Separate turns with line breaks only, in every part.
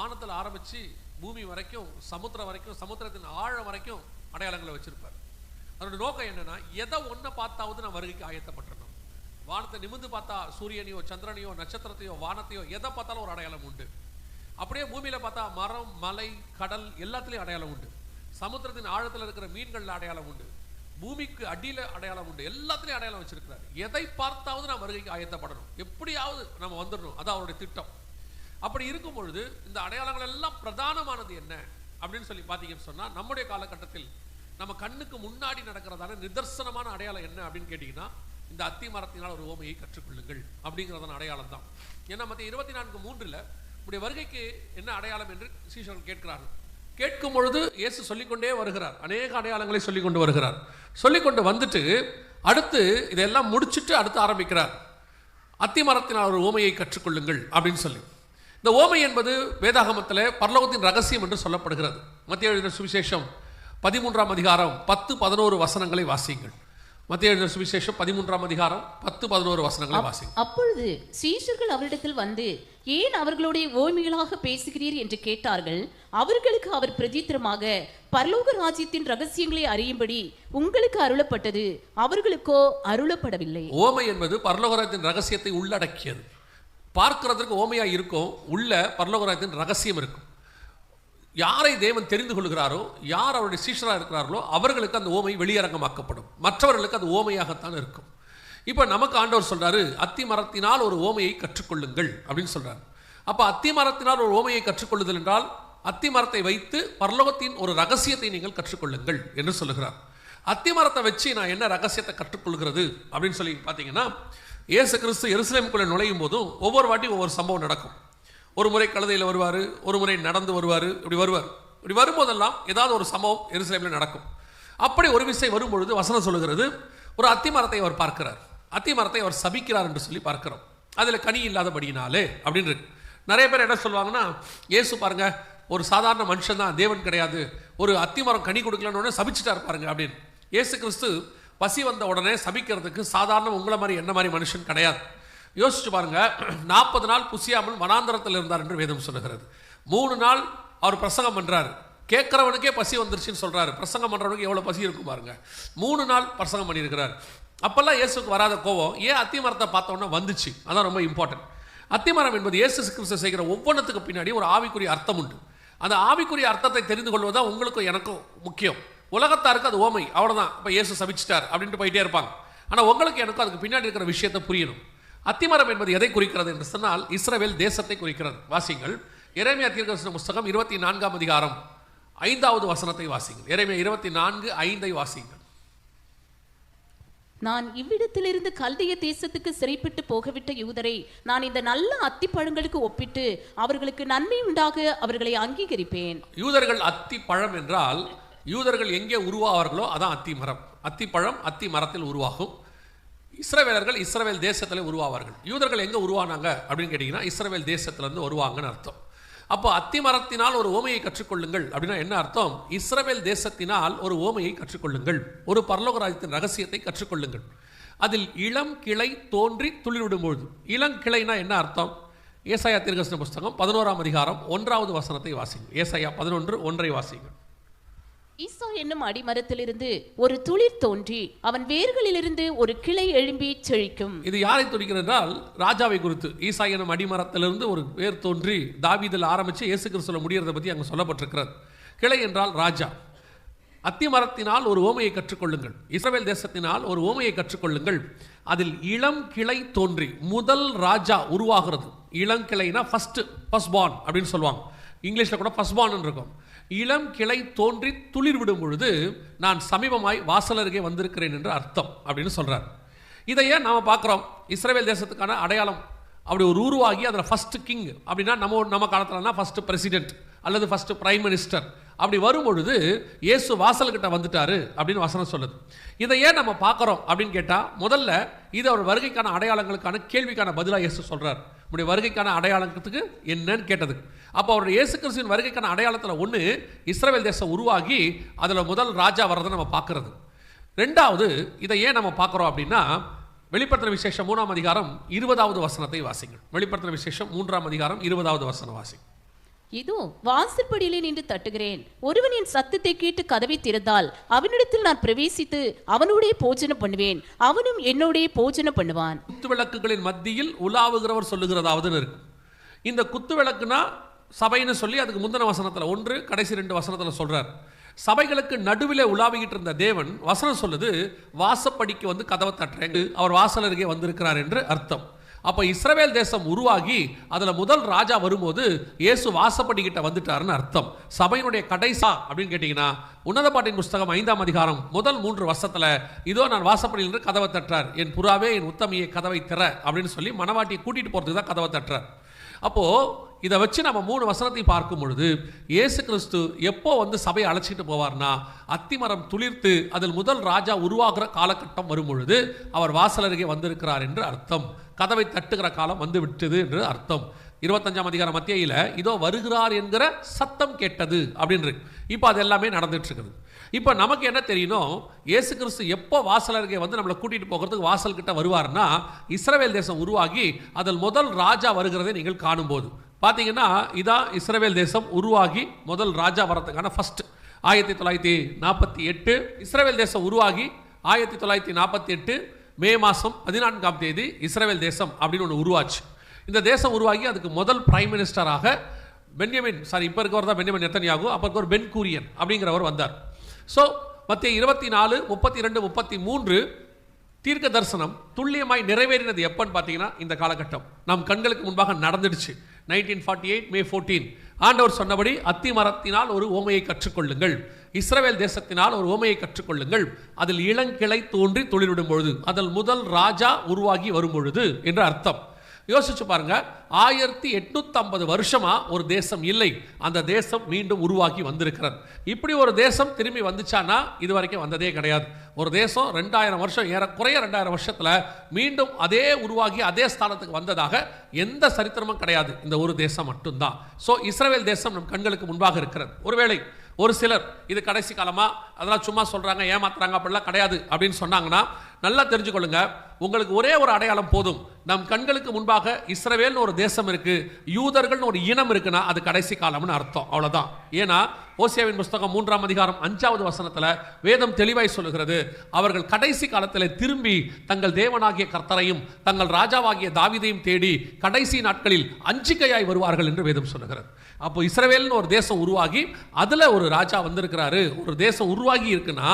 வானத்தில் ஆரம்பித்து பூமி வரைக்கும், சமுத்திரம் வரைக்கும், சமுத்திரத்தின் ஆழம் வரைக்கும் அடையாளங்களை வச்சிருப்பார். அதோட நோக்கம் என்னன்னா, எதை ஒன்றை பார்த்தாவது நான் வருகைக்கு ஆயத்தப்பட்டிருந்தோம். வானத்தை நிமிர்ந்து பார்த்தா சூரியனையோ சந்திரனையோ நட்சத்திரத்தையோ வானத்தையோ எதை பார்த்தாலும் ஒரு அடையாளம் உண்டு. அப்படியே பூமியில பார்த்தா மரம், மலை, கடல் எல்லாத்துலேயும் அடையாளம் உண்டு. சமுத்திரத்தின் ஆழத்தில் இருக்கிற மீன்கள் அடையாளம் உண்டு. பூமிக்கு அடியில் அடையாளம் உண்டு. எல்லாத்துலேயும் அடையாளம் வச்சிருக்கிறார். எதை பார்த்தாவது நான் வருகைக்கு ஆயத்தப்படணும், எப்படியாவது நம்ம வந்துடணும், அது அவருடைய திட்டம். அப்படி இருக்கும் பொழுது இந்த அடையாளங்கள் எல்லாம் பிரதானமானது என்ன அப்படின்னு சொல்லி பார்த்தீங்கன்னு சொன்னால், நம்முடைய காலகட்டத்தில் நம்ம கண்ணுக்கு முன்னாடி நடக்கிறதான நிதர்சனமான அடையாளம் என்ன அப்படின்னு கேட்டிங்கன்னா, இந்த அத்தி மரத்தினால் ஒரு ஓமையை கற்றுக்கொள்ளுங்கள் அப்படிங்கிறதான அடையாளம் தான். ஏன்னா மத்திய 24:3 உடைய வருகைக்கு என்ன அடையாளம் என்று சீஷர்கள் கேட்கிறார்கள். கேட்கும் பொழுது இயேசு சொல்லிக்கொண்டே வருகிறார். அநேக அடையாளங்களை சொல்லிக்கொண்டு வருகிறார். சொல்லிக்கொண்டு வந்துட்டு அடுத்து இதெல்லாம் முடிச்சுட்டு அடுத்து ஆரம்பிக்கிறார். அத்தி மரத்தினால் ஒரு ஓமையை கற்றுக்கொள்ளுங்கள் அப்படின்னு சொல்லி. இந்த ஓமை என்பது வேதாகமத்தில் பரலோகத்தின் ரகசியம் என்று சொல்லப்படுகிறது. மத்திய எழுதின சுவிசேஷம் 13ஆம் அதிகாரம் 10-11 வசனங்களை வாசியுங்கள். மத்திய எழுதின சுவிசேஷம் 13ஆம் அதிகாரம் 10-11 வசனங்களை வாசியுங்கள்.
அப்பொழுது சீஷர்கள் அவரிடத்தில் வந்து, ஏன் அவர்களுடைய ஓமைகளாக பேசுகிறீர் என்று கேட்டார்கள். அவர்களுக்கு அவர் பிரதித்திரமாக, பரலோக ராஜ்யத்தின் ரகசியங்களை அறியும்படி உங்களுக்கு அருளப்பட்டது, அவர்களுக்கோ அருளப்படவில்லை.
ஓமை என்பது பரலோக ராஜ்யத்தின் ரகசியத்தை உள்ளடக்கியது. பார்க்கிறதுக்கு ஓமையா இருக்கும், உள்ள பரலோக ராஜ்யத்தின் ரகசியம் இருக்கும். யாரை தேவன் தெரிந்து கொள்கிறாரோ, யார் அவருடைய சீஷராக இருக்கிறார்களோ அவர்களுக்கு அந்த ஓமை வெளியரங்கமாக்கப்படும். மற்றவர்களுக்கு அது ஓமையாகத்தான் இருக்கும். இப்போ நமக்கு ஆண்டவர் சொல்றாரு, அத்தி மரத்தினால் ஒரு ஓமையை கற்றுக்கொள்ளுங்கள் அப்படின்னு சொல்றாரு. அப்போ அத்தி மரத்தினால் ஒரு ஓமையை கற்றுக்கொள்ளுதல் என்றால், அத்தி மரத்தை வைத்து பரலோகத்தின் ஒரு ரகசியத்தை நீங்கள் கற்றுக்கொள்ளுங்கள் என்று சொல்லுகிறார். அத்தி மரத்தை வச்சு நான் என்ன ரகசியத்தை கற்றுக்கொள்கிறது அப்படின்னு சொல்லி பார்த்தீங்கன்னா, இயேசு கிறிஸ்து எருசலேமுக்குள்ளே நுழையும் போதும் ஒவ்வொரு வாட்டி ஒவ்வொரு சம்பவம் நடக்கும். ஒரு முறை கழுதையில் வருவார், ஒரு முறை நடந்து வருவார். இப்படி வருவார். இப்படி வரும்போதெல்லாம் ஏதாவது ஒரு சம்பவம் எருசலேமில் நடக்கும். அப்படி ஒரு விஷயம் வரும்பொழுது வசனம் சொல்லுகிறது, ஒரு அத்தி மரத்தை அவர் பார்க்கிறார். அத்தி மரத்தை அவர் சபிக்கிறார் என்று சொல்லி பார்க்கிறோம். அதில் கனி இல்லாதபடினாலே அப்படின்னு இருக்கு. நிறைய பேர் என்ன சொல்லுவாங்கன்னா, இயேசு பாருங்க ஒரு சாதாரண மனுஷன் தான், தேவன் கிடையாது, ஒரு அத்தி மரம் கனி கொடுக்கலன்னு உடனே சபிச்சுட்டார் பாருங்க அப்படின்னு. இயேசு கிறிஸ்து பசி வந்த உடனே சபிக்கிறதுக்கு சாதாரண உங்களை மாதிரி என்ன மாதிரி மனுஷன் கிடையாது. யோசிச்சு பாருங்க, 40 நாள் புசியாமல் வனாந்தரத்தில் இருந்தார் என்று வேதம் சொல்லுகிறது. 3 நாள் அவர் பிரசங்கம் பண்றாரு. கேட்கிறவனுக்கே பசி வந்துருச்சுன்னு சொல்றாரு. பிரசங்கம் பண்றவனுக்கு எவ்வளவு பசி இருக்கும் பாருங்க. 3 நாள் பிரசங்கம் பண்ணியிருக்கிறார். அப்பெல்லாம் இயேசுக்கு வராத கோபம் ஏன் அத்தி மரத்தை பார்த்தோன்னா வந்துச்சு. அதான் ரொம்ப இம்பார்ட்டன்ட். அத்தி மரம் என்பது இயேசு கிறிஸ்து செய்கிற ஒவ்வொன்றுத்துக்கு பின்னாடி ஒரு ஆவிக்குரிய அர்த்தம் உண்டு. அந்த ஆவிக்குரிய அர்த்தத்தை தெரிந்து கொள்வதுதான் உங்களுக்கும் எனக்கும் முக்கியம். உலகத்தாருக்கு அது ஓமை, அவ்வளோதான். இப்போ இயேசு சபிச்சிட்டார் அப்படின்ட்டு போயிட்டே இருப்பாங்க. ஆனால் உங்களுக்கு எனக்கும் அதுக்கு பின்னாடி இருக்கிற விஷயத்தை புரியணும். அத்திமரம் என்பது எதை குறிக்கிறது என்று சொன்னால், இஸ்ரவேல் தேசத்தை குறிக்கிறது. வாசிங்கள், எரேமியா தீர்க்கதரிசன புத்தகம் 24ஆம் அதிகாரம் 5வது வசனத்தை வாசிங்கள். எரேமியா 24:5 வாசிங்கள்.
நான் இவ்விடத்திலிருந்து கல்தைய தேசத்துக்கு சிறைப்பட்டு போகவிட்ட யூதரை நான் இந்த நல்ல அத்தி பழங்களுக்கு ஒப்பிட்டு அவர்களுக்கு நன்மை உண்டாக அவர்களை அங்கீகரிப்பேன்.
யூதர்கள் அத்தி பழம் என்றால், யூதர்கள் எங்கே உருவாவார்களோ அதான் அத்தி மரம். அத்தி பழம் அத்தி மரத்தில் உருவாகும். இஸ்ரவேலர்கள் இஸ்ரவேல் தேசத்தில் உருவாவார்கள். யூதர்கள் எங்கே உருவானாங்க அப்படின்னு கேட்டிங்கன்னா, இஸ்ரவேல் தேசத்திலேருந்து வருவாங்கன்னு அர்த்தம். அப்போ அத்தி மரத்தினால் ஒரு ஓமையை கற்றுக்கொள்ளுங்கள் அப்படின்னா என்ன அர்த்தம்? இஸ்ரவேல் தேசத்தினால் ஒரு ஓமையை கற்றுக்கொள்ளுங்கள், ஒரு பரலோக ராஜ்யத்தின் ரகசியத்தை கற்றுக்கொள்ளுங்கள். அதில் இளம் கிளை தோன்றி துளிர்விடும்பொழுது, இளம் கிளைனா என்ன அர்த்தம்? ஏசாயா தீர்க்கதரிசன புத்தகம் 11ஆம் அதிகாரம் 1வது வசனத்தை வாசிங்க. ஏசாயா 11:1 வாசிங்க.
ஈசா என்னும் அடிமரத்திலிருந்து ஒரு துளிர் தோன்றி அவன் வேர்களிலிருந்து ஒரு கிளை எழும்பி செழிக்கும்.
இது யாரை குறிக்கிறது என்றால், ராஜாவை குறித்து. ஈசா என்னும் அடிமரத்திலிருந்து ஒரு வேர் தோன்றி தாவீதில் ஆரம்பித்து இயேசு கிறிஸ்துவில் முடிகிறத பற்றி அங்கே சொல்லப்பட்டிருக்கிறது. கிளை என்றால் ராஜா. அத்தி மரத்தினால் ஒரு ஓமையை கற்றுக்கொள்ளுங்கள், இஸ்ரவேல் தேசத்தினால் ஒரு ஓமையை கற்றுக்கொள்ளுங்கள். அதில் இளம் கிளை தோன்றி முதல் ராஜா உருவாகிறது. இளம் கிளைனா ஃபர்ஸ்ட் பார்ன் அப்படின்னு சொல்லுவாங்க. இங்கிலீஷில் கூட ஃபர்ஸ்ட் பார்ன் இருக்கும். இளம் கிளை தோன்றி துளிர் விடும் பொழுது நான் சமீபமாய் வாசலருகே வந்திருக்கிறேன் என்று அர்த்தம் அப்படின்னு சொல்றார். இதை ஏன் நாம் பார்க்குறோம்? இஸ்ரவேல் தேசத்துக்கான அடையாளம். அப்படி ஒரு உருவாகி அதில் ஃபர்ஸ்ட் கிங் அப்படின்னா நம்ம காலத்துலனா ஃபர்ஸ்ட் பிரசிடென்ட் அல்லது ஃபர்ஸ்ட் பிரைம் மினிஸ்டர் அப்படி வரும்பொழுது இயேசு வாசல்கிட்ட வந்துட்டாரு அப்படின்னு வசனம் சொல்லுது. இதை ஏன் நம்ம பார்க்குறோம் அப்படின்னு கேட்டால், முதல்ல இது அவர் வருகைக்கான அடையாளங்களுக்கான கேள்விக்கான பதிலாக இயேசு சொல்கிறார். நம்முடைய வருகைக்கான அடையாளத்துக்கு என்னன்னு கேட்டதுக்கு. அப்போ அவருடைய இயேசு கிறிஸ்துவின் வருகைக்கான அடையாளத்தில் ஒன்று இஸ்ரவேல் தேசம் உருவாகி அதில் முதல் ராஜா வர்றதை நம்ம பார்க்கறது. ரெண்டாவது, இதை ஏன் நம்ம பார்க்குறோம் அப்படின்னா, வெளிப்படுத்தின விசேஷம் 3ஆம் அதிகாரம் 20வது வசனத்தை வாசிங்கள். வெளிப்படுத்தின விசேஷம் 3ஆம் அதிகாரம் 20வது வசனம் வாசிங்க.
இதோ வாசற்படியிலே நின்று தட்டுகிறேன். ஒருவன் என் சத்தத்தை கேட்டு கதவை திறந்தால் அவனிடத்தில் நான் பிரவேசித்து அவனோடே போஜனம் பண்ணுவேன், அவனும் என்னோடே போஜனம் பண்ணுவான்.
குத்து விளக்குகளின் மத்தியில் உலாவுகிறவர் சொல்லுகிறதாவது இருக்கு. இந்த குத்து விளக்குனா சபைன்னு சொல்லி அதுக்கு முந்தின வசனத்தில் 1 கடைசி 2 வசனத்தில் சொல்றார். சபைகளுக்கு நடுவில் உலாவிக்கிட்டு இருந்த தேவன் வசனம் சொல்லுது, வாசப்படிக்கு வந்து கதவை தட்டுறேன், அவர் வாசல் அருகே வந்திருக்கிறார் என்று அர்த்தம். அப்போ இஸ்ரவேல் தேசம் உருவாகி அதில் முதல் ராஜா வரும்போது இயேசு வாசப்படிக்கிட்ட வந்துட்டாருன்னு அர்த்தம். சபையினுடைய கடைசா அப்படின்னு கேட்டிங்கன்னா உன்னத பாட்டின் புஸ்தகம் 5ஆம் அதிகாரம் முதல் 3 வருஷத்தில் இதோ நான் வாசப்படியில் இருந்து கதவை தட்டுறார், என் புறாவே என் உத்தமியை கதவை திற அப்படின்னு சொல்லி மணவாட்டியை கூட்டிகிட்டு போகிறதுக்கு தான் கதவை தட்டுறார். அப்போது இதை வச்சு நம்ம 3 வசனத்தை பார்க்கும் பொழுது இயேசு கிறிஸ்து எப்போ வந்து சபையை அழைச்சிட்டு போவார்னா, அத்திமரம் துளிர்த்து அதில் முதல் ராஜா உருவாகிற காலகட்டம் வரும் பொழுது அவர் வாசல் அருகே வந்திருக்கிறார் என்று அர்த்தம். கதவை தட்டுகிற காலம் வந்து விட்டது என்று அர்த்தம். 25ஆம் அதிகாரம் மத்தியில இதோ வருகிறார் என்கிற சத்தம் கேட்டது அப்படின்னு இருக்கு. இப்போ அது எல்லாமே நடந்துட்டு இருக்குது. இப்போ நமக்கு என்ன தெரியணும், இயேசு கிறிஸ்து எப்போ வாசல் அருகே வந்து நம்மளை கூட்டிகிட்டு போகிறதுக்கு வாசல் கிட்ட வருவார்னா, இஸ்ரவேல் தேசம் உருவாகி அதில் முதல் ராஜா வருகிறதை நீங்கள் காணும்போது பார்த்தீங்கன்னா இதான் இஸ்ரவேல் தேசம் உருவாகி முதல் ராஜா வரதுக்கான ஃபர்ஸ்ட் 1948 இஸ்ரவேல் தேசம் உருவாகி 1948 மே மாதம் 14ஆம் தேதி இஸ்ரவேல் தேசம் அப்படின்னு ஒன்று உருவாச்சு. இந்த தேசம் உருவாகி அதுக்கு முதல் பிரைம் மினிஸ்டராக இப்போ இருக்கவர் தான் பென்யமின் நெத்தன்யாகு, அப்போ ஒரு பென் கூரியன் அப்படிங்கிறவர் வந்தார். ஸோ மத்திய 24, 32, 33 தீர்க்க தரிசனம் துல்லியமாய் நிறைவேறினது எப்பன்னு பார்த்தீங்கன்னா இந்த காலகட்டம் நம் கண்களுக்கு முன்பாக நடந்துடுச்சு. 1948 மே 14 ஆண்டவர் சொன்னபடி அத்தி மரத்தினால் ஒரு ஓமையை கற்றுக்கொள்ளுங்கள், இஸ்ரவேல் தேசத்தினால் ஒரு ஓமையை கற்றுக்கொள்ளுங்கள், அதில் இளங்கிளை தோன்றி துளிர்விடும் பொழுது அதில் முதல் ராஜா உருவாகி வரும் பொழுது என்று அர்த்தம். யோசிச்சு பாருங்க, 1850 வருஷமா ஒரு தேசம் இல்லை, அந்த தேசம் மீண்டும் உருவாக்கி வந்திருக்கிறது. இப்படி ஒரு தேசம் திரும்பி வந்துச்சானா இது வரைக்கும் வந்ததே கிடையாது. ஒரு தேசம் 2000 வருஷம் ஏறக்குறைய 2000 வருஷத்துல மீண்டும் அதே உருவாகி அதே ஸ்தானத்துக்கு வந்ததாக எந்த சரித்திரமும் கிடையாது, இந்த ஒரு தேசம் மட்டும்தான். ஸோ இஸ்ரவேல் தேசம் நம் கண்களுக்கு முன்பாக இருக்கிறது. ஒருவேளை ஒரு சிலர் இது கடைசி காலமா அதெல்லாம் சும்மா சொல்றாங்க ஏமாத்துறாங்க அப்படிலாம் கிடையாது அப்படின்னு சொன்னாங்கன்னா நல்லா தெரிஞ்சுக்கொள்ளுங்க, உங்களுக்கு ஒரே ஒரு அடையாளம் போதும். நம் கண்களுக்கு முன்பாக இஸ்ரவேல்னு ஒரு தேசம் இருக்கு, யூதர்கள்னு ஒரு இனம் இருக்குன்னா அது கடைசி காலம்னு அர்த்தம், அவ்வளவுதான். ஏன்னா ஓசியாவின் புஸ்தகம் 3ஆம் அதிகாரம் 5வது வசனத்துல வேதம் தெளிவாய் சொல்லுகிறது, அவர்கள் கடைசி காலத்தில் திரும்பி தங்கள் தேவனாகிய கர்த்தரையும் தங்கள் ராஜாவாகிய தாவீதையும் தேடி கடைசி நாட்களில் அஞ்சிக்கையாய் வருவார்கள் என்று வேதம் சொல்லுகிறது. அப்போ இஸ்ரவேல்னு ஒரு தேசம் உருவாகி அதுல ஒரு ராஜா வந்திருக்கிறாரு, ஒரு தேசம் உருவாகி இருக்குன்னா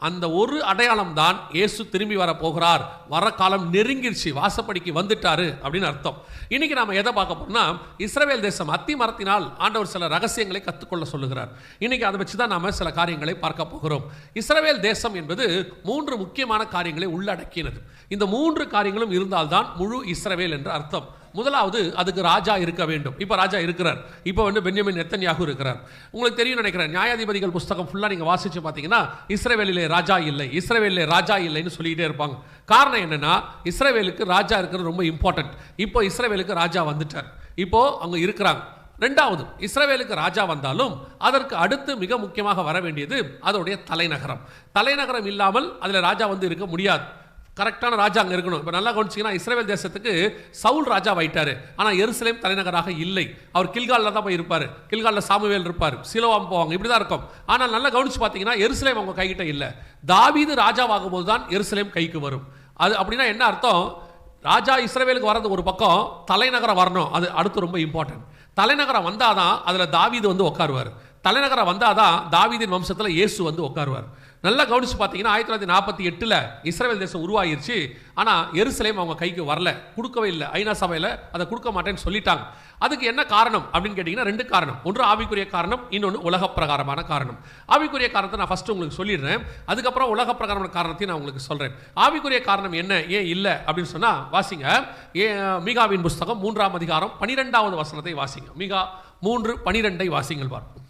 அந்த ஒரு அடையாளம் தான் இயேசு திரும்பி வர போகிறார், வர காலம் நெருங்கிருச்சு, வாசப்படிக்கு வந்துட்டாரு அப்படின்னு அர்த்தம். இன்னைக்கு நாம எதை பார்க்க போறோம்னா, இஸ்ரவேல் தேசம் அத்தி மரத்தினால் ஆண்டவர் சில ரகசியங்களை கற்றுக்கொள்ள சொல்லுகிறார். இன்னைக்கு அதை வச்சு தான் நாம சில காரியங்களை பார்க்க போகிறோம். இஸ்ரவேல் தேசம் என்பது 3 முக்கியமான காரியங்களை உள்ளடக்கியது. இந்த 3 காரியங்களும் இருந்தால்தான் முழு இஸ்ரவேல் என்று அர்த்தம். முதலாவது அதுக்கு ராஜா இருக்க வேண்டும். இப்போ ராஜா இருக்கிறார், இப்போ வந்து பென்யமின் நெத்தன்யாகு இருக்கிறார். உங்களுக்கு தெரியும் நினைக்கிறேன், நியாயாதிபதிகள் புஸ்தகம் ஃபுல்லாக நீங்கள் வாசிச்சு பார்த்தீங்கன்னா இஸ்ரவேலிலே ராஜா இல்லை, இஸ்ரவேலிலே ராஜா இல்லைன்னு சொல்லிக்கிட்டே இருப்பாங்க. காரணம் என்னன்னா இஸ்ரவேலுக்கு ராஜா இருக்கிறது ரொம்ப இம்பார்ட்டன்ட். இப்போ இஸ்ரவேலுக்கு ராஜா வந்துட்டார், இப்போ அவங்க இருக்கிறாங்க. ரெண்டாவது, இஸ்ரவேலுக்கு ராஜா வந்தாலும் அதற்கு அடுத்து மிக முக்கியமாக வர வேண்டியது அதோடைய தலைநகரம். தலைநகரம் இல்லாமல் அதில் ராஜா வந்து இருக்க முடியாது. கரெக்டான ராஜா அங்கே இருக்கணும். இப்போ நல்லா கவனிச்சிங்கன்னா இஸ்ரவேல் தேசத்துக்கு சவுல் ராஜா வைட்டார், ஆனால் எருசலேம் தலைநகராக இல்லை. அவர் கில்காலில் தான் போய் இருப்பார், கில்காலில் சாமுவேல் இருப்பார், சிலோவாம் போவாங்க, இப்படி தான் இருக்கும். ஆனால் நல்லா கவனிச்சு பார்த்தீங்கன்னா எருசலேம் அவங்க கைகிட்ட இல்லை. தாவீது ராஜாவாகும் போது தான் எருசலேம் கைக்கு வரும். அது அப்படின்னா என்ன அர்த்தம், ராஜா இஸ்ரவேலுக்கு வர்றது ஒரு பக்கம், தலைநகரம் வரணும் அது அடுத்து ரொம்ப இம்பார்ட்டன்ட். தலைநகரம் வந்தாதான் அதில் தாவீது வந்து உட்காருவார், தலைநகரம் வந்தாதான் தாவீதின் வம்சத்தில் இயேசு வந்து உட்காருவார். நல்லா கவனிச்சு பார்த்தீங்கன்னா 1948 இஸ்ரவேல் தேசம் உருவாகிருச்சு, ஆனால் எருசலேம் அவங்க கைக்கு வரல, கொடுக்கவே இல்லை. ஐநா சபையில் அதை கொடுக்க மாட்டேன்னு சொல்லிட்டாங்க. அதுக்கு என்ன காரணம் அப்படின்னு கேட்டிங்கன்னா 2 காரணம். ஒன்று ஆவிக்குரிய காரணம், இன்னொன்று உலக பிரகாரமான காரணம். ஆவிக்குரிய காரணத்தை நான் ஃபஸ்ட்டு உங்களுக்கு சொல்லிடுறேன், அதுக்கப்புறம் உலக பிரகாரமான காரணத்தையும் நான் உங்களுக்கு சொல்கிறேன். ஆவிக்குரிய காரணம் என்ன, ஏன் இல்லை அப்படின்னு சொன்னால் வாசிங்க, மீகாவின் புஸ்தகம் 3ஆம் அதிகாரம் 12வது வசனத்தை வாசிங்க. மீகா 3:12 வாசிங்கள் பார்ப்போம்.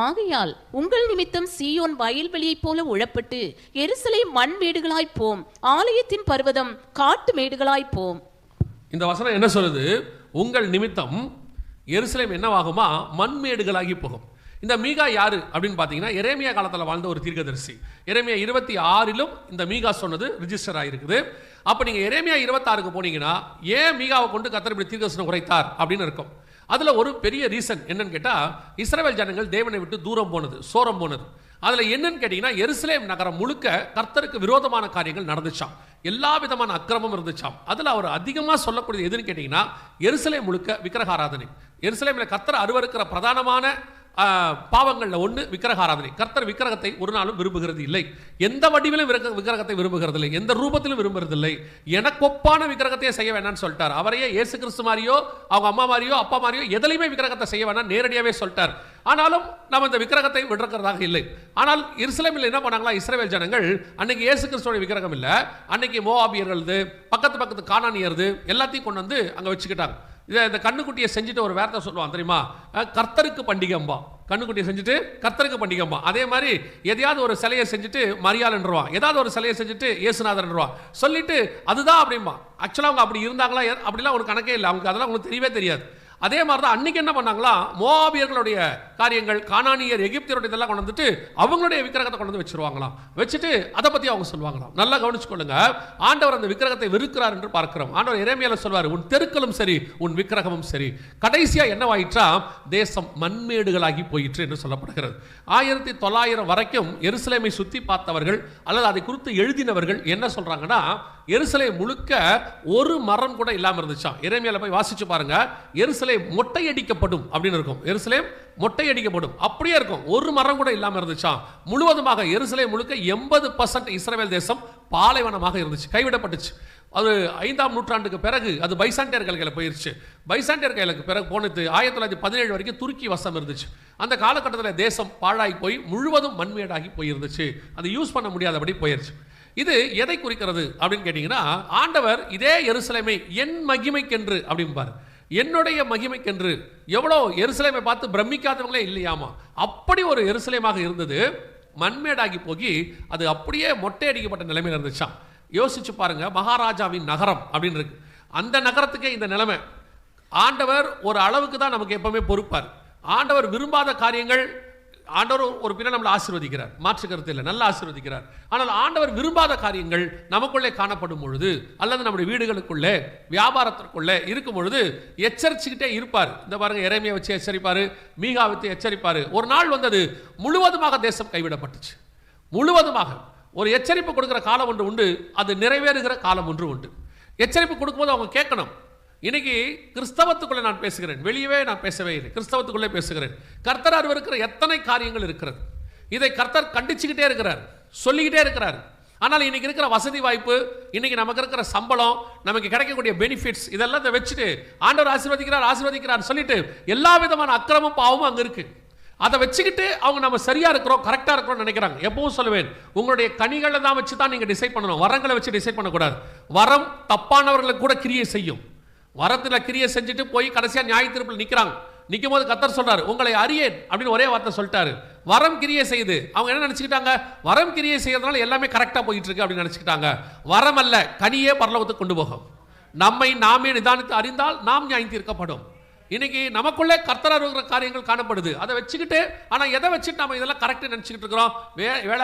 ஆகையால் உங்கள் நிமித்தம் சீயோன் வயல்வெளியைப் போல உழப்பட்டு எருசலேம் மண் மேடுகளாய் போம், ஆலயத்தின் பர்வதம் காட்டு மேடுகளாய் போம்.
இந்த வசனம் என்ன சொல்லுது, உங்கள் நிமித்தம் எருசலேம் என்னவாகுமா, மண்மேடுகளாகி போகும். இந்த மீகா யாரு அப்படின்னு பார்த்தீங்கன்னா எரேமியா காலத்தில் வாழ்ந்த ஒரு தீர்க்கதரிசி. எரேமியா 26 இந்த மீகா சொன்னது ரிஜிஸ்டர் ஆகிருக்குது. அப்போ நீங்கள் எரேமியா 26க்கு போனீங்கன்னா ஏன் மீகாவை கொண்டு கர்த்தர் இப்படி தீர்க்கதரிசனம் உரைத்தார் அப்படின்னு இருக்கும். அதில் ஒரு பெரிய ரீசன் என்னன்னு கேட்டால், இஸ்ரவேல் ஜனங்கள் தேவனை விட்டு தூரம் போனது, சோரம் போனது. அதில் என்னன்னு கேட்டிங்கன்னா, எருசலேம் நகரம் முழுக்க கர்த்தருக்கு விரோதமான காரியங்கள் நடந்துச்சாம், எல்லா விதமான அக்கிரமம் இருந்துச்சாம். அதில் அவர் அதிகமாக சொல்லக்கூடியது எதுன்னு கேட்டிங்கன்னா, எருசலேம் முழுக்க விக்கிரக ஆராதனை. எருசலேமில் கர்த்தர் அருவருக்கிற பிரதானமான பாவங்களில் ஒன்று விக்கிரக ஆராதனை. கர்த்தர் விக்கிரகத்தை ஒரு நாளும் விரும்புகிறது இல்லை, எந்த வடிவிலும் விக்கிரகத்தை விரும்புகிறது இல்லை, எந்த ரூபத்திலும் விரும்புறதில்லை. எனக்கொப்பான விக்கிரகத்தையே செய்ய வேணாம்னு சொல்லிட்டார். அவரையே இயேசு கிறிஸ்து மாதிரியோ அவங்க அம்மா மாதிரியோ அப்பா மாதிரியோ எதுலையுமே விக்கிரகத்தை செய்ய வேணாம் நேரடியாகவே சொல்லிட்டார். ஆனாலும் நம்ம இந்த விக்கிரகத்தை விடுறதாக இல்லை. ஆனால் எருசலேமில் என்ன பண்ணாங்களா, இஸ்ரவேல் ஜனங்கள் அன்னைக்கு இயேசு கிறிஸ்துவோட விக்கிரகம் இல்லை, அன்னைக்கு மோவாபியர்களது பக்கத்து கானானியர்து எல்லாத்தையும் கொண்டு வந்து அங்கே வச்சுக்கிட்டாங்க. இந்த கண்ணுக்குட்டியை செஞ்சுட்டு ஒரு வார்த்தை சொல்லுவான் தெரியுமா, கர்த்தருக்கு பண்டிகம்பா. கண்ணுக்குட்டியை செஞ்சுட்டு கர்த்தருக்கு பண்டிகம்பா. அதே மாதிரி எதையாவது ஒரு சிலையை செஞ்சுட்டு மரியாதைன்றான், ஏதாவது ஒரு சிலையை செஞ்சுட்டு இயேசுநாதர்ன்றான், சொல்லிட்டு அதுதான் அப்படிம்பா. ஆக்சுவலாக அவங்க அப்படி இருந்தாங்களா அப்படிலாம் ஒரு கணக்கே இல்லை, அவங்க அதெல்லாம் உங்களுக்கு தெரியவே தெரியாது. அதே மாதிரி தான் அன்னைக்கு என்ன பண்ணாங்களா, மோவாபியர்களுடைய காரியங்கள், கானானியர் எகிப்தியருடைய இதெல்லாம் கொண்டு வந்துட்டு அவங்களுடைய விக்கிரகத்தை கொண்டு வந்து வச்சிருவாங்களாம். வச்சுட்டு அதை பற்றி அவங்க சொல்லுவாங்களாம். நல்லா கவனிச்சுக்கொள்ளுங்க, ஆண்டவர் அந்த விக்கிரகத்தை வெறுக்கிறார் என்று பார்க்கிறோம். ஆண்டவர் எரேமியால சொல்வார், உன் தெருக்களும் சரி உன் விக்கிரகமும் சரி. கடைசியா என்னவாயிற்றா, தேசம் மண்மேடுகளாகி போயிற்று என்று சொல்லப்படுகிறது. 1900 வரைக்கும் எருசலேமை சுத்தி பார்த்தவர்கள் அல்லது அதை குறித்து எழுதினவர்கள் என்ன சொல்றாங்கன்னா, எருசலேம் முழுக்க ஒரு மரம் கூட இல்லாமல் இருந்துச்சாம். எரேமியால போய் வாசிச்சு பாருங்க, எருசலேம் மொட்டையடிக்கப்படும் அப்படின்னு இருக்கும். எருசலேம் மொட்டையடிக்கப்படும் அப்படியே இருக்கும், ஒரு மரம் கூட இல்லாமல் இருந்துச்சாம். முழுவதுமாக எருசலேம் முழுக்க 80% இஸ்ரவேல் தேசம் பாலைவனமாக இருந்துச்சு, கைவிடப்பட்டுச்சு. அது 5ஆம் நூற்றாண்டுக்கு பிறகு அது பைசாண்டியர் கையில் போயிருச்சு. பைசாண்டியர் கையிலுக்கு பிறகு போனது 1917 வரைக்கும் துருக்கி வசம் இருந்துச்சு. அந்த காலகட்டத்தில் தேசம் பாழாகி போய் முழுவதும் மண்மேடாகி போயிருந்துச்சு, அது யூஸ் பண்ண முடியாதபடி போயிருச்சு. இது எதை குறிக்கிறது அப்படின்னு கேட்டீங்கன்னா, ஆண்டவர் இதே எருசலேமை என் மகிமைக்கென்று அப்படிம்பார், என்னுடைய மகிமைக்கென்று. எவ்வளோ எருசலேமை பார்த்து பிரமிக்காதவங்களே இல்லையாமா, அப்படி ஒரு எருசலேமாக இருந்தது. மண்மேடாகி போகி அது அப்படியே மொட்டையடிக்கப்பட்ட நிலைமையில் இருந்துச்சாம். யோசிச்சு பாருங்க, மகாராஜாவின் நகரம் அப்படின்னு இருக்கு, அந்த நகரத்துக்கே இந்த நிலைமை. ஆண்டவர் ஒரு அளவுக்கு தான் நமக்கு எப்பவுமே பொறுப்பார். ஆண்டவர் விரும்பாத காரியங்கள், ஆண்டவர் ஒரு பின்ன நம்மளை ஆசீர்வதிக்கிறார், மாற்று கருத்து இல்லை, நல்லா ஆசீர்வதிக்கிறார். ஆனால் ஆண்டவர் விரும்பாத காரியங்கள் நமக்குள்ளே காணப்படும் பொழுது அல்லது நம்முடைய வீடுகளுக்குள்ளே வியாபாரத்திற்குள்ளே இருக்கும் பொழுது எச்சரிச்சுக்கிட்டே இருப்பார். இந்த பாருங்க, எரேமியா வச்சு எச்சரிப்பார், மீகா வச்சு எச்சரிப்பார். ஒரு நாள் வந்தது, முழுவதுமாக தேசம் கைவிடப்பட்டுச்சு. முழுவதுமாக ஒரு எச்சரிப்பு கொடுக்கிற காலம் ஒன்று உண்டு, அது நிறைவேறுகிற காலம் ஒன்று உண்டு. எச்சரிப்பு கொடுக்கும்போது அவங்க கேட்கணும். இன்னைக்கு கிறிஸ்தவத்துக்குள்ளே நான் பேசுகிறேன், வெளியவே நான் பேசவே இல்லை, கிறிஸ்தவத்துக்குள்ளே பேசுகிறேன். கர்த்தர் அருவருக்கிற எத்தனை காரியங்கள் இருக்கிறது, இதை கர்த்தர் கண்டிச்சுக்கிட்டே இருக்கிறார், சொல்லிக்கிட்டே இருக்கிறார். ஆனால் இன்னைக்கு இருக்கிற வசதி வாய்ப்பு, இன்னைக்கு நமக்கு இருக்கிற சம்பளம், நமக்கு கிடைக்கக்கூடிய பெனிஃபிட்ஸ், இதெல்லாம் வச்சுட்டு ஆண்டவர் ஆசீர்வதிக்கிறார் சொல்லிட்டு எல்லா விதமான அக்கிரமும் பாவமும் அங்கே இருக்கு. அதை வச்சுக்கிட்டு அவங்க நம்ம சரியா இருக்கிறோம், கரெக்டா இருக்கிறோம் நினைக்கிறாங்க. எப்பவும் சொல்லுவேன், உங்களுடைய கனிகளை தான் வச்சு தான் நீங்க டிசைட் பண்ணணும், வரங்களை வச்சு டிசைட் பண்ணக்கூடாது. வரம் தப்பானவர்களுக்கு கூட கிரியை செய்யும். வரத்தில் கிரியை செஞ்சுட்டு போய் கடைசியா நியாய தீர்ப்பில் நிற்கிறாங்க. நிற்கும் போது கர்த்தர் சொல்றாரு, உங்களை அறியேன் அப்படின்னு ஒரே வார்த்தை சொல்லிட்டாரு. வரம் கிரியை செய்து அவங்க என்ன நினைச்சுக்கிட்டாங்க, வரம் கிரியை செய்யறதுனால எல்லாமே கரெக்டா போயிட்டு இருக்கு அப்படின்னு நினைச்சுக்கிட்டாங்க. வரம் அல்ல, கனியே பரலோகத்துக்கு கொண்டு போகும். நம்மை நாமே நிதானித்து அறிந்தால் நாம் நியாயம் தீர்க்கப்படும். இன்னைக்கு நமக்குள்ளே கர்த்தர் இருக்கிற காரியங்கள் காணப்படுது, அதை வச்சுக்கிட்டு, ஆனால் எதை வச்சுட்டு நம்ம இதெல்லாம் கரெக்டாக நினச்சிக்கிட்டு இருக்கிறோம்.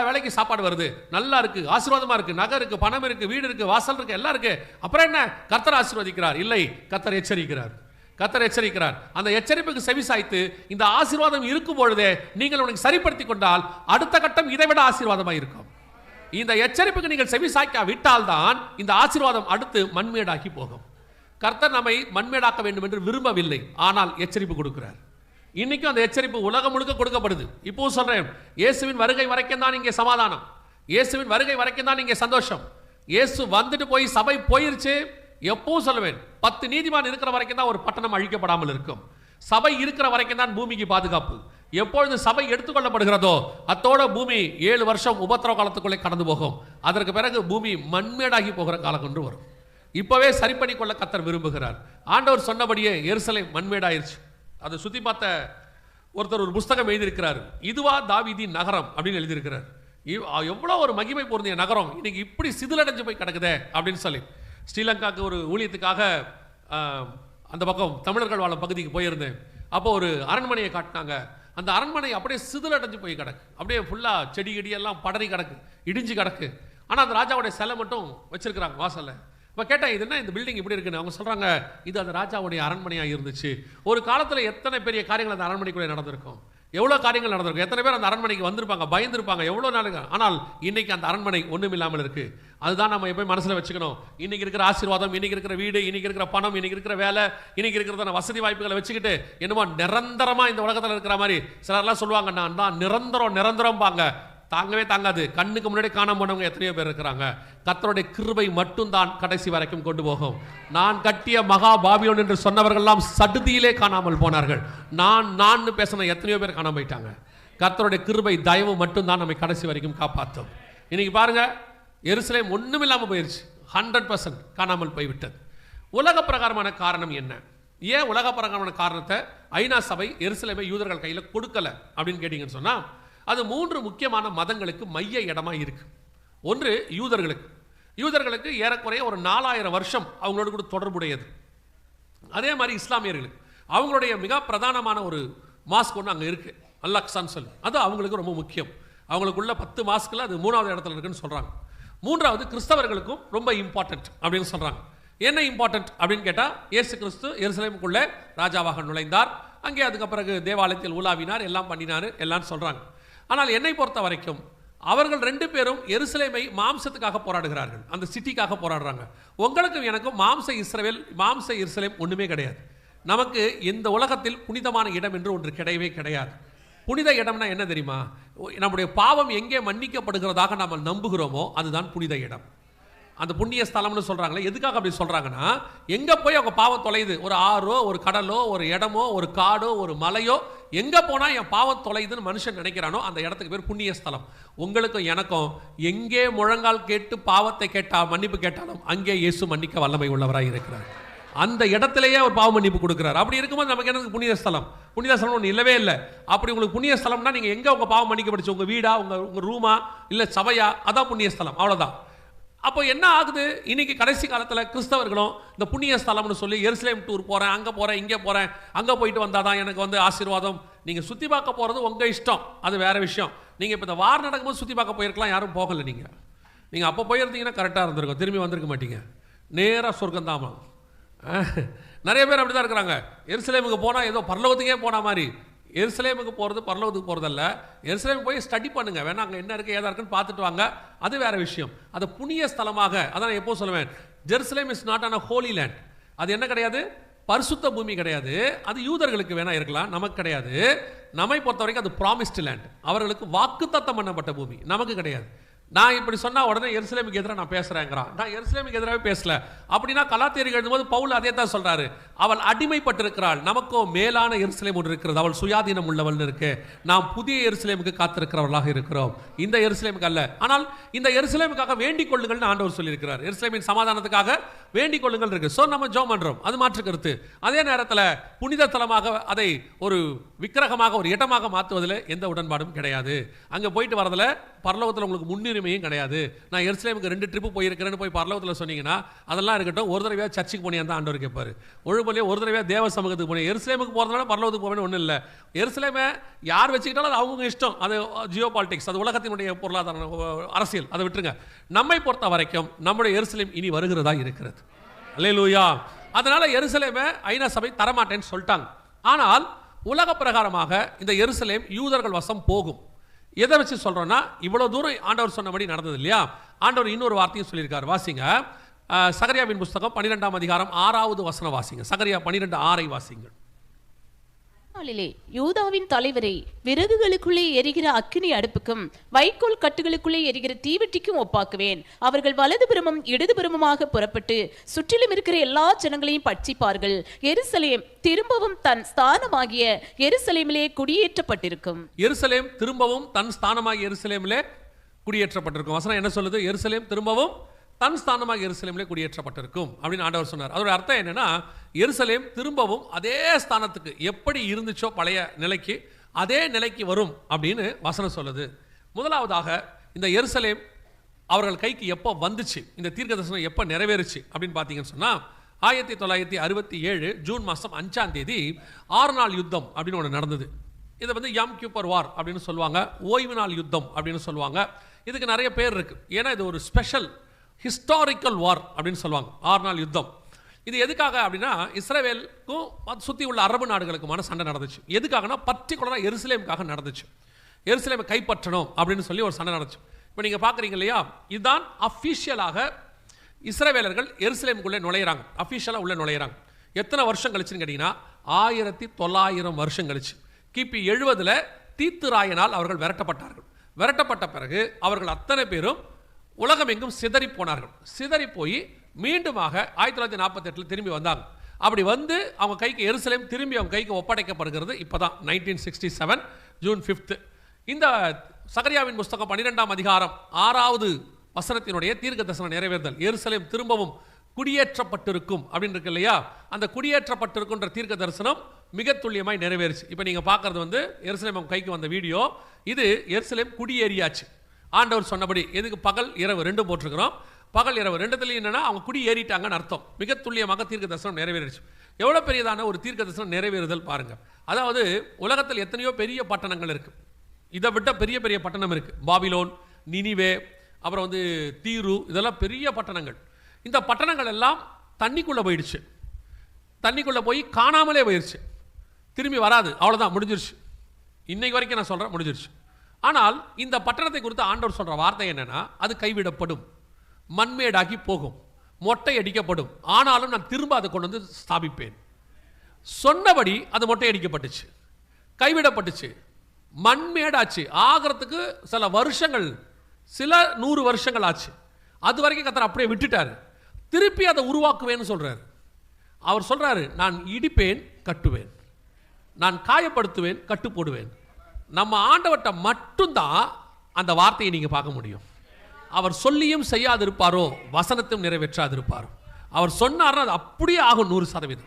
வேலைக்கு சாப்பாடு வருது, நல்லா இருக்கு, ஆசீர்வாதமா இருக்கு, நகை இருக்கு, பணம் இருக்கு, வீடு இருக்கு, வாசல் இருக்கு, எல்லாம் இருக்கு. அப்புறம் என்ன, கர்த்தர் ஆசீர்வதிக்கிறார்? இல்லை, கர்த்தர் எச்சரிக்கிறார். கர்த்தர் எச்சரிக்கிறார். அந்த எச்சரிப்புக்கு செவி சாய்த்து இந்த ஆசீர்வாதம் இருக்கும் பொழுதே நீங்கள் உனக்கு சரிப்படுத்தி கொண்டால் அடுத்த கட்டம் இதை விட ஆசீர்வாதமாக இருக்கும். இந்த எச்சரிப்புக்கு நீங்கள் செவி சாய்க்க விட்டால் தான் இந்த ஆசீர்வாதம் அடுத்து மண்மேடாக்கி போகும். கர்த்தர் நம்மை மண்மேடாக்க வேண்டும் என்று விரும்பவில்லை, ஆனால் எச்சரிப்பு கொடுக்கிறார். இன்னைக்கும் அந்த எச்சரிப்பு உலகம் முழுக்க கொடுக்கப்படுது. இப்போ சொல்றேன், இயேசுவின் வருகை வரைக்கும் தான் இங்கே சமாதானம், இயேசுவின் வருகை வரைக்கும் தான் இங்கே சந்தோஷம். இயேசு வந்துட்டு போய் சபை போயிருச்சு, எப்பவும் சொல்லுவேன், 10 நீதிமான் இருக்கிற வரைக்கும் தான் ஒரு பட்டணம் அழிக்கப்படாமல் இருக்கும். சபை இருக்கிற வரைக்கும் தான் பூமிக்கு பாதுகாப்பு. எப்பொழுது சபை எடுத்துக்கொள்ளப்படுகிறதோ அத்தோட பூமி 7 வருஷம் உபத்திரவ காலத்துக்குள்ளே கடந்து போகும். அதற்கு பிறகு பூமி மண்மேடாகி போகிற காலம் கொண்டு வரும். இப்பவே சரி பண்ணி கொள்ள கர்த்தர் விரும்புகிறார். ஆண்டவர் சொன்னபடியே எருசலேம் மண்மேடாயிருச்சு. அதை சுத்தி பார்த்த ஒருத்தர் ஒரு புஸ்தகம் எழுதியிருக்கிறார், இதுவா தாவீதின் நகரம் அப்படின்னு எழுதியிருக்கிறார். எவ்வளோ ஒரு மகிமை பொருந்திய நகரம் இன்னைக்கு இப்படி சிதிலடைஞ்சு போய் கிடக்குதே அப்படின்னு சொல்லி. ஸ்ரீலங்காவுக்கு ஒரு ஊழியத்துக்காக அந்த பக்கம் தமிழர்கள் வாழும் பகுதிக்கு போயிருந்தேன். அப்போ ஒரு அரண்மனையை காட்டினாங்க. அந்த அரண்மனை அப்படியே சிதிலடைஞ்சு போய் கிடக்கு, அப்படியே ஃபுல்லாக செடி எல்லாம் படறி கிடக்கு, இடிஞ்சு கிடக்கு. ஆனால் அந்த ராஜாவுடைய சிலை மட்டும் வச்சிருக்கிறாங்க வாசல்ல. இப்போ கேட்டேன் இது என்ன இந்த பில்டிங் இப்படி இருக்குன்னு. அவங்க சொல்கிறாங்க இது அந்த ராஜாவுடைய அரண்மனையாக இருந்துச்சு. ஒரு காலத்தில் எத்தனை பெரிய காரியங்கள் அந்த அரண்மனைக்குள்ளே நடந்திருக்கும், எவ்வளோ காரியங்கள் நடந்திருக்கும், எத்தனை பேர் அந்த அரண்மனைக்கு வந்திருப்பாங்க, பயந்துருப்பாங்க, எவ்வளோ நாளுங்க. ஆனால் இன்னைக்கு அந்த அரண்மனை ஒன்றும் இல்லாமல் இருக்குது. அதுதான் நம்ம எப்போ மனசில் வச்சுக்கணும். இன்றைக்கி இருக்கிற ஆசீர்வாதம், இன்றைக்கி இருக்கிற வீடு, இன்றைக்கி இருக்கிற பணம், இன்றைக்கி இருக்கிற வேலை, இன்றைக்கி இருக்கிற வசதி வாய்ப்புகளை வச்சுக்கிட்டு என்னமோ நிரந்தரமாக இந்த உலகத்தில் இருக்கிற மாதிரி சிலர்லாம் சொல்லுவாங்க நான் தான் நிரந்தரம் பாங்க. தாங்கவே தாங்காது. கண்ணுக்கு முன்னாடி காணாம போனவங்க எத்தனையோ பேர் இருக்கிறாங்க. கர்த்தருடைய கிருபை மட்டும்தான் கடைசி வரைக்கும் கொண்டு போகும். நான் கட்டிய மகா பாபிலோன் என்று சொன்னவர்கள்லாம் சடுதியிலே காணாமல் போனார்கள். நான் பேசின எத்தனையோ பேர் காணாம போயிட்டாங்க. கர்த்தருடைய கிருபை தயவு மட்டும்தான் நம்மை கடைசி வரைக்கும் காப்பாற்றும். இன்னைக்கு பாருங்க, எருசலேம் ஒன்றும் இல்லாமல் போயிருச்சு. 100% காணாமல் போய்விட்டது. உலக பிரகாரமான காரணம் என்ன? ஏன் உலக பிரகாரமான காரணத்தை ஐநா சபை எருசலேமை யூதர்கள் கையில் கொடுக்கல அப்படின்னு கேட்டீங்கன்னு சொன்னா, அது 3 முக்கியமான மதங்களுக்கு மைய இடமா இருக்கு. ஒன்று யூதர்களுக்கு ஏறக்குறைய ஒரு 4000 வருஷம் அவங்களோட கூட தொடர்புடையது. அதே மாதிரி இஸ்லாமியர்களுக்கு அவங்களுடைய மிக பிரதானமான ஒரு மாஸ்க் ஒன்று அங்கே இருக்கு, அல்-அக்ஸான்னு சொல்லி. அது அவங்களுக்கு ரொம்ப முக்கியம். அவங்களுக்குள்ள 10 மாஸ்கில் அது 3வது இடத்துல இருக்குன்னு சொல்றாங்க. 3வது கிறிஸ்தவர்களுக்கும் ரொம்ப இம்பார்ட்டன்ட் அப்படின்னு சொல்றாங்க. என்ன இம்பார்ட்டன்ட் அப்படின்னு கேட்டால், இயேசு கிறிஸ்து எருசலேமுக்குள்ளே ராஜாவாக நுழைந்தார். அங்கே அதுக்கு பிறகு தேவாலயத்தில் உலாவினார், எல்லாம் பண்ணினார் எல்லாம் சொல்றாங்க. ஆனால் என்னை பொறுத்த வரைக்கும் அவர்கள் 2 பேரும் எருசலேமை மாம்சத்துக்காக போராடுகிறார்கள், அந்த சிட்டிக்காக போராடுறாங்க. உங்களுக்கும் எனக்கும் மாம்ச எருசலேம் ஒன்றுமே கிடையாது. நமக்கு இந்த உலகத்தில் புனிதமான இடம் என்று ஒன்று கிடையவே கிடையாது. புனித இடம்னா என்ன தெரியுமா? நம்முடைய பாவம் எங்கே மன்னிக்கப்படுகிறதாக நாம் நம்புகிறோமோ அதுதான் புனித இடம். அந்த புண்ணிய ஸ்தலம்னு சொல்றாங்களே, எதுக்காக அப்படி சொல்றாங்கன்னா, எங்க போய் அவங்க பாவம் தொலையுது, ஒரு ஆறோ ஒரு கடலோ ஒரு இடமோ ஒரு காடோ ஒரு மலையோ எங்க போனா என் பாவம் தொலையுதுன்னு மனுஷன் நினைக்கிறானோ அந்த இடத்துக்கு பேர் புண்ணிய ஸ்தலம். உங்களுக்கும் எனக்கும் எங்கே முழங்கால் கேட்டு பாவத்தை மன்னிப்பு கேட்டாலும் அங்கே இயேசு மன்னிக்க வல்லமை உள்ளவராக இருக்கிறார். அந்த இடத்திலேயே அவர் பாவ மன்னிப்பு கொடுக்கிறார். அப்படி இருக்கும்போது நமக்கு எனக்கு புண்ணிய ஸ்தலம் ஒன்று இல்லவே இல்லை. அப்படி உங்களுக்கு புண்ணிய ஸ்தலம்னா நீங்க எங்க உங்க பாவம் மன்னிக்கப்படுச்சு, உங்க வீடா, உங்க ரூமா, இல்ல சபையா, அதான் புண்ணிய ஸ்தலம். அவ்வளவுதான். அப்போ என்ன ஆகுது, இன்னைக்கு கடைசி காலத்தில் கிறிஸ்தவர்களும் இந்த புண்ணிய ஸ்தலம்னு சொல்லி எருசலேம் டூர் போகிறேன், அங்கே போகிறேன், இங்கே போகிறேன், அங்கே போயிட்டு வந்தால் தான் எனக்கு ஆசீர்வாதம். நீங்கள் சுற்றி பார்க்க போகிறது உங்கள் இஷ்டம், அது வேறு விஷயம். நீங்கள் இப்போ இந்த வார் நடக்கும்போது சுற்றி பார்க்க போயிருக்கலாம், யாரும் போகலை. நீங்கள் அப்போ போயிருந்தீங்கன்னா கரெக்டாக இருந்திருக்கும், திரும்பி வந்திருக்க மாட்டீங்க, நேராக சொர்க்கந்தாமா. நிறைய பேர் அப்படி தான் இருக்கிறாங்க. எருசலேமுக்கு போனால் ஏதோ பரலோகத்துக்கே போன மாதிரி. எருசலேமுக்கு போகிறது பரலோகத்துக்கு போகிறதல்ல. எருசலேமுக்கு போய் ஸ்டடி பண்ணுங்க, வேணா அங்கே என்ன இருக்குது ஏதா இருக்குன்னு பார்த்துட்டு வாங்க, அது வேற விஷயம். அது புண்ணிய ஸ்தலமாக, அதான் எப்போ சொல்லுவேன், Jerusalem is not on a holy land. அது என்ன கிடையாது, பரிசுத்த பூமி கிடையாது. அது யூதர்களுக்கு வேணா இருக்கலாம், நமக்கு கிடையாது. நம்மை பொறுத்த வரைக்கும் அது ப்ராமிஸ்டு லேண்ட், அவர்களுக்கு வாக்குத்தத்தம் பண்ணப்பட்ட பூமி, நமக்கு கிடையாது. நான் இப்படி சொன்னா உடனே எருசலேமுக்கு எதிராக நான் பேசுறேங்கிறான். நான் எருசலேமுக்கு எதிராகவே பேசல. அப்படின்னா கலாத்தியர்கள் எழுதும்போது பவுல் அதே தான் சொல்றாரு, அவள் அடிமைப்பட்டிருக்கிறாள், நமக்கோ மேலான எருசலேம் ஒன்று இருக்கிறது, அவள் சுயாதீனம் உள்ளவள் இருக்கு. நாம் புதிய எருசலேமுக்கு காத்திருக்கிறவர்களாக இருக்கிறோம், இந்த எருசலேமுக்கு அல்ல. ஆனால் இந்த எருசலேமுக்காக வேண்டிக் கொள்ளுங்கள்னு ஆண்டவர் சொல்லியிருக்கிறார். எருசலேமின் சமாதானத்துக்காக வேண்டிக் கொள்ளுங்கள் இருக்கு. ஸோ நம்ம ஜெபம் பண்றோம், அது மாற்று கருத்து. அதே நேரத்தில் புனித தலமாக அதை ஒரு விக்கிரகமாக ஒரு இடமாக மாற்றுவதில் எந்த உடன்பாடும் கிடையாது. அங்கே போயிட்டு வரதில் பரலோகத்தில் உங்களுக்கு முன்னுரிமையும் கிடையாது. நான் எருசலேமுக்கு 2 ட்ரிப்பு போயிருக்கிறேன்னு போய் பரலோகத்தில் சொன்னீங்கன்னா அதெல்லாம் இருக்கட்டும். ஒரு தடவையாக சர்ச்சுக்கு போனியா தான் ஆண்டவர் கேட்பாரு. ஒழுங்கொல்லையே ஒரு தடவையாக தேவ சமூகத்துக்கு போனீங்க. எருசலேமுக்கு போகிறதுனால பரலோகத்துக்கு போவேன்னு ஒன்றும் இல்லை. எருசலேமை யார் வச்சுக்கிட்டாலும் அது அவங்க இஷ்டம், அது ஜியோ பாலிடிக்ஸ், அது உலகத்தினுடைய பொருளாதார அரசியல், அதை விட்டுருங்க. நம்மை பொறுத்த வரைக்கும் நம்முடைய எருசலேம் இனி வருகிறதா இருக்கிறது. அல்லேலூயா. அதனால எருசலேமை ஐநா சபை தரமாட்டேன்னு சொல்லிட்டாங்க. ஆனால் உலக பிரகாரமாக இந்த எருசலேம் யூதர்கள் வசம் போகும். எதை வச்சு சொல்றோம்னா, இவ்வளவு தூரம் ஆண்டவர் சொன்னபடி நடந்தது இல்லையா. ஆண்டவர் இன்னொரு வார்த்தையும் சொல்லியிருக்கார், வாசிங்க. சகரியாவின் புஸ்தகம் 12ஆம் அதிகாரம் 6வது வசனம் வாசிங்க. சகரியா 12:6 வாசிங்க.
யூதாவின் தலைவரை விறகுகளுக்குள்ளே எரிகிற அக்கினி அடுப்புக்கும் வைக்கோல் கட்டுகளுக்குள்ளே எரிகிற தீவெட்டிக்கும் ஒப்பாக்குவேன். அவர்கள் வலதுபுறமும் இடதுபுறமுமாக புறப்பட்டு சுற்றிலும் இருக்கிற எல்லா ஜனங்களையும் பட்சிப்பார்கள். எருசலேம் திரும்பவும் தன் ஸ்தானமாகிய எருசலேமிலே குடியேற்றப்பட்டிருக்கும்.
எருசலேம் திரும்பவும் தன் ஸ்தானமாகிய எருசலேமிலே குடியேற்றப்பட்டிருக்கும். வசனம் என்ன சொல்லுது? எருசலேம் திரும்பவும் தன் ஸ்தானமாக எருசலேமிலே குடியேற்றப்பட்டிருக்கும் அப்படின்னு ஆண்டவர் சொன்னார். அதோட அர்த்தம் என்னன்னா, எருசலேம் திரும்பவும் அதே ஸ்தானத்துக்கு எப்படி இருந்துச்சோ பழைய நிலைக்கு அதே நிலைக்கு வரும் அப்படின்னு வசனம் சொல்லுது. முதலாவதாக இந்த எருசலேம் அவர்கள் கைக்கு எப்போ வந்துச்சு, இந்த தீர்க்கதரிசனம் எப்போ நிறைவேறுச்சு அப்படின்னு பார்த்தீங்கன்னு சொன்னால், 1967 ஜூன் மாதம் 5ஆம் தேதி 6 நாள் யுத்தம் அப்படின்னு ஒன்று நடந்தது. இதை யம் கியூப்பர் வார் அப்படின்னு சொல்லுவாங்க, ஓய்வு நாள் யுத்தம் அப்படின்னு சொல்லுவாங்க. இதுக்கு நிறைய பேர் இருக்கு. ஏன்னா இது ஒரு ஸ்பெஷல் ஹிஸ்டாரிக்கல் வார் அப்படின்னு சொல்லுவாங்க, 6 நாள் யுத்தம். இது எதுக்காக அப்படின்னா இஸ்ரவேலுக்கும் சுற்றி உள்ள அரபு நாடுகளுக்குமான சண்டை நடந்துச்சு. எதுக்காகனா பர்டிகுலராக எருசலேமுக்காக நடந்துச்சு. எருசலேமை கைப்பற்றணும் அப்படின்னு சொல்லி ஒரு சண்டை நடந்துச்சு. இப்போ நீங்கள் பார்க்குறீங்க இல்லையா, இதுதான் அஃபிஷியலாக இஸ்ரவேலர்கள் எருசலேமுக்குள்ளே நுழையிறாங்க, அஃபிஷியலாக உள்ளே நுழையிறாங்க. எத்தனை வருஷம் கழிச்சுன்னு கேட்டிங்கன்னா 1900 வருஷம் கழிச்சு கிபி 70 தீத்துராயனால் அவர்கள் விரட்டப்பட்டார்கள். விரட்டப்பட்ட பிறகு அவர்கள் அத்தனை பேரும் உலகம் எங்கும் சிதறி போனார்கள். சிதறி போய் மீண்டுமாக 1948 திரும்பி வந்தாங்க. அப்படி வந்து அவங்க கைக்கு எருசலேம் திரும்பி அவங்க கைக்கு ஒப்படைக்கப்படுகிறது இப்போ தான் 1967 ஜூன் 5. இந்த சகரியாவின் புஸ்தகம் 12ஆம் அதிகாரம் 6வது வசனத்தினுடைய தீர்க்க தரிசன நிறைவேறுதல், எருசலேம் திரும்பவும் குடியேற்றப்பட்டிருக்கும் அப்படின்னு இருக்கு இல்லையா, அந்த குடியேற்றப்பட்டிருக்குன்ற தீர்க்க தரிசனம் மிக துல்லியமாய் நிறைவேறுச்சு. இப்போ நீங்கள் பார்க்குறது வந்து எருசலேம் அவங்க கைக்கு வந்த வீடியோ. இது எருசலேம் குடியேறியாச்சு ஆண்டவர் சொன்னபடி. எதுக்கு பகல் இரவு ரெண்டும் போட்டிருக்கிறோம். பகல் இரவு ரெண்டுத்துலையும் என்னன்னா அவங்க குடி ஏறிட்டாங்கன்னு அர்த்தம். மிக துல்லியமாக தீர்க்க தரிசனம் நிறைவேறிச்சு. எவ்வளோ பெரியதான ஒரு தீர்க்க தரிசனம் நிறைவேறுதல் பாருங்க. அதாவது உலகத்தில் எத்தனையோ பெரிய பட்டணங்கள் இருக்கு, இதை விட்ட பெரிய பெரிய பட்டணம் இருக்கு. பாபிலோன், நினிவே, அப்புறம் வந்து தீரு, இதெல்லாம் பெரிய பட்டணங்கள். இந்த பட்டணங்கள் எல்லாம் தண்ணிக்குள்ளே போயிடுச்சு. தண்ணிக்குள்ளே போய் காணாமலே போயிடுச்சு, திரும்பி வராது, அவ்வளோதான், முடிஞ்சிருச்சு. இன்னைக்கு வரைக்கும் நான் சொல்கிறேன், முடிஞ்சிருச்சு. ஆனால் இந்த பட்டணத்தை குறித்து ஆண்டவர் சொல்கிற வார்த்தை என்னன்னா, அது கைவிடப்படும், மண்மேடாகி போகும், மொட்டை அடிக்கப்படும், ஆனாலும் நான் திரும்ப அதை கொண்டு வந்து ஸ்தாபிப்பேன். சொன்னபடி அது மொட்டை அடிக்கப்பட்டுச்சு, கைவிடப்பட்டுச்சு, மண்மேடாச்சு. ஆகிறதுக்கு சில வருஷங்கள், சில 100 வருஷங்கள் ஆச்சு. அது வரைக்கும் கர்த்தர் அப்படியே விட்டுட்டாரு. திருப்பி அதை உருவாக்குவேன்னு சொல்றாரு. அவர் சொல்றாரு, நான் இடிப்பேன், கட்டுவேன், நான் காயப்படுத்துவேன், கட்டு போடுவேன். நம்ம ஆண்டவர்கிட்ட மட்டும்தான் அந்த வார்த்தையை நீங்க பார்க்க முடியும். அவர் சொல்லியும் செய்யாதிருப்பாரோ, வசனத்தையும் நிறைவேற்றாதிருப்பாரோ. அவர் சொன்னார்னா அது அப்படியே ஆகும் 100%.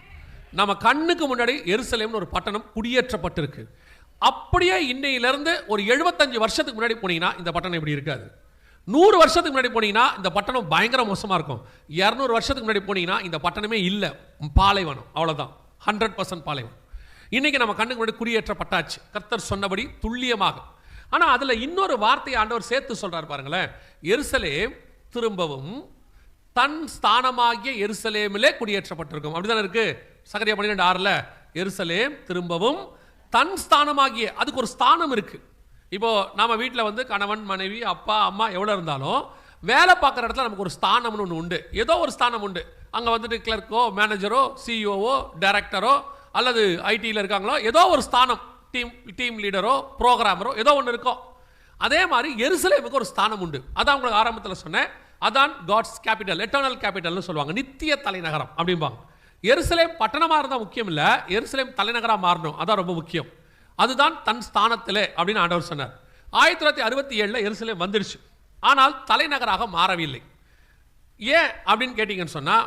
நம்ம கண்ணுக்கு முன்னாடி எருசலேம்னு ஒரு பட்டணம் குடியேற்றப்பட்டிருக்கு. அப்படியே இன்னையிலிருந்து ஒரு 75 வருஷத்துக்கு முன்னாடி போனீங்கன்னா இந்த பட்டணம் இப்படி இருக்காது. 100 வருஷத்துக்கு முன்னாடி போனீங்கன்னா இந்த பட்டணம் பயங்கர மோசமாக இருக்கும். 200 வருஷத்துக்கு முன்னாடி போனீங்கன்னா இந்த பட்டணமே இல்லை, பாலைவனம், அவ்வளோதான், 100% பாலைவனம். இன்னைக்கு நம்ம கண்ணுக்கு முன்னாடி குடியேற்றப்பட்டாச்சு கர்த்தர் சொன்னபடி துல்லியமாக. ஆனால் அதில் இன்னொரு வார்த்தையை ஆண்டவர் சேர்த்து சொல்றாரு பாருங்களேன். எருசலேம் திரும்பவும் தன் ஸ்தானமாகிய எருசலேமிலே குடியேற்றப்பட்டிருக்கும். அப்படிதானே இருக்கு சகரியா 12:6. எருசலேம் திரும்பவும் தன் ஸ்தானமாகிய, அதுக்கு ஒரு ஸ்தானம் இருக்கு. இப்போ நம்ம வீட்டில் வந்து கணவன், மனைவி, அப்பா, அம்மா எவ்வளோ இருந்தாலும் வேலை பார்க்குற இடத்துல நமக்கு ஒரு ஸ்தானம்னு ஒன்று உண்டு, ஏதோ ஒரு ஸ்தானம் உண்டு. அங்கே வந்துட்டு கிளர்க்கோ, மேனேஜரோ, சிஇஓவோ, டைரக்டரோ, அல்லது ஐடியில் இருக்காங்களோ, ஏதோ ஒரு ஸ்தானம், டீம் லீடரோ, ப்ரோக்ராமரோ, ஏதோ ஒன்று இருக்கும். அதே மாதிரி எருசலேமுக்கு ஒரு ஸ்தானம் உண்டு. அதான் உங்களுக்கு ஆரம்பத்தில் சொன்னேன், அதான் காட்ஸ் கேபிட்டல், எட்டர்னல் கேபிட்டல்னு சொல்லுவாங்க, நித்திய தலைநகரம் அப்படிம்பாங்க. எருசலேம் பட்டணமாக இருந்தால் முக்கியம் இல்லை, எருசலேம் தலைநகராக மாறணும், அதான் ரொம்ப முக்கியம். அதுதான் தன் ஸ்தானத்திலே அப்படின்னு ஆண்டவர் சொன்னார். 1967 எருசலேம் வந்துடுச்சு, ஆனால் தலைநகராக மாறவில்லை. ஏன் அப்படின்னு கேட்டிங்கன்னு சொன்னால்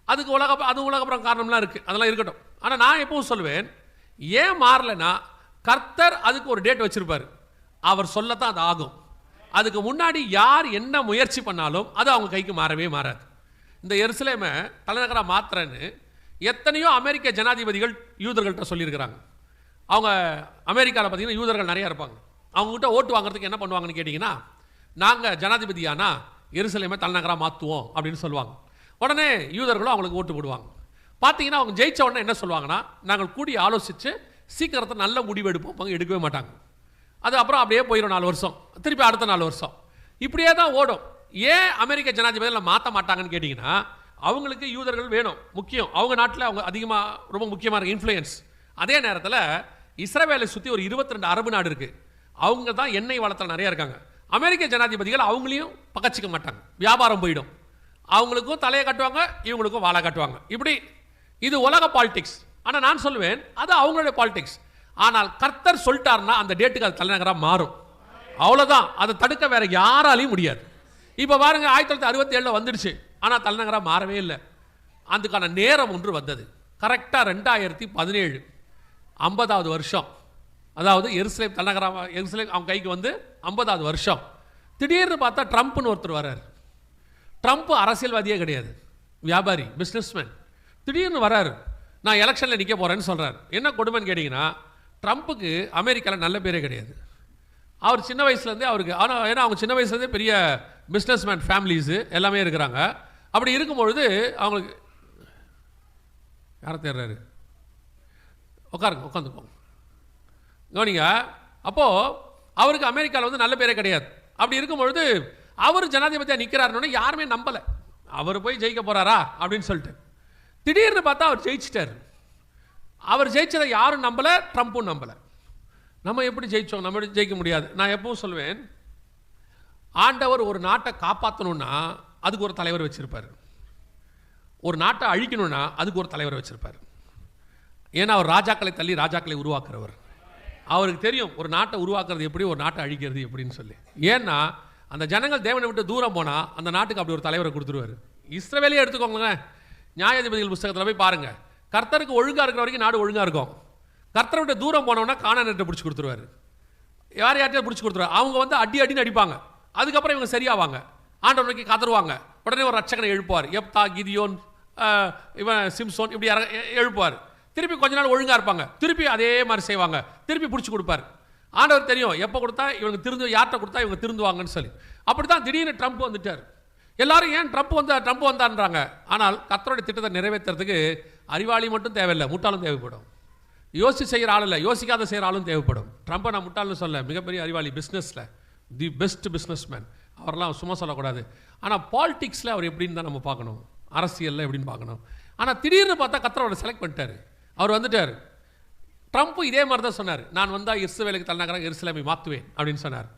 அதுக்கு உலகப்புறம் காரணம்லாம் இருக்குது, அதெல்லாம் இருக்கட்டும். ஆனால் நான் எப்பவும் சொல்லுவேன், ஏன் மாறலைன்னா கர்த்தர் அதுக்கு ஒரு டேட் வச்சிருப்பார், அவர் சொல்லத்தான் அது ஆகும். அதுக்கு முன்னாடி யார் என்ன முயற்சி பண்ணாலும் அது அவங்க கைக்கு மாறவே மாறாது. இந்த எருசலேமை தலைநகராக மாத்திரன்னு எத்தனையோ அமெரிக்க ஜனாதிபதிகள் யூதர்கள்ட்ட சொல்லியிருக்கிறாங்க. அவங்க அமெரிக்காவில் பார்த்தீங்கன்னா யூதர்கள் நிறையா இருப்பாங்க. அவங்ககிட்ட ஓட்டு வாங்குறதுக்கு என்ன பண்ணுவாங்கன்னு கேட்டிங்கன்னா, நாங்கள் ஜனாதிபதியானா எருசலேமை தலைநகராக மாற்றுவோம் அப்படின்னு சொல்லுவாங்க. உடனே யூதர்களும் அவங்களுக்கு ஓட்டு போடுவாங்க. பார்த்தீங்கன்னா அவங்க ஜெயிச்ச உடனே என்ன சொல்லுவாங்கன்னா, நாங்கள் கூடி ஆலோசித்து சீக்கிரத்தை நல்ல முடிவு எடுப்போம், எடுக்கவே மாட்டாங்க. அது அப்புறம் அப்படியே போயிடும் 4 வருஷம், திருப்பி அடுத்த 4 வருஷம், இப்படியே தான் ஓடும். ஏன் அமெரிக்க ஜனாதிபதியில் மாற்ற மாட்டாங்கன்னு கேட்டிங்கன்னா, அவங்களுக்கு யூதர்கள் வேணும், முக்கியம். அவங்க நாட்டில் அவங்க அதிகமாக ரொம்ப முக்கியமான இன்ஃப்ளூயன்ஸ். அதே நேரத்தில் இஸ்ரவேலை சுற்றி ஒரு 22 அரபு நாடு இருக்குது, அவங்க தான் எண்ணெய் வளத்தில் நிறையா இருக்காங்க. அமெரிக்க ஜனாதிபதிகள் அவங்களையும் பகச்சிக்க மாட்டாங்க, வியாபாரம் போயிடும். அவங்களுக்கும் தலையை கட்டுவாங்க, இவங்களுக்கும் வாழை கட்டுவாங்க. இப்படி இது உலக பாலிடிக்ஸ். ஆனால் நான் சொல்லுவேன் அது அவங்களுடைய பாலிடிக்ஸ். ஆனால் கர்த்தர் சொல்லிட்டார்னா அந்த டேட்டுக்கு அது தலைநகராக மாறும், அவ்வளோதான். அதை தடுக்க வேற யாராலையும் முடியாது. இப்போ பாருங்க, 1967 வந்துடுச்சு, ஆனால் தலைநகராக மாறவே இல்லை. அதுக்கான நேரம் ஒன்று வந்தது. கரெக்டாக 2017 50வது வருஷம், அதாவது எருசலேம் தலைநகராக, எருசலேம் அவங்க கைக்கு வந்து 50வது வருஷம். திடீர்னு பார்த்தா ட்ரம்ப்னு ஒருத்தர் வர்றார். ட்ரம்ப் அரசியல்வாதியே கிடையாது, வியாபாரி, பிஸ்னஸ்மேன். திடீர்னு வர்றாரு, நான் எலெக்ஷனில் நிற்க போகிறேன்னு சொல்கிறார். என்ன கொடுமைன்னு கேட்டிங்கன்னா, ட்ரம்ப்புக்கு அமெரிக்காவில் நல்ல பேரே கிடையாது. அவர் சின்ன வயசுலேருந்தே அவருக்கு, ஆனால் ஏன்னா அவங்க சின்ன வயசுலேருந்தே பெரிய பிஸ்னஸ்மேன் ஃபேமிலிஸு எல்லாமே இருக்கிறாங்க. அப்படி இருக்கும்பொழுது அவங்களுக்கு யாரை தேடுறாரு, உட்காருங்க, உட்காந்துப்போங்க, கவனிங்க. அப்போது அவருக்கு அமெரிக்காவில் வந்து நல்ல பேரே கிடையாது. அப்படி இருக்கும்பொழுது அவர் ஜனாதிபதியாக நிற்கிறாருன்னு யாருமே நம்பலை. அவர் போய் ஜெயிக்க போகிறாரா அப்படின்னு சொல்லிட்டு திடீர்னு பார்த்தா அவர் ஜெயிச்சிட்டார். அவர் ஜெயிச்சதை யாரும் நம்பலை, ட்ரம்ப்பும் நம்பலை. நம்ம எப்படி ஜெயித்தோம், நம்ம எப்படி ஜெயிக்க முடியாது. நான் எப்பவும் சொல்லுவேன், ஆண்டவர் ஒரு நாட்டை காப்பாற்றணுன்னா அதுக்கு ஒரு தலைவர் வச்சுருப்பார், ஒரு நாட்டை அழிக்கணும்னா அதுக்கு ஒரு தலைவர் வச்சுருப்பார். ஏன்னா அவர் ராஜாக்களை தள்ளி ராஜாக்களை உருவாக்குறவர். அவருக்கு தெரியும் ஒரு நாட்டை உருவாக்குறது எப்படி, ஒரு நாட்டை அழிக்கிறது எப்படின்னு சொல்லி. ஏன்னா அந்த ஜனங்கள் தேவனை விட்டு தூரம் போனால் அந்த நாட்டுக்கு அப்படி ஒரு தலைவரை கொடுத்துருவார். இஸ்ரவேலே எடுத்துக்கோங்க, நியாயாதிபதிகள் புஸ்தகத்தில் போய் பாருங்கள், கர்த்தருக்கு ஒழுங்காக இருக்கிற வரைக்கும் நாடு ஒழுங்காக இருக்கும். கர்த்தரை விட்டு தூரம் போனோம்னா கானானியர்கிட்ட பிடிச்சி கொடுத்துருவார், யார் யார்கிட்ட பிடிச்சி கொடுத்துருவார். அவங்க வந்து அடின்னு அடிப்பாங்க, அதுக்கப்புறம் இவங்க சரியாவாங்க, ஆண்டவர் நோக்கி கதறுவாங்க. உடனே ஒரு ரட்சகனை எழுப்புவார், எப்தா, கிதியோன், இவன் சிம்சோன், இப்படி எழுப்புவார். திருப்பி கொஞ்ச நாள் ஒழுங்காக இருப்பாங்க, திருப்பி அதே மாதிரி செய்வாங்க, திருப்பி பிடிச்சி கொடுப்பார். ஆண்டவர் தெரியும் எப்போ கொடுத்தா இவங்க திருந்து, யார்கிட்ட கொடுத்தா இவங்க திருந்துவாங்கன்னு சொல்லி. அப்படி தான் திடீர்னு ட்ரம்ப் வந்துட்டார். எல்லாரும் ஏன் ட்ரம்ப் வந்தான்றாங்க. ஆனால் கர்த்தருடைய திட்டத்தை நிறைவேற்றுறதுக்கு அறிவாளி மட்டும் தேவையில்லை, முட்டாளும் தேவைப்படும். யோசிச்சு செய்கிற ஆள் இல்லை, யோசிக்காத செய்கிற ஆளும் தேவைப்படும். ட்ரம்ப்பை நான் முட்டாள்னு சொல்ல, மிகப்பெரிய அறிவாளி, பிஸ்னஸில் தி பெஸ்ட் பிஸ்னஸ்மேன். அவரெல்லாம் சும்மா சொல்லக்கூடாது. ஆனால் பாலிடிக்ஸில் அவர் எப்படின்னு தான் நம்ம பார்க்கணும், அரசியலில் எப்படின்னு பார்க்கணும். ஆனால் திடீர்னு பார்த்தா கர்த்தர் அவரை செலக்ட் பண்ணிட்டார், அவர் வந்துட்டார். ட்ரம்ப்பு இதே மாதிரி தான் சொன்னார், நான் வந்தால் இஸ்ரவேலுக்கு தலைநகராக எருசலேமை மாற்றுவேன் அப்படின்னு சொன்னார்.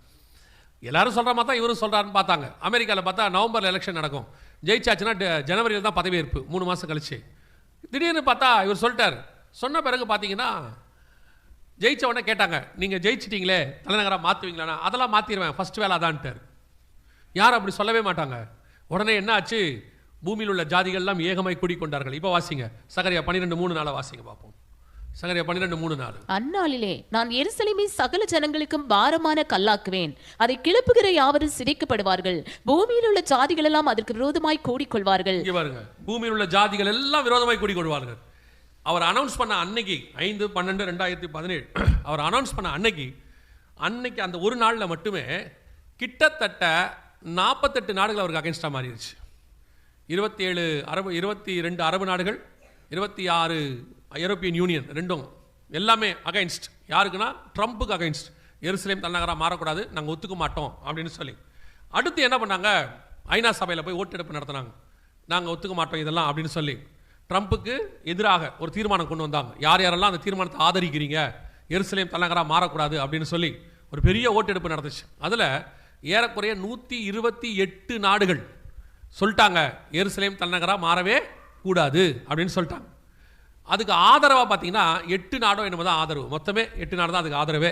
எல்லாரும் சொல்கிற மாதிரி தான் இவரும் சொல்கிறாருன்னு பார்த்தாங்க. அமெரிக்காவில் பார்த்தா நவம்பரில் எலெக்ஷன் நடக்கும், ஜெயிச்சாச்சுன்னா ஜனவரியில் தான் பதவியேற்பு, 3 மாதம் கழிச்சு. திடீர்னு பார்த்தா இவர் சொல்லிட்டார். சொன்ன பிறகு பார்த்தீங்கன்னா ஜெயிச்ச உடனே கேட்டாங்க, நீங்கள் ஜெயிச்சிட்டிங்களே தலைநகராக மாற்றுவீங்களாண்ணா? அதெல்லாம் மாற்றிடுவேன், ஃபஸ்ட் வேலை அதான்ட்டார். யாரும் அப்படி சொல்லவே மாட்டாங்க. உடனே என்ன ஆச்சு, பூமியில் உள்ள ஜாதிகள்லாம் ஏகமாய் கூடிக்கொண்டார்கள். இப்போ வாசிங்க சகரியா 12:3 வாசிங்க பார்ப்போம். சகரியா 12:3.
அந்நாளிலே நான் எருசலேமை சகல ஜனங்களுக்கும் பாரமான கல்லாக்குவேன், அதை கிளப்புகிற யாவரும் சிதைக்கப்படுவார்கள், பூமியில் உள்ள ஜாதிகள் எல்லாம் அதற்கு விரோதமாய் கூடிக்கொள்வார்கள்.
இங்க பாருங்க, பூமியில் உள்ள ஜாதிகள் எல்லாம் விரோதமாய் கூடிக்கொள்வார்கள். அவர் அனௌன்ஸ் பண்ண அன்னைக்கு 5/12/2017 அவர் அனௌன்ஸ் பண்ண அன்னைக்கு அந்த ஒரு நாளில் மட்டுமே கிட்டத்தட்ட 48 நாடுகள் அவருக்கு அகைன்ஸ்டாக மாறிடுச்சு. 22 அரபு நாடுகள், 26 யூரோப்பியன் யூனியன், ரெண்டும் எல்லாமே அகைன்ஸ்ட். யாருக்குன்னா ட்ரம்ப்புக்கு அகைன்ஸ்ட். எருசலேம் தலைநகராக மாறக்கூடாது, நாங்கள் ஒத்துக்க மாட்டோம் அப்படின்னு சொல்லி. அடுத்து என்ன பண்ணாங்க, ஐநா சபையில் போய் ஓட்டெடுப்பு நடத்தினாங்க, நாங்கள் ஒத்துக்க மாட்டோம் இதெல்லாம் அப்படின்னு சொல்லி. ட்ரம்ப்புக்கு எதிராக ஒரு தீர்மானம் கொண்டு வந்தாங்க. யார் யாரெல்லாம் அந்த தீர்மானத்தை ஆதரிக்கிறீங்க, எருசலேம் தலைநகராக மாறக்கூடாது அப்படின்னு சொல்லி ஒரு பெரிய ஓட்டெடுப்பு நடந்துச்சு. அதில் ஏறக்குறைய 128 நாடுகள் சொல்லிட்டாங்க எருசலேம் தலைநகராக மாறவே கூடாது அப்படின்னு சொல்லிட்டாங்க. அதுக்கு ஆதரவாக பார்த்தீங்கன்னா 8 நாடோ என்னமோ தான் ஆதரவு, மொத்தமே 8 நாடு தான் அதுக்கு ஆதரவே.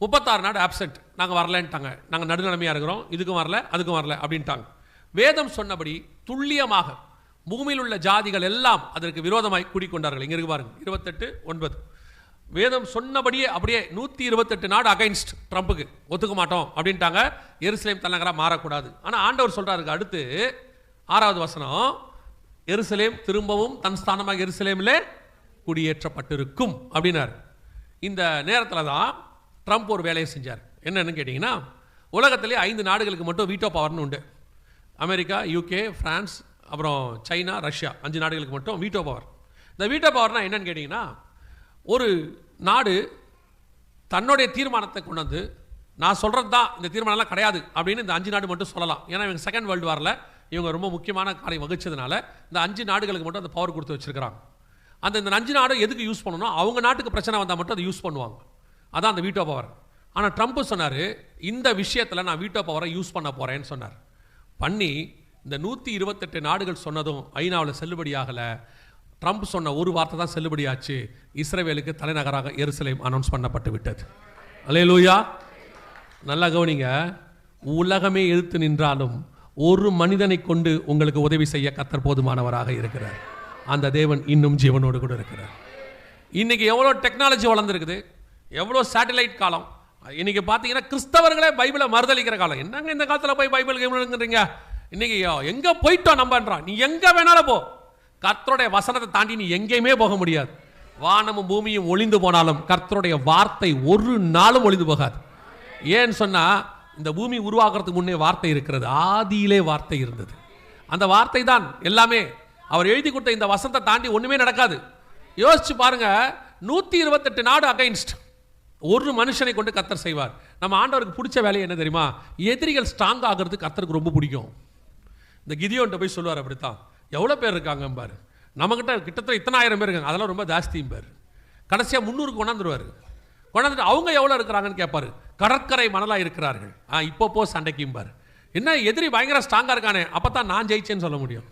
36 நாடு ஆப்சென்ட், நாங்கள் வரலன்ட்டாங்க, நாங்கள் நடுநிலைமையாக இருக்கிறோம், இதுக்கும் வரல அதுக்கும் வரல அப்படின்ட்டாங்க. வேதம் சொன்னபடி துல்லியமாக பூமியில் உள்ள ஜாதிகள் எல்லாம் அதற்கு விரோதமாய் கூடிக்கொண்டார்கள். இங்கே இருக்கு பாருங்க 28:9. வேதம் சொன்னபடியே அப்படியே 128 நாடு அகைன்ஸ்ட், ட்ரம்ப்புக்கு ஒத்துக்க மாட்டோம் அப்படின்ட்டாங்க, எருசலேம் தலைநகராக மாறக்கூடாது. ஆனால் ஆண்டவர் சொல்றாருக்கு அடுத்து 6வது வசனம், எருசலேம் திரும்பவும் தன் ஸ்தானமாக எருசலேமிலே குடியேற்றப்பட்டிருக்கும் அப்படின்னார். இந்த நேரத்தில் தான் ட்ரம்ப் ஒரு வேலையை செஞ்சார். என்னன்னு கேட்டிங்கன்னா, உலகத்திலே 5 நாடுகளுக்கு மட்டும் வீட்டோ பவர்னு உண்டு. அமெரிக்கா, யூகே, பிரான்ஸ், அப்புறம் சைனா, ரஷ்யா, 5 நாடுகளுக்கு மட்டும் வீட்டோ பவர். இந்த வீட்டோ பவர்னால் என்னன்னு கேட்டிங்கன்னா, ஒரு நாடு தன்னுடைய தீர்மானத்தை கொண்டு வந்து நான் சொல்கிறது தான் இந்த தீர்மானம்லாம் கிடையாது அப்படின்னு இந்த 5 நாடு மட்டும் சொல்லலாம். ஏன்னா இவங்க செகண்ட் வேர்ல்டு வாரில் இவங்க ரொம்ப முக்கியமான காரியம் வகிச்சதுனால இந்த 5 நாடுகளுக்கு மட்டும் அந்த பவர் கொடுத்து வச்சுருக்கிறாங்க. இந்த 5 நாடு எதுக்கு யூஸ் பண்ணணும், அவங்க நாட்டுக்கு பிரச்சனை வந்தால் மட்டும் அதை யூஸ் பண்ணுவாங்க. அதான் அந்த வீட்டோ பவர். ஆனால் ட்ரம்ப் சொன்னார், இந்த விஷயத்தில் நான் வீட்டோ பவரை யூஸ் பண்ண போகிறேன்னு சொன்னார். பண்ணி இந்த 128 நாடுகள் சொன்னதும் ஐநாவில் செல்லுபடியாகலை. ட்ரம்ப் சொன்ன ஒரு வார்த்தை தான் செல்லுபடியாச்சு, இஸ்ரவேலுக்கு தலைநகராக எருசலேம் அனௌன்ஸ் பண்ணப்பட்டு விட்டது. அல்லேலூயா. நல்லா கவனிங்க, உலகமே எதிர்த்து நின்றாலும் ஒரு மனிதனை கொண்டு உங்களுக்கு உதவி செய்ய கர்த்தர் போதுமானவராக இருக்கிறார். அந்த தேவன் இன்னும் ஜீவனோடு கூட இருக்கிறார். இன்னைக்கு எவ்வளோ டெக்னாலஜி வளர்ந்துருக்குது, எவ்வளோ சேட்டலைட் காலம். இன்னைக்கு பார்த்தீங்கன்னா கிறிஸ்தவர்களே பைபிளை மறுதளிக்கிற காலம். என்னங்க இந்த காலத்தில் போய் பைபிள் கேட்குறீங்க, இன்னைக்கு எங்கே போயிட்டோம் நம்பன்றான். நீ எங்கே வேணாலும் போ, கர்த்தருடைய வசனத்தை தாண்டி நீ எங்கேயுமே போக முடியாது. வானமும் பூமியும் ஒளிந்து போனாலும் கர்த்தருடைய வார்த்தை ஒரு நாளும் ஒளிந்து போகாது. ஏன்னு சொன்னால் இந்த பூமி உருவாக்குறதுக்கு முன்னே வார்த்தை இருக்கிறது. ஆதியிலே வார்த்தை இருந்தது. அந்த வார்த்தை தான் எல்லாமே. அவர் எழுதி கொடுத்த இந்த வசனத்தை தாண்டி ஒன்றுமே நடக்காது. யோசிச்சு பாருங்க, 128 நாடு அகைன்ஸ்ட். ஒரு மனுஷனை கொண்டு கர்த்தர் செய்வார். நம்ம ஆண்டவருக்கு பிடிச்ச வேலையை என்ன தெரியுமா? எதிரிகள் ஸ்ட்ராங் ஆகிறதுக்கு கர்த்தருக்கு ரொம்ப பிடிக்கும். இந்த கிதியோன்ட்ட போய் சொல்லுவார், அப்படித்தான் எவ்வளோ பேர் இருக்காங்க பாரு, நம்மகிட்ட கிட்டத்தட்ட இத்தனை ஆயிரம் பேர் இருக்காங்க, அதெல்லாம் ரொம்ப ஜாஸ்தியும் பேர். கடைசியாக 300க்கு கொண்டாந்துருவார். கொண்டாந்துட்டு அவங்க எவ்வளோ இருக்கிறாங்கன்னு கேட்பாரு. கடற்கரை மணலாக இருக்கிறார்கள். இப்போ போ சண்டைக்கும் பாரு. என்ன எதிரி பயங்கர ஸ்ட்ராங்காக இருக்கானே, அப்போ தான் நான் ஜெயிச்சேன்னு சொல்ல முடியும்.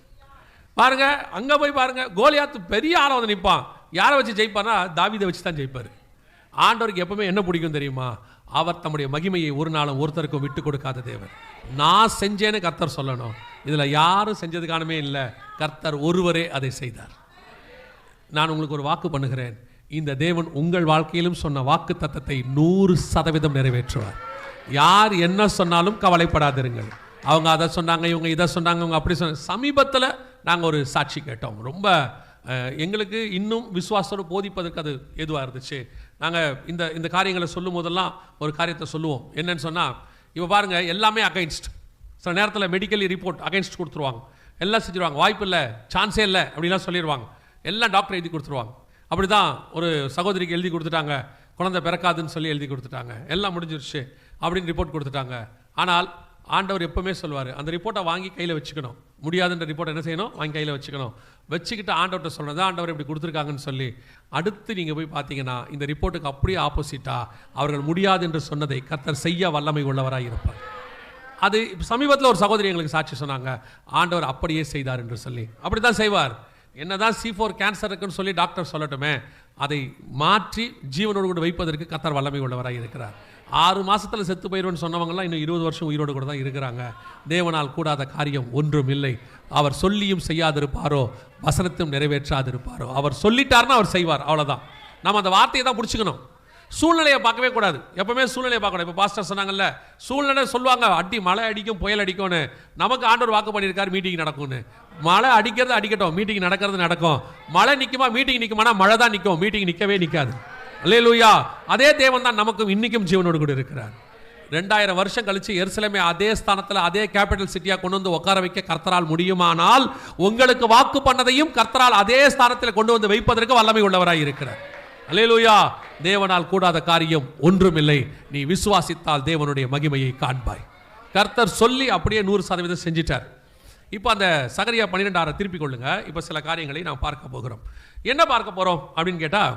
பாருங்க, அங்கே போய் பாருங்க, கோலியாத்து பெரிய ஆளை வந்து நிற்பான். யாரை வச்சு ஜெயிப்பார்னா தாவீதை வச்சு தான் ஜெயிப்பார். ஆண்டவருக்கு எப்பவுமே என்ன பிடிக்கும் தெரியுமா? அவர் தம்முடைய மகிமையை ஒரு நாளும் ஒருத்தருக்கும் விட்டு கொடுக்காத தேவன். நான் செஞ்சேன்னு கர்த்தர் சொல்லணும். இதில் யாரும் செஞ்சதுக்கானமே இல்லை, கர்த்தர் ஒருவரே அதை செய்தார். நான் ஒரு வாக்கு பண்ணுகிறேன், இந்த தேவன் உங்கள் வாழ்க்கையிலும் சொன்ன வாக்கு தத்தத்தை 100% நிறைவேற்றுவார். யார் என்ன சொன்னாலும் கவலைப்படாதிருங்கள். அவங்க அதை சொன்னாங்க, இவங்க இதை சொன்னாங்க, அவங்க அப்படி சொன்னாங்க. சமீபத்தில் நாங்கள் ஒரு சாட்சி கேட்டோம். ரொம்ப எங்களுக்கு இன்னும் விசுவாசத்தோடு போதிப்பதற்கு அது எதுவாக இருந்துச்சு. நாங்கள் இந்த காரியங்களை சொல்லும் போதெல்லாம் ஒரு காரியத்தை சொல்லுவோம். என்னன்னு சொன்னால், இப்போ பாருங்கள், எல்லாமே அகைன்ஸ்ட். சில நேரத்தில் மெடிக்கலி ரிப்போர்ட் அகைன்ஸ்ட் கொடுத்துருவாங்க. எல்லாம் செஞ்சுருவாங்க, வாய்ப்பு இல்லை, சான்ஸே இல்லை அப்படிலாம் சொல்லிடுவாங்க. எல்லாம் டாக்டர் எழுதி கொடுத்துருவாங்க. அப்படி தான் ஒரு சகோதரிக்கு எழுதி கொடுத்துட்டாங்க, குழந்தை பிறக்காதுன்னு சொல்லி எழுதி கொடுத்துட்டாங்க. எல்லாம் முடிஞ்சிருச்சு அப்படின்னு ரிப்போர்ட் கொடுத்துட்டாங்க. ஆனால் ஆண்டவர் எப்பவுமே சொல்லுவார், அந்த ரிப்போர்ட்டை வாங்கி கையில் வச்சுக்கணும். முடியாதுன்ற ரிப்போர்ட் என்ன செய்யணும்? வாங்கி கையில் வச்சுக்கணும். வச்சுக்கிட்டு ஆண்டவர்கிட்ட சொன்னது, ஆண்டவர் இப்படி கொடுத்துருக்காங்கன்னு சொல்லி. அடுத்து நீங்கள் போய் பார்த்தீங்கன்னா இந்த ரிப்போர்ட்டுக்கு அப்படியே ஆப்போசிட்டாக அவர்கள் முடியாது என்று சொன்னதை கர்த்தர் செய்ய வல்லமை உள்ளவராக இருப்பார். அது சமீபத்தில் ஒரு சகோதரி எங்களுக்கு சாட்சி சொன்னாங்க, ஆண்டவர் அப்படியே செய்தார் என்று சொல்லி. அப்படி தான் செய்வார். என்னதான் C4 கேன்சர் இருக்குன்னு சொல்லி டாக்டர் சொல்லட்டுமே, அதை மாற்றி ஜீவனோடு கூட வைப்பதற்கு கர்த்தர் வல்லமை உள்ளவராக இருக்கிறார். 6 மாதத்தில் செத்து போயிடுவேன்னு சொன்னவங்கலாம் இன்னும் 20 வருஷம் உயிரோடு கூட தான் இருக்கிறாங்க. தேவனால் கூடாத காரியம் ஒன்றும் இல்லை. அவர் சொல்லியும் செய்யாதிருப்பாரோ, வசனத்தையும் நிறைவேற்றாதிருப்பாரோ. அவர் சொல்லிட்டார்னா அவர் செய்வார், அவ்வளோதான். நம்ம அந்த வார்த்தையை தான் பிடிச்சிக்கணும். சூழ்நிலையை பார்க்கவே கூடாது. எப்பவுமே சூழ்நிலையை பார்க்கணும். இப்போ பாஸ்டர் சொன்னாங்கல்ல, சூழ்நிலை சொல்லுவாங்க, மழை அடிக்கும், புயல் அடிக்கும்னு. நமக்கு ஆண்டவர் வாக்கு பண்ணியிருக்காரு மீட்டிங் நடக்கும்னு. மழை அடிக்கிறது அடிக்கட்டும், மீட்டிங் நடக்கிறது நடக்கும். மழை நிற்குமா, மீட்டிங் நிற்குமானா மழை தான் நிற்கும், மீட்டிங் நிற்கவே நிற்காது. அல்லேலூயா. அதே தேவன் தான் நமக்கும் இன்னைக்கும் ஜீவனோடு கூட இருக்கிறார். 2000 வருஷம் கழிச்சு எருசலேமை அதே ஸ்தானத்தில் அதே கேபிட்டல் சிட்டியாக கொண்டு வந்து உட்கார வைக்க கர்த்தரால் முடியுமானால், உங்களுக்கு வாக்கு பண்ணதையும் கர்த்தரால் அதே ஸ்தானத்தில் கொண்டு வந்து வைப்பதற்கு வல்லமை உள்ளவராய் இருக்கிறார். அல்லேலூயா. தேவனால் கூடாத காரியம் ஒன்றுமில்லை. நீ விசுவாசித்தால் தேவனுடைய மகிமையை காண்பாய். கர்த்தர் சொல்லி அப்படியே 100% செஞ்சிட்டார். இப்போ அந்த சகரியா 12:6 திருப்பிக் கொள்ளுங்க. இப்போ சில காரியங்களை நாம் பார்க்க போகிறோம். என்ன பார்க்க போகிறோம் அப்படின்னு கேட்டால்,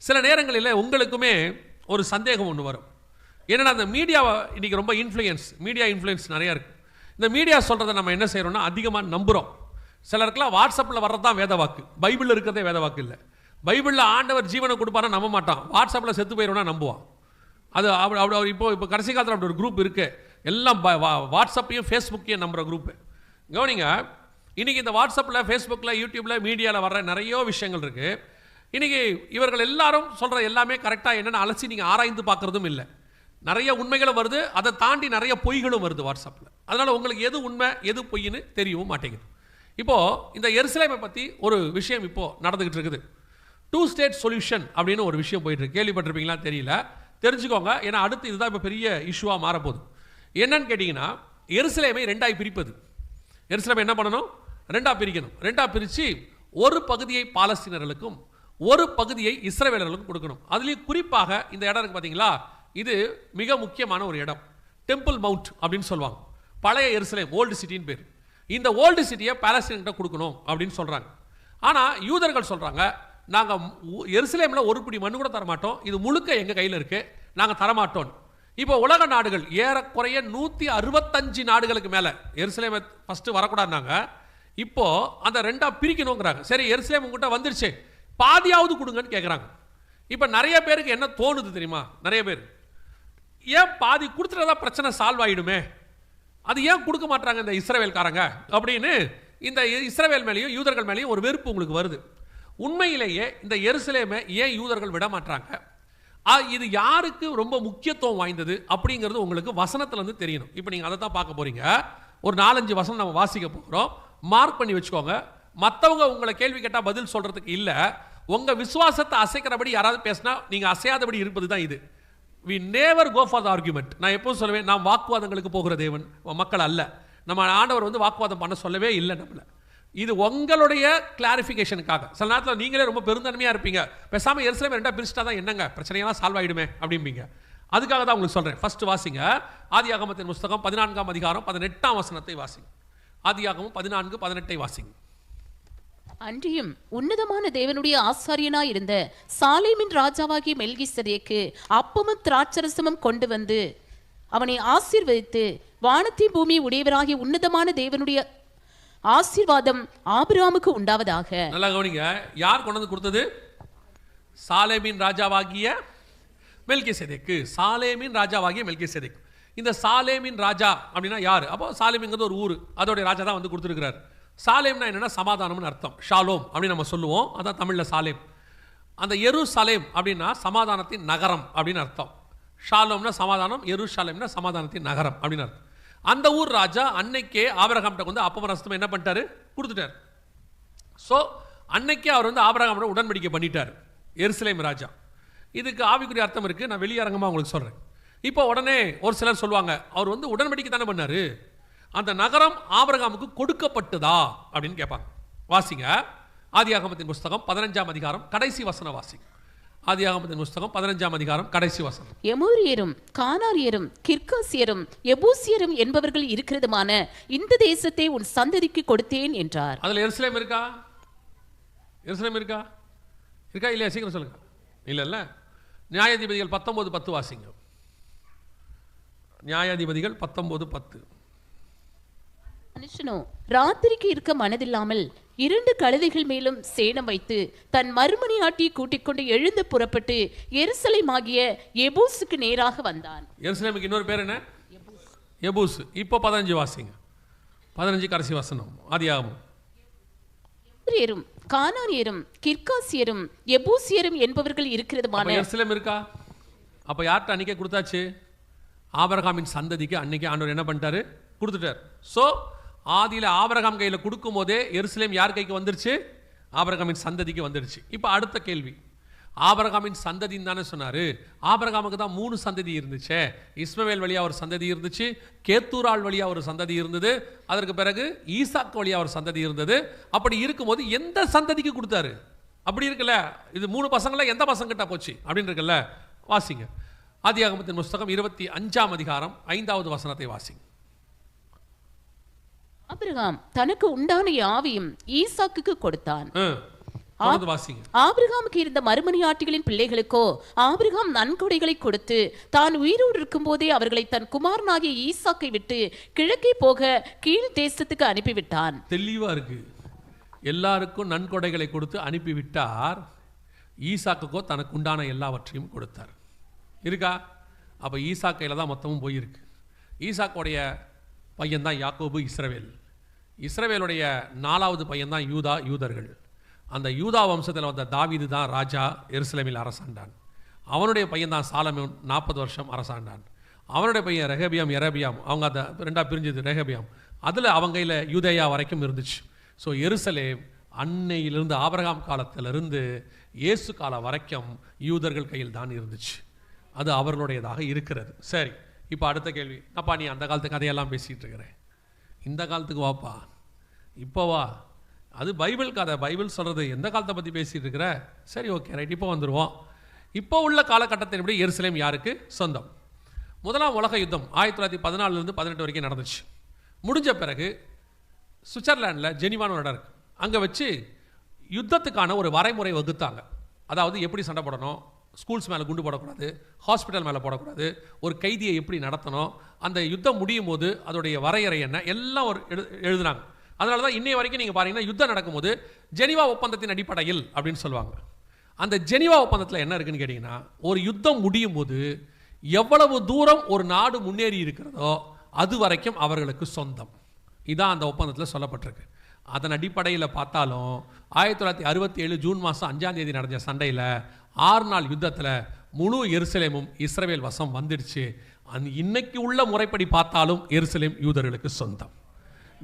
சில நேரங்களில் உங்களுக்குமே ஒரு சந்தேகம் ஒன்று வரும். ஏன்னா அந்த மீடியாவை இன்றைக்கி ரொம்ப மீடியா இன்ஃப்ளூயன்ஸ் நிறையா இருக்குது. இந்த மீடியா சொல்கிறத நம்ம என்ன செய்கிறோம்னா அதிகமாக நம்புகிறோம். சிலருக்குலாம் வாட்ஸ்அப்பில் வர்றது தான் வேத வாக்கு, பைபிளில் இருக்கிறதே வேத வாக்கு இல்லை. பைபிளில் ஆண்டவர் ஜீவனை கொடுப்பானா நம்ப மாட்டான், வாட்ஸ்அப்பில் செத்து போயிடும்னா நம்புவான். அது அவர் இப்போ கடைசி காலத்தில் அப்படி ஒரு குரூப் இருக்குது. எல்லாம் வாட்ஸ்அப்பையும் ஃபேஸ்புக்கையும் நம்புகிற குரூப்பு. கவனிங்க, இன்றைக்கி இந்த வாட்ஸ்அப்பில், ஃபேஸ்புக்கில், யூடியூப்பில், மீடியாவில் வர்ற நிறைய விஷயங்கள் இருக்குது. இன்றைக்கி இவர்கள் எல்லாரும் சொல்கிற எல்லாமே கரெக்டாக என்னென்னு அலசி நீங்கள் ஆராய்ந்து பார்க்குறதும் இல்லை. நிறைய உண்மைகளும் வருது, அதை தாண்டி நிறைய பொய்களும் வருது வாட்ஸ்அப்பில். அதனால் உங்களுக்கு எது உண்மை எது பொய்ன்னு தெரியவும் மாட்டேங்குது. இப்போது இந்த எருசலேமை பற்றி ஒரு விஷயம் இப்போது நடந்துக்கிட்டு இருக்குது. 2 ஸ்டேட் சொல்யூஷன் அப்படின்னு ஒரு விஷயம் போயிட்டுருக்கு. கேள்விப்பட்டிருப்பீங்களா தெரியல, தெரிஞ்சுக்கோங்க. ஏன்னா அடுத்து இதுதான் இப்போ பெரிய இஷ்யூவாக மாறப்போகுது. என்னன்னு கேட்டிங்கன்னா, எருசலேமை 2ஆய் பிரிப்பது. எருசலேமை என்ன பண்ணணும்? 2ஆக பிரிக்கணும். 2ஆக பிரித்து ஒரு பகுதியை பாலஸ்தீனர்களுக்கும் ஒரு பகுதியை இஸ்ரவேலர்களுக்கும் கொடுக்கணும். அதுலேயும் குறிப்பாக இந்த இடம் இருக்குது பார்த்தீங்களா, இது மிக முக்கியமான ஒரு இடம். டெம்பிள் மவுண்ட் அப்படின்னு சொல்லுவாங்க. பழைய எருசலேம், ஓல்டு சிட்டின்னு பேர். இந்த ஓல்டு சிட்டியை பாலஸ்தீன்கிட்ட கொடுக்கணும் அப்படின்னு சொல்கிறாங்க. ஆனால் யூதர்கள் சொல்கிறாங்க, நாங்கள் எருசலேமில் ஒரு பிடி மண்ணு கூட தரமாட்டோம், இது முழுக்க எங்கள் கையில் இருக்குது, நாங்கள் தரமாட்டோம். இப்போ உலக நாடுகள் ஏறக்குறைய 165 நாடுகளுக்கு மேலே எருசலேமை ஃபஸ்ட்டு வரக்கூடாதுனாங்க. இப்போது அந்த 2ஆக பிரிக்கணுங்கிறாங்க. சரி, எருசலேம் உங்கள்கிட்ட வந்துருச்சு, பாதியாவது கொடுங்கன்னு கேட்குறாங்க. இப்போ நிறைய பேருக்கு என்ன தோணுது தெரியுமா? நிறைய பேர் ஏன் பாதி கொடுத்துட்டா பிரச்சனை சால்வ் ஆகிடுமே, அது ஏன் கொடுக்க மாட்டாங்க இந்த இஸ்ரவேல்காரங்க அப்படின்னு இந்த இஸ்ரவேல் மேலேயும் யூதர்கள் மேலேயும் ஒரு வெறுப்பு உங்களுக்கு வருது. உண்மையிலேயே இந்த எருசலேமை ஏன் யூதர்கள் விட மாட்டாங்க, இது யாருக்கு ரொம்ப முக்கியத்துவம் வாய்ந்தது அப்படிங்கிறது உங்களுக்கு வசனத்துலேருந்து தெரியணும். இப்போ நீங்கள் அதை தான் பார்க்க போகிறீங்க. ஒரு 4-5 வசனம் நம்ம வாசிக்க போகிறோம். மார்க் பண்ணி வச்சுக்கோங்க. மற்றவங்க உங்களை கேள்வி கேட்டால் பதில் சொல்கிறதுக்கு இல்லை, உங்கள் விசுவாசத்தை அசைக்கிறபடி யாராவது பேசினா நீங்கள் அசையாதபடி இருப்பது தான் இது. we never go for the argument. நான் எப்பவும் சொல்லுவேன், நாம் வாக்குவாதங்களுக்கு போகிற தேவன் மக்கள் அல்ல. நம்ம ஆண்டவர் வந்து வாக்குவாதம் பண்ண சொல்லவே இல்லை நம்மளை. இது உங்களுடைய கிளாரிஃபிகேஷனுக்காக. சில நேரத்தில் நீங்களே ரொம்ப பெருந்தன்மையாக இருப்பீங்க, பேசாமல் எருசலேம் ரெண்டாக பிரிச்சுட்டா தான் என்னங்க பிரச்சனையெல்லாம் சால்வ் ஆகிடுமே அப்படிம்பீங்க. அதுக்காக தான் உங்களுக்கு சொல்கிறேன். ஃபர்ஸ்ட் வாசிங்க ஆதியாகமத்தின் புஸ்தகம் 14ஆம் அதிகாரம் 18ஆம் வசனத்தை வாசிங்க. ஆதியாகமம் 14:18 வாசிங்க.
அன்றியும் உன்னதமான தேவனுடைய ஆசாரியனாய் இருந்த சாலேமின் ராஜாவாகிய மெல்கிசதேக்கு அப்பமும் திராட்சரசமும் கொண்டு வந்து அவனை ஆசீர்வதித்து, வானத்தின் பூமி உடையவராகிய உன்னதமான தேவனுடைய ஆசீர்வாதம் ஆபிரகாமுக்கு உண்டாவதாக.
நல்லா கவனிங்க, யார் கொண்டு வந்து கொடுத்தது? சாலேமின் ராஜாவாகிய மெல்கிசேதேக்கு. சாலேமின் ராஜாவாகிய மெல்கிசேதேக்கு. இந்த சாலேமின் ராஜா அப்படின்னா யார்? அப்போ சாலேம்ங்கிறது ஒரு ஊர், அதோடைய ராஜா தான் வந்து கொடுத்துருக்கிறார். சாலேம்னா என்னன்னா சமாதானம்னு அர்த்தம். ஷாலோம் அப்படின்னு நம்ம சொல்லுவோம், அதான் தமிழில் சாலேம். அந்த எருசலேம் அப்படின்னா சமாதானத்தின் நகரம் அப்படின்னு அர்த்தம். ஷாலோம்னா சமாதானம், எருசலேம்னா சமாதானத்தின் நகரம் அப்படின்னு அர்த்தம். அந்த ஊர் ராஜா அன்னைக்கே ஆபிரகாம்கிட்ட வந்து அப்பம் ரசம் என்ன பண்ணிட்டாரு? கொடுத்துட்டார். ஸோ அன்னைக்கே அவர் வந்து ஆபிரகாமோட உடன்படிக்கை பண்ணிட்டார் எருசலேம் ராஜா. இதுக்கு ஆவிக்குரிய அர்த்தம் இருக்குது, நான் வெளியரங்கமாக உங்களுக்கு சொல்கிறேன். இப்போ உடனே ஒரு சிலர் சொல்லுவாங்க, அவர் வந்து உடன்படிக்கை தானே பண்ணார், அந்த நகரம் ஆபிரகாமுக்கு கொடுக்கப்பட்டதா அப்படின்னு கேட்பாங்க. வாசிங்க ஆதியாகமத்தின் புஸ்தகம் 15ஆம் அதிகாரம் கடைசி வசனம் வாசிங்க. ஆதியாகமத்தின் புஸ்தகம் 15ஆம் அதிகாரம் கடைசி வசனம்.
எமோரியரும் கானாரியரும் கிர்காசியரும் எபூசியரும் என்பவர்கள் இருக்கிறதுமான இந்த தேசத்தை உன் சந்ததிக்கு கொடுத்தேன் என்றார்.
அதில் எருசலேம் இருக்கா? எருசலேம் இருக்கா? இருக்கா இல்லையா? சீக்கிரம் சொல்லுங்க. இல்ல. நியாயாதிபதிகள் 19:10 வாசிங்க. நியாயாதிபதிகள் 19:10.
மனுஷனோ ராத்திரிக்கு இருக்க மனதில்லாமல் 2 கழுதைகள் மேலும் சேணம் வைத்து தன் மறுமணியாட்டி கூட்டிக் கொண்டு எழுந்து புறப்பட்டு எருசலேம் ஆகிய எபூசுக்கு நேராக வந்தான்.
எருசலேமுக்கு இன்னொரு பேர் என்ன? எபூஸ். இப்போ 15 வாசிங்க. 15 கடைசி வசனம். ஆதியாகமம்.
எமோரியரும் கானானியரும் கிர்காசியரும் எபூசியரும் என்பவர்கள் இருக்கிறதுமான
எருசலேம் இருக்கா? அப்ப யார்கிட்ட அன்னைக்கே கொடுத்தாச்சு? ஆபிரகாமின் சந்ததிக்கு அன்னைக்கு ஆண்டவர் என்ன பண்ணிட்டாரு? கொடுத்துட்டார். ஸோ ஆதியில் ஆபிரகாம் கையில் கொடுக்கும் போதே எருசலேம் யார் கைக்கு வந்துருச்சு? ஆபிரகாமின் சந்ததிக்கு வந்துருச்சு. இப்போ அடுத்த கேள்வி, ஆபிரகாமின் சந்ததின்னு தானே சொன்னார். ஆபிரகாமுக்கு தான் 3 சந்ததி இருந்துச்சு. இஸ்மவேல் வழியாக ஒரு சந்ததி இருந்துச்சு, கேத்தூரால் வழியாக ஒரு சந்ததி இருந்தது, அதற்கு பிறகு ஈசாக் வழியாக ஒரு சந்ததி இருந்தது. அப்படி இருக்கும்போது எந்த சந்ததிக்கு கொடுத்தாரு? அப்படி இருக்குல்ல, இது 3 பசங்கள எந்த பசங்கிட்ட போச்சு அப்படின்னு இருக்குல்ல. வாசிங்க ஆதியாகமத்தின் புஸ்தகம் 25ஆம் அதிகாரம் 5வது வசனத்தை வாசிங்க.
ஆபிரகாம் தனக்கு உண்டான யாவையும் ஈசாக்குக்கு கொடுத்தான். ஆபிரகாமுக்கு இருந்த மறுமணியாட்டிகளின் பிள்ளைகளுக்கோ ஆபிரகாம் நன்கொடைகளை கொடுத்து தான் உயிரோடு இருக்கும் போதே அவர்களை தன் குமாரனாகிய ஈசாக்கை விட்டு கிழக்கே போக கீழ் தேசத்துக்கு அனுப்பிவிட்டான்.
தெளிவா இருக்கு. எல்லாருக்கும் நன்கொடைகளை கொடுத்து அனுப்பிவிட்டார். ஈசாக்குக்கோ தனக்கு உண்டான எல்லாவற்றையும் கொடுத்தார். இருக்கா? அப்ப ஈசாக் கையில தான் மொத்தமும் போயிருக்கு. ஈசாக்குடைய பையன் தான் யாக்கோபு, இஸ்ரவேல். இஸ்ரவேலுடைய 4வது பையன் தான் யூதா, யூதர்கள். அந்த யூதா வம்சத்தில் வந்த தாவீது தான் ராஜா, எருசலேமில் அரசாண்டான். அவனுடைய பையன் தான் சாலமோன், 40 வருஷம் அரசாண்டான். அவனுடைய பையன் ரெகபியாம், எரபியாம். அவங்க அதை 2ஆக பிரிஞ்சது ரெகபியாம். அதில் அவங்க கையில் யூதேயா வரைக்கும் இருந்துச்சு. ஸோ எருசலேம் அன்னையிலிருந்து ஆபிரகாம் காலத்திலிருந்து இயேசு காலம் வரைக்கும் யூதர்கள் கையில் தான் இருந்துச்சு. அது அவர்களுடையதாக இருக்கிறது. சரி, இப்போ அடுத்த கேள்வி. அப்பா நீ அந்த காலத்து கதையெல்லாம் பேசிகிட்டு இருக்கிறேன், இந்த காலத்துக்கு வாப்பா, இப்போ வா. அது பைபிள் கதை, பைபிள் சொல்கிறது. எந்த காலத்தை பற்றி பேசிகிட்டு இருக்கிற? சரி, ஓகே, ரைட். இப்போ வந்துடுவோம். இப்போ உள்ள காலகட்டத்தின்படி எருசலேம் யாருக்கு சொந்தம்? முதலாம் உலக யுத்தம் 1914 18 வரைக்கும் நடந்துச்சு. முடிஞ்ச பிறகு சுவிட்சர்லாண்டில் ஜெனிவான்னு ஒரு இடம் இருக்குது. அங்கே வச்சு யுத்தத்துக்கான ஒரு வரைமுறை வகுத்தாங்க. அதாவது எப்படி சண்டை போடணும், ஸ்கூல்ஸ் மேலே குண்டு போடக்கூடாது, ஹாஸ்பிட்டல் மேலே போடக்கூடாது, ஒரு கைதியை எப்படி நடத்தணும், அந்த யுத்தம் முடியும் போது அதோடைய வரையறை என்ன, எல்லாம் ஒரு எழுதுனாங்க. அதனால தான் இன்னைய வரைக்கும் நீங்கள் பார்த்தீங்கன்னா யுத்தம் நடக்கும்போது ஜெனிவா ஒப்பந்தத்தின் அடிப்படையில் அப்படின்னு சொல்லுவாங்க. அந்த ஜெனிவா ஒப்பந்தத்தில் என்ன இருக்குன்னு கேட்டிங்கன்னா, ஒரு யுத்தம் முடியும் போது எவ்வளவு தூரம் ஒரு நாடு முன்னேறி இருக்கிறதோ அது வரைக்கும் அவர்களுக்கு சொந்தம். இதான் அந்த ஒப்பந்தத்தில் சொல்லப்பட்டிருக்கு. அதன் அடிப்படையில் பார்த்தாலும் 1967 ஜூன் மாதம் 5ஆம் தேதி நடந்த சண்டையில் 6 நாள் யுத்தத்தில் முழு எருசலேமும் இஸ்ரவேல் வசம் வந்துடுச்சு. இன்னைக்கு உள்ள முறைப்படி பார்த்தாலும் எருசலேம் யூதர்களுக்கு சொந்தம்.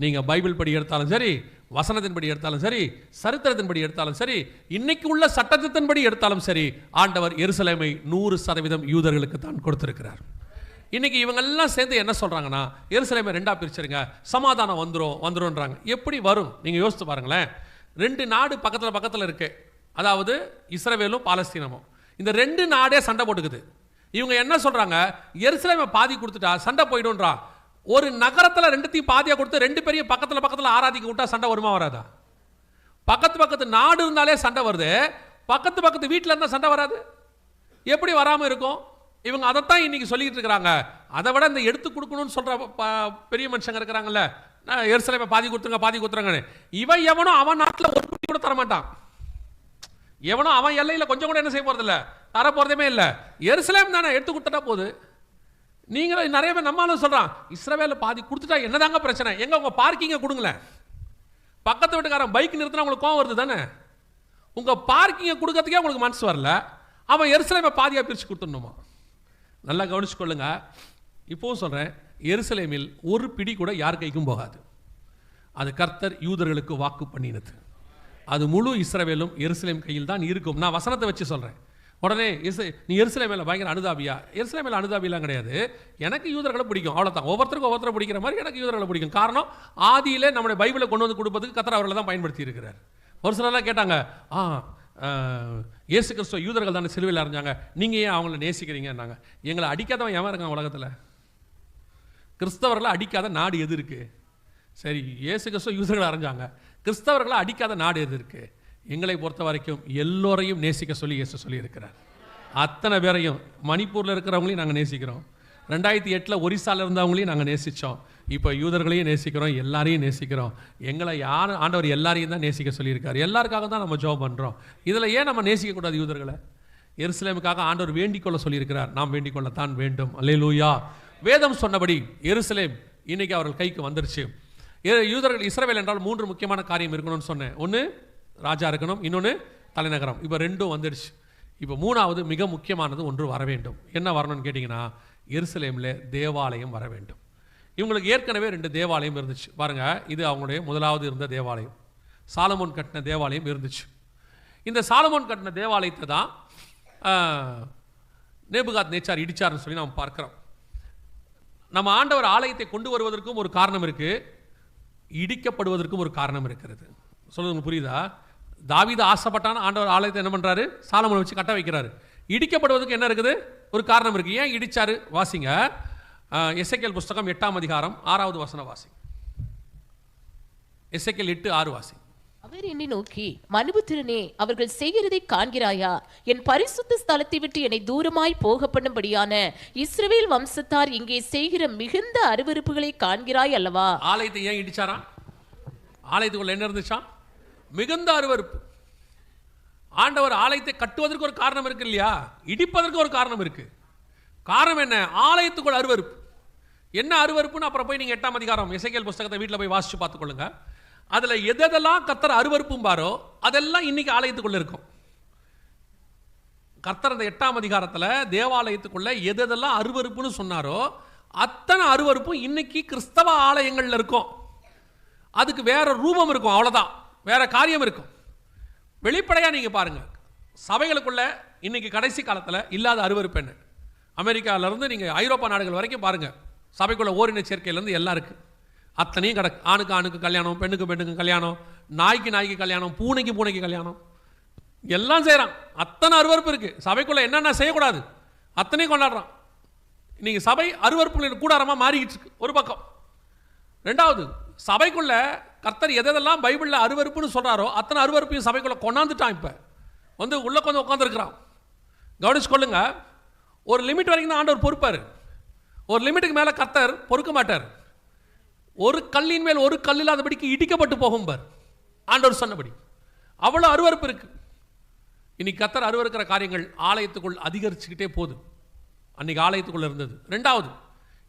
நீங்கள் பைபிள் படி எடுத்தாலும் சரி, வசனத்தின்படி எடுத்தாலும் சரி, சரித்திரத்தின்படி எடுத்தாலும் சரி, இன்னைக்கு உள்ள சட்டத்தின்படி எடுத்தாலும் சரி, ஆண்டவர் எருசலேமை 100% யூதர்களுக்கு தான் கொடுத்திருக்கிறார். இன்னைக்கு இவங்கெல்லாம் சேர்ந்து என்ன சொல்றாங்கன்னா, எருசலேமை 2ஆ பிரிச்சிருங்க, சமாதானம் வந்துரும்ன்றாங்க. எப்படி வரும்? நீங்க யோசித்து பாருங்களேன். 2 நாடு பக்கத்தில் இருக்கு, அதாவது இஸ்ரவேலும் பாலஸ்தீனமும். இந்த 2 நாடே சண்டை போட்டுக்குது. இவங்க என்ன சொல்றாங்க, எருசலேமை பாதி கொடுத்துட்டா சண்டை போயிடும்ன்றா. ஒரு நகரத்தில் 2த்தையும் பாதியா கொடுத்து 2 பேரையும் பக்கத்தில் ஆராதிக்க விட்டா சண்டை வருமா வராதா? பக்கத்து நாடு இருந்தாலே சண்டை வருது, பக்கத்து வீட்டில் இருந்தால் சண்டை வராது? எப்படி வராமல் இருக்கும்? இவங்க அதைத்தான் இன்னைக்கு சொல்லிட்டு இருக்கிறாங்க. அதை விட இந்த எடுத்து கொடுக்கணும்னு சொல்ற பெரிய மனுஷங்க இருக்கிறாங்கல்ல, எருசலேமை பாதி கொடுத்துறாங்கன்னு, இவன் எவனோ அவன் நாட்டில் ஒரு குட்டி கூட தரமாட்டான். எவனோ அவன் எல்லையில் கொஞ்சம் கூட என்ன செய்ய போறது இல்லை, தர போறதுமே இல்லை. எருசலேம் தானே எடுத்து கொடுத்துட்டா போகுது. நீங்களும் நிறைய பேர் நம்மளும் சொல்றான், இஸ்ரவேல பாதி கொடுத்துட்டா என்னதாங்க பிரச்சனை, எங்க உங்க பார்க்கிங்க கொடுங்களேன். பக்கத்து வீட்டுக்காரன் பைக் நிறுத்தினா உங்களுக்கு கோவம் வருது தானே? உங்க பார்க்கிங்க கொடுக்கறதுக்கே உங்களுக்கு மனசு வரல, அவன் எருசலேமை பாதியா பிரிச்சு கொடுத்துடணுமா? நல்லா கவனிச்சுக்கொள்ளுங்க. இப்போவும் சொல்றேன், எருசலேமில் ஒரு பிடி கூட யார் கைக்கும் போகாது. அது கர்த்தர் யூதர்களுக்கு வாக்கு பண்ணினது. அது முழு இஸ்ரவேலும் எருசலேம் கையில் தான் இருக்கும். நான் வசனத்தை வச்சு சொல்றேன். உடனே நீ எருசலேம் மேல பயங்கர அனுதாபியா? எருசலேம் மேல அனுதாபியெல்லாம் கிடையாது. எனக்கு யூதர்களை பிடிக்கும், அவ்வளவுதான். ஒவ்வொருத்தரை பிடிக்கிற மாதிரி எனக்கு யூதர்களை பிடிக்கும். காரணம், ஆதியிலே நம்முடைய பைபிளை கொண்டு வந்து கொடுப்பதுக்கு கர்த்தர் அவர்களை தான் பயன்படுத்தி இருக்கிறார். ஒரு சிலர்லாம் கேட்டாங்க, இயேசு கிறிஸ்துவ யூதர்கள் தானே சிலுவையில் அறைஞ்சாங்க, நீங்க ஏன் அவங்கள நேசிக்கிறீங்கன்னாங்க. எங்களை அடிக்காதவன் எவன் இருக்கான் உலகத்தில்? கிறிஸ்தவர்களை அடிக்காத நாடு எது இருக்கு? சரி, இயேசு கிறிஸ்துவ யூதர்களை அறைஞ்சாங்க, கிறிஸ்தவர்களை அடிக்காத நாடு எது இருக்கு? எங்களை பொறுத்த வரைக்கும் எல்லோரையும் நேசிக்க சொல்லி இயேசு சொல்லி இருக்கிறார். அத்தனை பேரையும், மணிப்பூரில் இருக்கிறவங்களையும் நாங்கள் நேசிக்கிறோம், 2008 ஒரிசால இருந்தவங்களையும் நாங்கள் நேசித்தோம், இப்போ யூதர்களையும் நேசிக்கிறோம், எல்லாரையும் நேசிக்கிறோம். எங்களை யார் ஆண்டவர் எல்லாரையும் தான் நேசிக்க சொல்லியிருக்கார். எல்லாருக்காக தான் நம்ம ஜெபம் பண்ணுறோம். இதில் ஏன் நம்ம நேசிக்கக்கூடாது யூதர்களை? எருசலேமுக்காக ஆண்டவர் வேண்டிக் கொள்ள சொல்லியிருக்கிறார், நாம் வேண்டிக் கொள்ளத்தான் வேண்டும். அல்லேலூயா. வேதம் சொன்னபடி எருசலேம் இன்னைக்கு அவர்கள் கைக்கு வந்துருச்சு. யூதர்கள், இஸ்ரவேல் என்றால் 3 முக்கியமான காரியம் இருக்கணும்னு சொன்னேன். ஒன்று ராஜா இருக்கணும், இன்னொன்று தலைநகரம். இப்போ 2 வந்துடுச்சு. இப்போ 3வது மிக முக்கியமானது ஒன்று வர வேண்டும். என்ன வரணும்னு கேட்டிங்கன்னா, எருசலேமில் தேவாலயம் வர வேண்டும். இவங்களுக்கு ஏற்கனவே 2 தேவாலயம் இருந்துச்சு பாருங்க. இது அவங்களுடைய முதலாவது இருந்த தேவாலயம், சாலமோன் கட்டின தேவாலயம் இருந்துச்சு. இந்த சாலமோன் கட்டின தேவாலயத்தை தான் நேபுகாத் நேச்சார் இடிச்சார்னு சொல்லி நாம் பார்க்கிறோம். நம்ம ஆண்டவர் ஆலயத்தை கொண்டு வருவதற்கும் ஒரு காரணம் இருக்கு, இடிக்கப்படுவதற்கும் ஒரு காரணம் இருக்கிறது. சொல்லுங்க, புரியுதா? தாவீது ஆசைப்பட்டான ஆண்டவர் ஆலயத்தை என்ன பண்றாரு? சாலமோனை வச்சு கட்ட வைக்கிறாரு. இடிக்கப்படுவதற்கு என்ன இருக்குது? ஒரு காரணம் இருக்கு. ஏன் இடிச்சாரு? வாசிங்க, எசேக்கியேல் புஸ்தகம் 8ஆம் அதிகாரம் 6வது வசனம் வாசிங்க. எசேக்கியேல் 8:6 வாசிங்க.
அவர் என்னை நோக்கி, மனுபுத்திரனே, அவர்கள் செய்கிறதை காண்கிறாயா? என் பரிசுத்த ஸ்தலத்தை விட்டு என்னை தூரமாய் போக பண்ணும்படியான இஸ்ரவேல் வம்சத்தார் இங்கே செய்கிற மிகுந்த அருவருப்புகளை காண்கிறாய் அல்லவா?
ஆலயத்தை ஏன் இடிச்சாரா? ஆலயத்துக்குள்ள என்ன இருந்துச்சா? மிகுந்த அருவருப்பு. ஆண்டவர் ஆலயத்தை கட்டுவதற்கு ஒரு காரணம் இருக்கு இல்லையா? இடிப்பதற்கு ஒரு காரணம் இருக்கு. காரணம் என்ன? ஆலயத்துக்குள் அருவருப்பு. என்ன அருவருப்புன்னு அப்புறம் போய் நீங்க 8ஆம் அதிகாரம் எசேக்கியேல் புஸ்தகத்தை வீட்டில் போய் வாசிச்சு பார்த்துக்கொள்ளுங்க. அதுல எதெல்லாம் கர்த்தர் அருவருப்பும் பாரோ அதெல்லாம் இன்னைக்கு ஆலயத்துக்குள்ள இருக்கும். கர்த்தர் அந்த 8ஆம் அதிகாரத்துல தேவாலயத்துக்குள்ள எதெல்லாம் அருவருப்புன்னு சொன்னாரோ அத்தனை அருவருப்பும் இன்னைக்கு கிறிஸ்தவ ஆலயங்கள்ல இருக்கும். அதுக்கு வேற ரூபம் இருக்கும், அவ்வளவுதான், வேற காரியம் இருக்கும். வெளிப்படையா நீங்க பாருங்க, சபைகளுக்குள்ள இன்னைக்கு கடைசி காலத்துல இல்லாத அருவருப்பு என்ன? அமெரிக்காவிலிருந்து நீங்க ஐரோப்பா நாடுகள் வரைக்கும் பாருங்க, சபைக்குள்ள ஓரின சேர்க்கையிலேருந்து எல்லாம் இருக்கு. அத்தனையும் கிடக்கு. ஆணுக்கு ஆணுக்கு கல்யாணம், பெண்ணுக்கு பெண்ணுக்கு கல்யாணம், நாய்க்கு நாய்க்கு கல்யாணம், பூனைக்கு பூனைக்கு கல்யாணம், எல்லாம் செய்யறான். அத்தனை அருவருப்பு இருக்கு. சபைக்குள்ள என்னென்ன செய்யக்கூடாது அத்தனையும் கொண்டாடுறான். இன்னைக்கு சபை அருவருப்புகளின் கூடாரமா மாறிக்கிட்டு இருக்கு ஒரு பக்கம். 2வது, சபைக்குள்ள கர்த்தர் எதெல்லாம் பைபிள்ல அருவருப்புன்னு சொல்றாரோ அத்தனை அருவருப்பையும் சபைக்குள்ள கொண்டாந்துட்டான். இப்ப வந்து உள்ள கொஞ்சம் உட்காந்துருக்கிறான். கவனிச்சு கொள்ளுங்க. ஒரு லிமிட் வரைக்கும் தான் ஆண்டவர் பொறுப்பாரு. ஒரு லிமிட்டுக்கு மேல கர்த்தர் பொறுக்க மாட்டார். ஒரு கல்லின் மேல் ஒரு கல் இல்லாதபடிக்கு இடிக்கப்பட்டு போகும் பார் ஆண்டவர் சொன்னபடி. அவ்வளவு அருவருப்பு இருக்கு. இன்னைக்கு கர்த்தர் அருவருக்கிற காரியங்கள் ஆலயத்துக்குள் அதிகரிச்சுக்கிட்டே போகுது. அன்னைக்கு ஆலயத்துக்குள்ள இருந்தது. 2வது,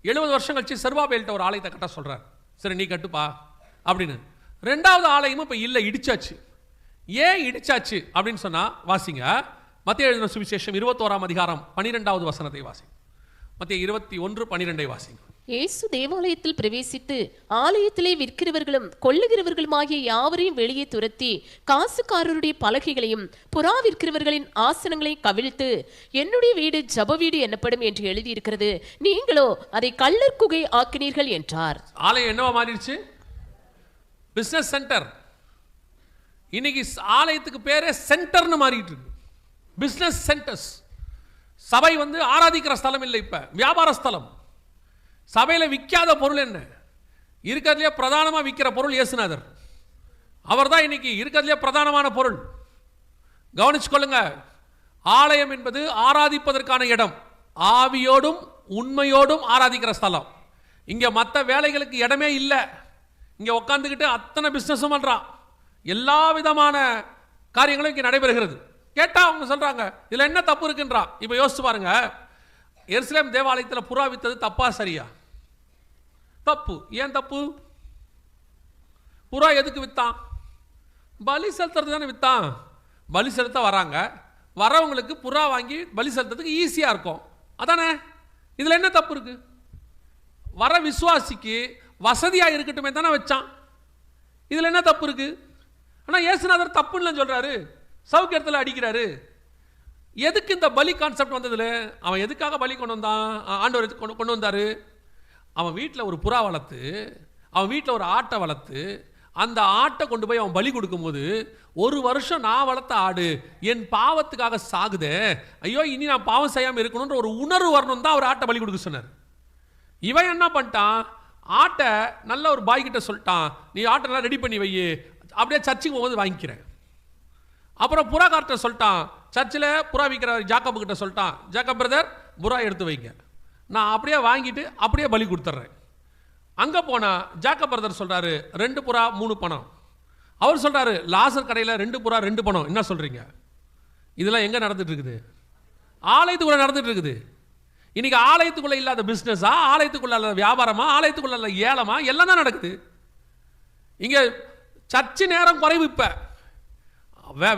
70 வருஷம் கழிச்சு செருபாபேல்ட்ட ஒரு ஆலயத்தை கட்ட சொல்றார். சரி நீ கட்டுப்பா அப்படின்னு. 2வது ஆலயமும் இப்ப இல்ல, இடிச்சாச்சு. ஏன் இடிச்சாச்சு அப்படின்னு சொன்னா வாசிங்க, மத்தேயு எழுதின சுவிசேஷம் 21ஆம் அதிகாரம் 12வது வசனத்தை வாசிங்க. மத்தேயு 21:12 வாசிங்க.
இயேசு தேவாலயத்தில் பிரவேசித்து ஆலயத்திலே விற்கிறவர்களும் கொள்ளுகிறவர்களுமாகிய யாவரையும் வெளியே துரத்தி காசுக்காரருடைய பலகைகளையும் புறா விற்கிறவர்களின் ஆசனங்களை கவிழ்த்து என்னுடைய வீடு ஜப வீடு என்னப்படும் என்று எழுதியிருக்கிறது, நீங்களோ அதை கள்ளர் குகை ஆக்கினீர்கள் என்றார்.
ஆலயம் என்னவா மாறிடுச்சு? Business centre. இன்னைக்கு ஆலயத்துக்கு பேரே சென்டர்னு மாறிட்டு இருக்கு. Business centres. சபை ஆராதிக்கிற ஸ்தலம் இல்லை, இப்ப வியாபார ஸ்தலம். சபையில் விற்காத பொருள் என்ன? இருக்கிறதுலே பிரதானமாக விற்கிற பொருள் இயேசுநாதர். அவர் தான் இன்னைக்கு இருக்கிறதுலே பிரதானமான பொருள். கவனிச்சுக்கொள்ளுங்க. ஆலயம் என்பது ஆராதிப்பதற்கான இடம், ஆவியோடும் உண்மையோடும் ஆராதிக்கிற ஸ்தலம். இங்கே மற்ற வேலைகளுக்கு இடமே இல்லை. இங்கே உட்காந்துக்கிட்டு அத்தனை பிஸ்னஸும் பண்ணுறான், எல்லா விதமான காரியங்களும் இங்கே நடைபெறுகிறது. கேட்டால் அவங்க சொல்கிறாங்க இதில் என்ன தப்பு இருக்குன்றா. இப்போ யோசிச்சு பாருங்க, எருசலேம் தேவாலயத்தில் புறா வித்தது தப்பா சரியா? தப்பு. ஏன் தப்பு? புறா எதுக்கு வித்தான்? பலி செலுத்துறது தானே வித்தான். பலி செலுத்த வராங்க, வரவங்களுக்கு புறா வாங்கி பலி செலுத்துறதுக்கு ஈஸியாக இருக்கும், அதானே? இதில் என்ன தப்பு இருக்கு? வர விசுவாசிக்கு வசதியாக இருக்கட்டுமே தானே வச்சான். இதில் என்ன தப்பு இருக்கு? ஆனால் இயேசுநாதர் தப்புன்னு சொல்றாரு, சவுக்கியத்தில் அடிக்கிறாரு. எதுக்கு இந்த பலி கான்செப்ட் வந்ததுல? அவன் எதுக்காக பலி கொண்டு வந்தான்? ஆண்டவர் கொண்டு வந்தாரு. அவன் வீட்டில் ஒரு புறா வளர்த்து, அவன் வீட்டில் ஒரு ஆட்டை வளர்த்து, அந்த ஆட்டை கொண்டு போய் அவன் பலி கொடுக்கும்போது, ஒரு வருஷம் நான் வளர்த்த ஆடு என் பாவத்துக்காக சாகுதே, ஐயோ இனி நான் பாவம் செய்யாமல் இருக்கணும்ன்ற ஒரு உணர்வு வரணும் தான் அவர் ஆட்டை பலி கொடுக்க சொன்னார். இவன் என்ன பண்ணிட்டான்? ஆட்டை நல்ல ஒரு பாய் கிட்ட சொல்லிட்டான், நீ ஆட்டை நல்லா ரெடி பண்ணி வை, அப்படியே சர்ச்சுக்கு போகும்போது வாங்கிக்கிறேன். அப்புறம் புறாக்கார்ட்ட சொல்லிட்டான், சர்ச்சில் புறா விற்கிற ஜாக்கப் கிட்ட சொல்லிட்டான், ஜாக்கப் பிரதர் புறா எடுத்து வைங்க, நான் அப்படியே வாங்கிட்டு அப்படியே பலி கொடுத்துட்றேன். அங்கே போனால் ஜாக்கப் பிரதர் சொல்கிறாரு 2 புறா 3 பணம். அவர் சொல்கிறாரு லாசர் கடையில் 2 புறா 2 பணம். என்ன சொல்கிறீங்க? இதெல்லாம் எங்கே நடந்துட்டு இருக்குது? ஆலயத்துக்குள்ளே நடந்துட்டு இருக்குது. இன்னைக்கு ஆலயத்துக்குள்ளே இல்லாத பிஸ்னஸா, ஆலயத்துக்குள்ள இல்லாத வியாபாரமா, ஆலயத்துக்குள்ள இல்லாத ஏலமா, எல்லாம் தான் நடக்குது. இங்கே சர்ச்சு நேரம் குறைவு. இப்போ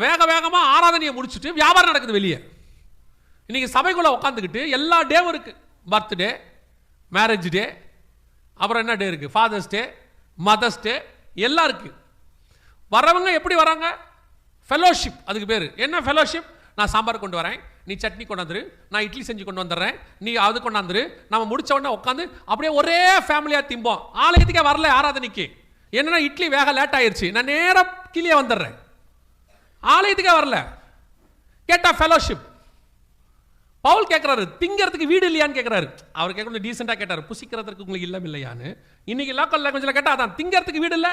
வேக வேகமாக ஆராதனையை முடிச்சுட்டு வியாபாரம் நடக்குது வெளியே. இன்னைக்கு சபைக்குள்ளே உட்காந்துக்கிட்டு எல்லா டேவும் இருக்குது. பர்த்டே, மேரேஜ் டே, அப்புறம் என்ன டே இருக்குது, ஃபாதர்ஸ் டே, மதர்ஸ் டே, எல்லாம் இருக்குது. வரவங்க எப்படி வராங்க? ஃபெலோஷிப், அதுக்கு பேர் என்ன ஃபெலோஷிப்? நான் சாம்பார் கொண்டு வரேன், நீ சட்னி கொண்டாந்துரு, நான் இட்லி செஞ்சு கொண்டு வந்துடுறேன், நீ அது கொண்டாந்துரு, நம்ம முடிச்ச உடனே உட்காந்து அப்படியே ஒரே ஃபேமிலியாக திம்போம். ஆலயத்துக்கே வரல ஆராதனைக்கு. என்னன்னா இட்லி வேக லேட் ஆயிடுச்சு, நான் நேராக கீழே வந்துடுறேன், ஆலயத்துக்கே வரல. கேட்டா ஃபெலோஷிப். பவுல் கேட்கிறாரு திங்கிறதுக்கு வீடு இல்லையான்னு கேட்கிறாரு. அவர் கேட்கணும் டீசெண்டாக கேட்டார், புசிக்கிறதுக்கு உங்களுக்கு இல்லம் இல்லையான்னு. இன்னைக்கு லோக்கல் லாங்குவேஜில் கேட்டால் அதான், திங்கிறதுக்கு வீடு இல்லை.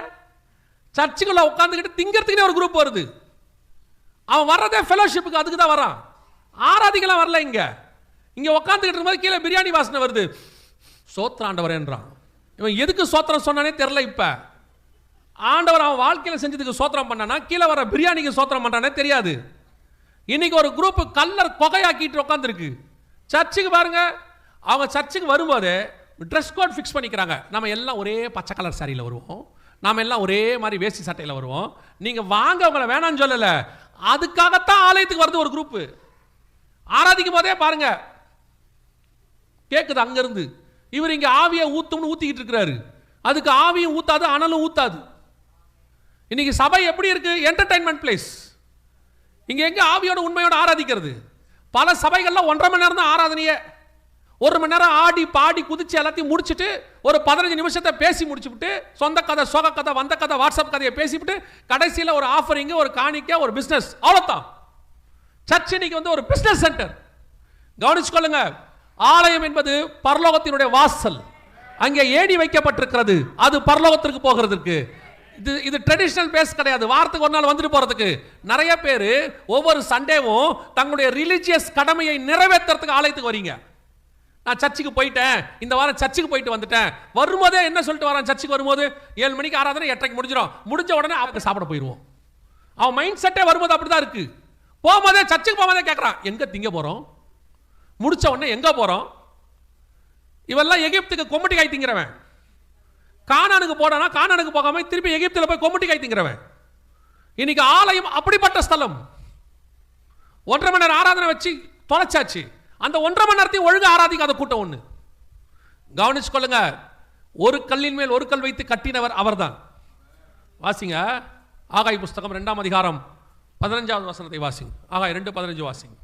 சர்ச்சுக்குள்ள உட்காந்துக்கிட்டு திங்கிறதுக்குன்னு ஒரு குரூப் வருது. அவன் வர்றதே ஃபெலோஷிப்புக்கு, அதுக்கு தான் வரான். ஆராதிக்கலாம் வரல. இங்கே உட்காந்துக்கிட்டு இருக்கும்போது கீழே பிரியாணி வாசனை வருது, சோத்திர ஆண்டவரேன்றான். இவன் எதுக்கு சோத்திரம் சொன்னானே தெரில. இப்போ ஆண்டவர் அவன் வாழ்க்கையில் செஞ்சதுக்கு சோத்திரம் பண்ணானா, கீழே வர பிரியாணிக்கு சோத்திரம் பண்ணானே தெரியாது. இன்னைக்கு ஒரு குரூப் கல்லர் புகையாக்கிட்டு உட்காந்துருக்கு. சர்ச்சுக்கு பாருங்க, அவங்க சர்ச்சுக்கு வரும்போது ட்ரெஸ் கோட் ஃபிக்ஸ் பண்ணிக்கிறாங்க. நம்ம எல்லாம் ஒரே பச்சை கலர் சாரியில் வருவோம், நாம் எல்லாம் ஒரே மாதிரி வேஷ்டி சட்டையில் வருவோம். நீங்கள் வாங்க, அவங்கள வேணான்னு சொல்லலை, அதுக்காகத்தான் ஆலயத்துக்கு வருது ஒரு குரூப்பு. ஆராதிக்கும் போதே பாருங்க கேட்குது அங்கிருந்து, இவர் இங்கே ஆவியை ஊத்தும்னு ஊற்றிக்கிட்டு இருக்கிறாரு. அதுக்கு ஆவியும் ஊத்தாது, அனலும் ஊத்தாது. இன்னைக்கு சபை எப்படி இருக்கு? Entertainment place. இங்கே எங்கே ஆவியோட உண்மையோட ஆராதிக்கிறது? பல சபைகள்ல 1.5 மணி நேரம் தான் ஆராதனையே. 1 மணி நேரம் ஆடி பாடி குதிச்சு எல்லாத்தையும் முடிச்சுட்டு ஒரு 15 நிமிஷத்தை பேசி முடிச்சுட்டு, சொந்த கதை, சோக கதை, வந்த கதை, வாட்ஸ்அப் கதையை பேசிவிட்டு, கடைசியில் ஒரு ஆஃபரிங், ஒரு காணிக்கை, ஒரு பிஸ்னஸ், அவ்வளோதான். சர்ச் இன்னைக்கு ஒரு பிஸ்னஸ் சென்டர். கவனிச்சுக்கொள்ளுங்க, ஆலயம் என்பது பரலோகத்தினுடைய வாசல். அங்கே ஏணி வைக்கப்பட்டிருக்கிறது, அது பரலோகத்திற்கு போகிறதுக்கு. இது ட்ரெடிஷனல் பேஸ் கிடையாது, வாரத்துக்கு ஒரு நாள் வந்துட்டு போறதுக்கு. நிறைய பேர் ஒவ்வொரு சண்டேவும் தங்களுடைய ரிலிஜியஸ் கடமையை நிறைவேற்றுறதுக்கு ஆலயத்துக்கு வரீங்க. நான் சர்ச்சுக்கு போயிட்டேன், இந்த வாரம் சர்ச்சுக்கு போயிட்டு வந்துட்டேன். வரும்போதே என்ன சொல்லிட்டு வரான்? சர்ச்சுக்கு வரும்போது 7 மணிக்கு ஆராதனை, 8:30 முடிஞ்சிடும். முடிஞ்ச உடனே அவங்க சாப்பிட போயிடுவோம். அவன் மைண்ட் செட்டே வரும்போது அப்படிதான் இருக்கு. போகும்போதே சர்ச்சுக்கு போகும்போதே கேட்கறான், எங்க திங்க போறோம்? முடிச்ச உடனே எங்க போறோம்? இவெல்லாம் எகிப்துக்கு கொம்பட்டிக்காய் திங்கிறவன். கானானுக்கு போடானா கானானுக்கு போகாம திருப்பி எகிப்தில் போய் கொம்பட்டிக்காய் திங்கிறவன். இன்னைக்கு ஆலயம் அப்படிப்பட்ட ஸ்தலம். 1.5 மணி நேரம் ஆராதனை வச்சு தொலைச்சாச்சு. அந்த 1.5 மணி நேரத்தையும் ஒழுங்கு ஆராதிக்காத கூட்டம் ஒன்று. கவனிச்சுக்கொள்ளுங்க, ஒரு கல்லின் மேல் ஒரு கல் வைத்து கட்டினவர் அவர்தான். வாசிங்க ஆகாய் புஸ்தகம் 2ஆம் அதிகாரம் 15வது வசனத்தை வாசிங்க. ஆகாய் 2:15 வாசிங்க.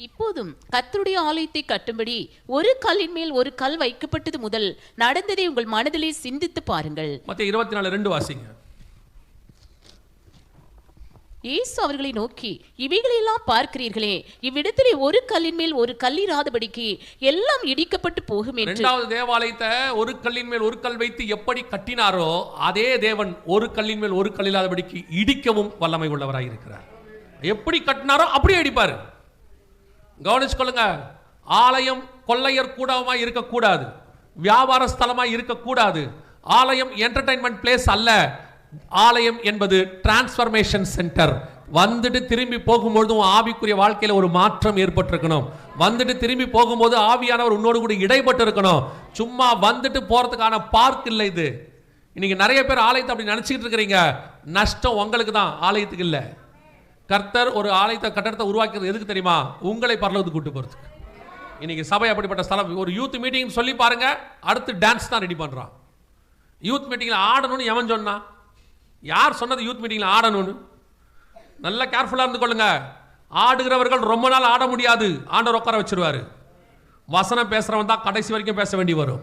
இப்போதும் கர்த்தருடைய ஆலயத்தை கட்டும்படி ஒரு கல்லின் மேல் ஒரு கல் வைக்கப்பட்டது முதல் நடந்ததை உங்கள் மனதிலே சிந்தித்து பாருங்கள்.
மத்தேயு 24:2 வாசிங்க.
இயேசு அவர்களை நோக்கி, இவைகளெல்லாம் பார்க்கிறீர்களே, இவ்விடத்திலே ஒரு கல்லின் மேல் ஒரு கல்லிராதபடிக்கு எல்லாம் இடிக்கப்பட்டு போகும் என்று. இரண்டாவது
தேவாலயத்தை ஒரு கல்லின் மேல் ஒரு கல் வைத்து எப்படி கட்டினாரோ அதே தேவன் ஒரு கல்லின் மேல் ஒரு கல் இல்லாதபடிக்கு இடிக்கவும் வல்லமை உள்ளவராய் இருக்கிறார். எப்படி கட்டினாரோ அப்படியே இடிப்பாரு. கவனிச்சுக்கொள்ளுங்க, ஆலயம் கொள்ளையர் கூடமாய் இருக்கக்கூடாது, வியாபார ஸ்தலமாய் இருக்கக்கூடாது. ஆலயம் என்டர்டைன்மெண்ட் பிளேஸ் அல்ல. ஆலயம் என்பது டிரான்ஸ்ஃபர்மேஷன் சென்டர். வந்துட்டு திரும்பி போகும்போது ஆவிக்குரிய வாழ்க்கையில் ஒரு மாற்றம் ஏற்பட்டிருக்கணும். வந்துட்டு திரும்பி போகும்போது ஆவியானவர் உன்னோடு கூட இடைப்பட்டு இருக்கணும். சும்மா வந்துட்டு போறதுக்கான பார்க் இல்லை இது. இன்னைக்கு நிறைய பேர் ஆலயத்தை அப்படி நினைச்சிட்டு இருக்கிறீங்க. நஷ்டம் உங்களுக்கு தான், ஆலயத்துக்கு இல்லை. கர்த்தர் ஒரு ஆலயத்தை கட்டடத்தை உருவாக்குறது எதுக்கு தெரியுமா? உங்களை பரலோகத்துக்கு கூட்டு போறதுக்கு. இன்னைக்கு சபை அப்படிப்பட்ட ஸ்தலம். ஒரு யூத் மீட்டிங் சொல்லி பாருங்க, அடுத்து டான்ஸ் தான் ரெடி பண்றான். யூத் மீட்டிங்ல ஆடணும்னு எவன் சொன்னா? யார் சொன்னது யூத் மீட்டிங்ல ஆடணும்னு? நல்லா கேர்ஃபுல்லா இருந்து கொள்ளுங்க. ஆடுகிறவர்கள் ரொம்ப நாள் ஆட முடியாது, ஆண்டவர் உட்கார வச்சிருவாரு. வசனம் பேசுறவன் தான் கடைசி வரைக்கும் பேச வேண்டி வரும்.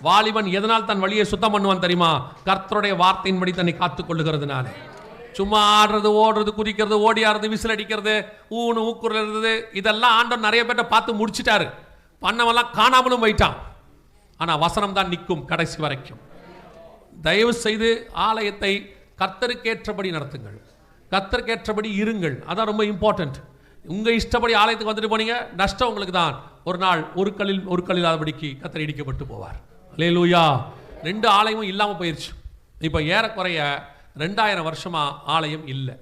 வாலிபன் எதனால் தன் வழியை சுத்தம் பண்ணுவான் தெரியுமா? கர்த்தருடைய வார்த்தையின்படி தன்னை காத்துக் கொள்ளுகிறதுனால. சும்மா ஆடுறது, ஓடுறது, குதிக்கிறது, ஓடியாடுறது, விசில் அடிக்கிறது, ஊக்குறது, இதெல்லாம் ஆண்டவர் நிறைய பேர்ட்ட பார்த்து முடிச்சிட்டாரு. பண்ணவெல்லாம் காணாமலும் போயிட்டான். ஆனா வசனம் தான் நிற்கும் கடைசி வரைக்கும். தயவு செய்து ஆலயத்தை கர்த்தருக்கேற்றபடி நடத்துங்கள், கர்த்தருக்கேற்றபடி இருங்கள். அதான் ரொம்ப இம்பார்ட்டன்ட். உங்க இஷ்டப்படி ஆலயத்துக்கு வந்துட்டு போனீங்க, நஷ்டம் உங்களுக்கு தான். ஒரு நாள் ஒரு கல்லில் ஆதபடிக்கு கர்த்தர் இடிக்கப்பட்டு போவார். அல்லேலூயா. 2 ஆலயமும் இல்லாமல் போயிடுச்சு. இப்போ ஏறக்குறைய 2000 வருஷமா ஆலயம் இல்லை.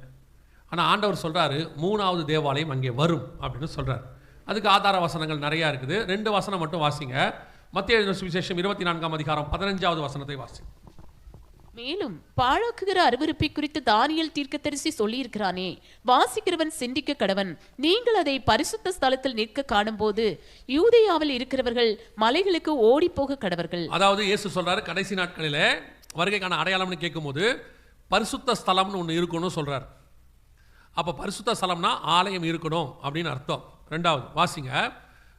ஆனால் ஆண்டவர் சொல்றாரு 3வது தேவாலயம் அங்கே வரும் அப்படின்னு சொல்றாரு. அதுக்கு ஆதார வசனங்கள் நிறையா இருக்குது. 2 வசனம் மட்டும் வாசிங்க. மத்தேயு சுவிசேஷம் 24ஆம் அதிகாரம் 15வது வசனத்தை வாசிங்க.
மேலும் பாழாக்குகிற அருவருப்பை குறித்து தானியேல் தீர்க்கதரிசி சொல்லியிருக்கிறானே, வாசிக்கிறவன் சிந்திக்க கடவன். நீங்கள் அதை பரிசுத்த ஸ்தலத்தில் நிற்க காணும்போது யூதேயாவில் இருக்கிறவர்கள் மலைகளுக்கு ஓடி போக கடவர்கள்.
அதாவது இயேசு சொல்றாரு, கடைசி நாட்களிலே வருகைக்கான அடையாளம்னு கேட்கும்போது பரிசுத்த ஸ்தலம்னு ஒன்று இருக்கணும்னு சொல்றாரு. அப்போ பரிசுத்த ஸ்தலம்னா ஆலயம் இருக்கணும் அப்படின்னு அர்த்தம். 2வது வாசிங்க,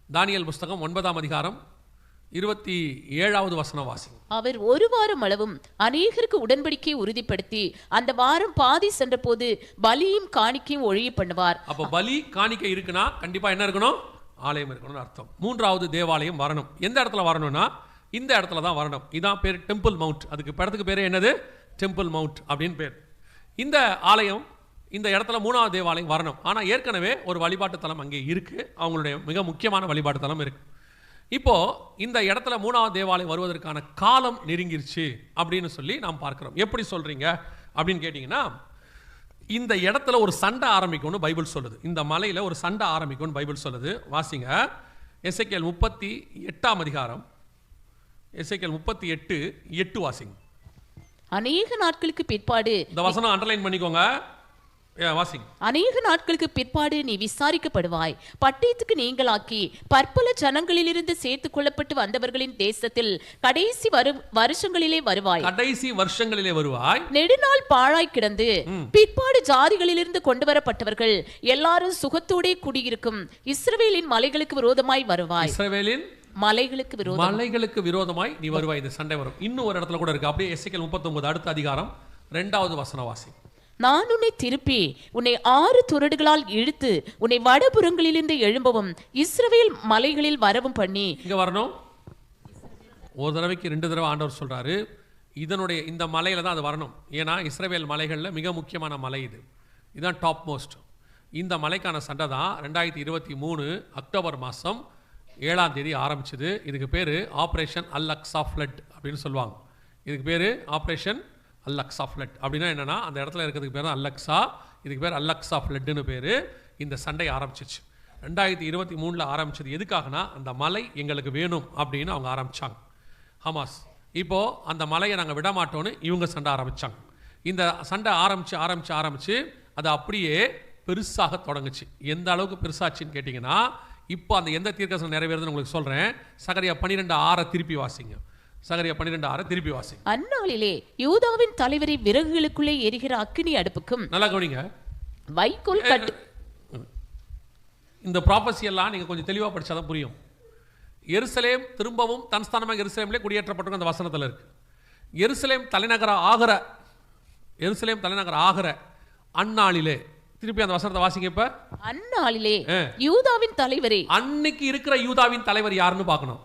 தானியேல் புஸ்தகம் 9ஆம் அதிகாரம் 27வது வசனம் வாசிங்க.
அவர் ஒரு வாரம் அளவும் அநேகருக்கு உடன்படிக்கை உறுதிப்படுத்தி அந்த வாரம் பாதி சென்ற போது பலியும் காணிக்கையும் ஒழிய பண்ணுவார்.
அப்ப பலி காணிக்கை இருக்குன்னா கண்டிப்பா என்ன இருக்கணும்? ஆலயம் இருக்கணும்னு அர்த்தம். 3வது தேவாலயம் வரணும். எந்த இடத்துல வரணும்னா இந்த இடத்துல தான் வரணும். இதான் பேர் டெம்பிள் மவுண்ட். அதுக்கு படத்துக்கு பேரு என்னது? டெம்பிள் மவுண்ட் அப்படின்னு பேர். இந்த ஆலயம், இந்த இடத்துல 3வது தேவாலயம் வரணும். ஆனா ஏற்கனவே ஒரு வழிபாட்டு தலம் அங்கே இருக்கு. அவங்களுடைய மிக முக்கியமான வழிபாட்டு தலம் இருக்கு. இப்போ இந்த இடத்துல 3வது தேவாலயம் வருவதற்கான காலம் நெருங்கிருச்சு அப்படின்னு சொல்லி நாம் பார்க்கிறோம். எப்படி சொல்றீங்க அப்படின்னு கேட்டீங்கன்னா, இந்த இடத்துல ஒரு சண்டை ஆரம்பிக்கும்னு பைபிள் சொல்லுது. இந்த மலையில ஒரு சண்டை ஆரம்பிக்கும்னு பைபிள் சொல்லுது. வாசிங்க, எசேக்கியேல் 38ஆம் அதிகாரம், எசேக்கியேல் 38:8 வாசிங்க.
அநேக நாட்களுக்கு பிற்பாடு,
இந்த வசனம் அண்டர்லைன் பண்ணிக்கோங்க, வாசிங்க.
அநேக நாட்களுக்கு பிற்பாடு நீ விசாரிக்கப்படுவாய், பட்டயத்துக்கு நீங்களாக்கி பற்பல ஜனங்களிலிருந்து சேர்த்துக் கொள்ளப்பட்டு வந்தவர்களின் தேசத்தில் கடைசி வருஷங்களிலே வருவாய்.
கடைசி வருஷங்களிலே வருவாய்.
நெடுநாள் பாழாய் கிடந்து பிற்பாடு ஜாதிகளிலிருந்து கொண்டு வரப்பட்டவர்கள் எல்லாரும் சுகத்தோடே குடியிருக்கும் இஸ்ரவேலின் மலைகளுக்கு விரோதமாய் வருவாய்.
இஸ்ரவேலின்
மலைகளுக்கு
விரோதமாய் நீ வருவாய். இந்த சண்டை வரும். இன்னும் ஒரு இடத்துல கூட இருக்கு. அப்படியே எசேக்கியேல் 39 அடுத்த அதிகாரம் 2வது வசனம் வாசி.
நான் உன்னை திருப்பி உன்னை 6 துறடுகளால் இழுத்து உன்னை வடபுறங்களிலிருந்து எழும்பவும் இஸ்ரவேல் மலைகளில் வரவும் பண்ணி.
இங்க வரணும். ஒரு தடவைக்கு 2 தடவை ஆண்டவர் சொல்றாரு. இதனுடைய இந்த மலையில தான் அது வரணும். ஏன்னா இஸ்ரவேல் மலைகள்ல மிக முக்கியமான மலை இது. இதுதான் டாப் மோஸ்ட். இந்த மலைக்கான சண்டை தான் 2023 அக்டோபர் மாதம் 7ஆம் தேதி ஆரம்பிச்சது. இதுக்கு பேரு ஆபரேஷன் அல்-அக்ஸா ஃப்ளட் அப்படின்னு சொல்லுவாங்க. இதுக்கு பேரு ஆபரேஷன் அல்-அக்ஸா ஃப்ளட். அப்படின்னா என்னன்னா, அந்த இடத்துல இருக்கிறதுக்கு பேர் தான் அல்-அக்ஸா. இதுக்கு பேர் அல்-அக்ஸா ஃப்ளட்னு பேரு. இந்த சண்டை ஆரம்பிச்சிச்சு 2023 ஆரம்பிச்சது. எதுக்காகனா, அந்த மலை எங்களுக்கு வேணும் அப்படின்னு அவங்க ஆரம்பிச்சாங்க, ஹமாஸ். இப்போ அந்த மலையை நாங்கள் விட மாட்டோம்னு இவங்க சண்டை ஆரம்பிச்சாங்க. இந்த சண்டை ஆரம்பிச்சு அது அப்படியே பெருசாக தொடங்குச்சு. எந்த அளவுக்கு பெருசாச்சுன்னு கேட்டிங்கன்னா, இப்போ அந்த எந்த தீர்க்கதரிசனம் நிறைவேறுதுன்னு உங்களுக்கு சொல்றேன். சகரியா 12:6 திருப்பி வாசிங்க. சகரியா 12:6 திருப்பி வாசிங்க.
அந்நாளிலே யூதாவின் தலைவரை விறகுகளுக்குள்ளே எரிகிற அக்கினி அடுப்புக்கும்
நல்லா கவனிங்க.
வைக்கோல் கட்டு.
இந்த ப்ராபசி எல்லாம் நீங்க கொஞ்சம் தெளிவா படிச்சாதான் புரியும். எருசலேம் திரும்பவும் தன் ஸ்தானமாக எருசலேம்லே குடியேற்றப்பட்டிருக்கும் அந்த வசனத்தில் இருக்கு. எருசலேம் தலைநகர ஆகிற அந்நாளிலே, திருப்பி அந்த வசனத்தை வாசிங்க. இப்ப
அந்நாளிலே யூதாவின் தலைவரே,
அன்னைக்கு இருக்கிற யூதாவின் தலைவர் யாருன்னு பார்க்கணும்.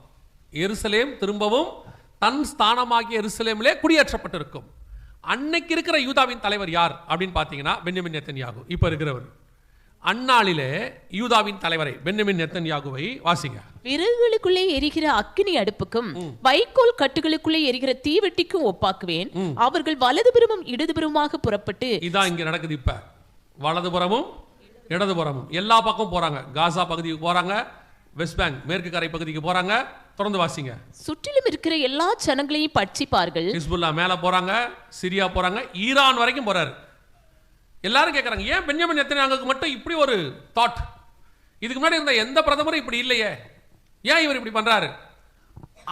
எருசலேம் திரும்பவும் தன் ஸ்தானமாகிய எருசலேமிலே குடியேற்றப்பட்டிருக்கும். அன்னைக்கு இருக்கிற யூதாவின் தலைவர் யார் அப்படின்னு பார்த்தீங்கன்னா பென்யமின் நெத்தன்யாகு. இப்ப இருக்கிறவர். அந்நாளிலே யூதாவின் தலைவரை பென்யமின் நெத்தன்யாகுவை வாசிங்க.
விறகுகளுக்குள்ளே எரிகிற அக்கினி அடுப்புக்கும் வைக்கோல் கட்டுகளுக்குள்ளே எரிகிற தீவெட்டிக்கும் ஒப்பாக்குவேன். அவர்கள் வலதுபுறமும் இடதுபுறமாக புறப்பட்டு,
இதான் இங்க நடக்குது. இப்ப வலதுபுறமும் இடதுபுறமும் எல்லா பக்கம் போறாங்க. காசா பகுதிக்கு போறாங்க, வெஸ்ட் பேங்க் மேற்கு கரை பகுதிக்கு போறாங்க. தொடர்ந்து வாசிங்க.
சுற்றிலும் இருக்கிற எல்லா ஜனங்களையும் பட்சிப்பார்கள்.
ஹிஸ்புல்லா மேல போறாங்க, சிரியா போறாங்க, ஈரான் வரைக்கும் போறாரு. எல்லாரும் கேட்கறாங்க, ஏன் பென்யமின் நெத்தன்யாகுவுக்கு மட்டும் இப்படி ஒரு தாட்? இதுக்கு முன்னாடி இருந்த எந்த பிரதமரும் இப்படி இல்லையே, ஏன் இவர் இப்படி பண்றாரு?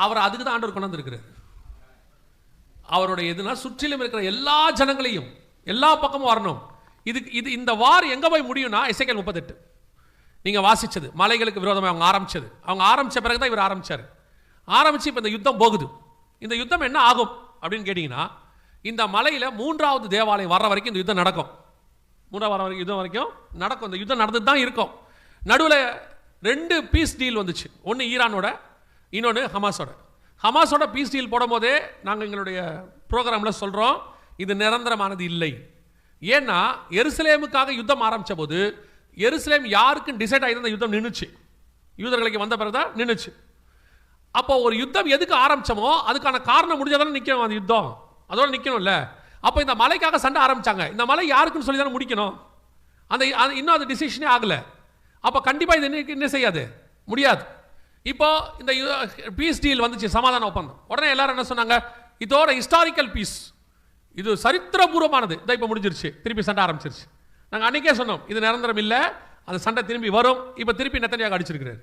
அவர் அதுக்கு தான் ஆண்டவர் கொண்டு வந்திருக்கிறார். அவருடைய எதுனா சுற்றிலும் இருக்கிற எல்லா ஜனங்களையும் எல்லா பக்கமும் வரணும். இது இந்த வார் எங்க போய் முடியும்னா எசேக்கியேல் 38 நீங்க வாசிச்சது, மலைகளுக்கு விரோதமாக அவங்க ஆரம்பிச்ச பிறகு தான் இவர் ஆரம்பிச்சார். ஆரம்பிச்சு இப்ப இந்த யுத்தம் போகுது. இந்த யுத்தம் என்ன ஆகும் அப்படின்னு கேட்டீங்கன்னா, இந்த மலையில 3வது தேவாலயம் வர்ற வரைக்கும் இந்த யுத்தம் நடக்கும். 3வது யுத்தம் வரைக்கும் நடக்கும். இந்த யுத்தம் நடந்துட்டு தான் இருக்கும். நடுவில் 2 பீஸ் டீல் வந்துச்சு. ஒன்று ஈரானோட, இன்னொன்று ஹமாஸோட பீஸ் டீல் போடும் போதே நாங்கள் எங்களுடைய ப்ரோக்ராமில் சொல்கிறோம், இது நிரந்தரமானது இல்லை. ஏன்னா எருசலேமுக்காக யுத்தம் ஆரம்பித்த போது எருசலேம் யாருக்கும் டிசைட் ஆகி அந்த யுத்தம் நின்றுச்சு. யூதர்களுக்கு வந்த பிறகு தான் நின்றுச்சு. அப்போ ஒரு யுத்தம் எதுக்கு ஆரம்பிச்சோமோ அதுக்கான காரணம் முடிஞ்சாதானே நிற்கணும். அந்த யுத்தம் அதோட நிற்கணும்ல. அப்போ இந்த மலைக்காக சண்டை ஆரம்பிச்சாங்க. இந்த மலை யாருக்குன்னு சொல்லி தானே முடிக்கணும். இன்னும் அது டிசிஷனே ஆகலை. அப்போ கண்டிப்பாக இது என்ன செய்யாது, முடியாது. இப்போ இந்த பீஸ் டீல் வந்துச்சு, சமாதான ஒப்பந்தம். உடனே எல்லாரும் என்ன சொன்னாங்க, இதோட ஹிஸ்டாரிக்கல் பீஸ், இது சரித்திரபூர்வமானது, இதை இப்போ முடிஞ்சிருச்சு, திருப்பி சண்டை ஆரம்பிச்சிருச்சு. நாங்கள் அன்றைக்கே சொன்னோம், இது நிரந்தரம் இல்லை, அந்த சண்டை திரும்பி வரும். இப்போ திருப்பி நெத்தன்யாகு அடிச்சிருக்கிறார்.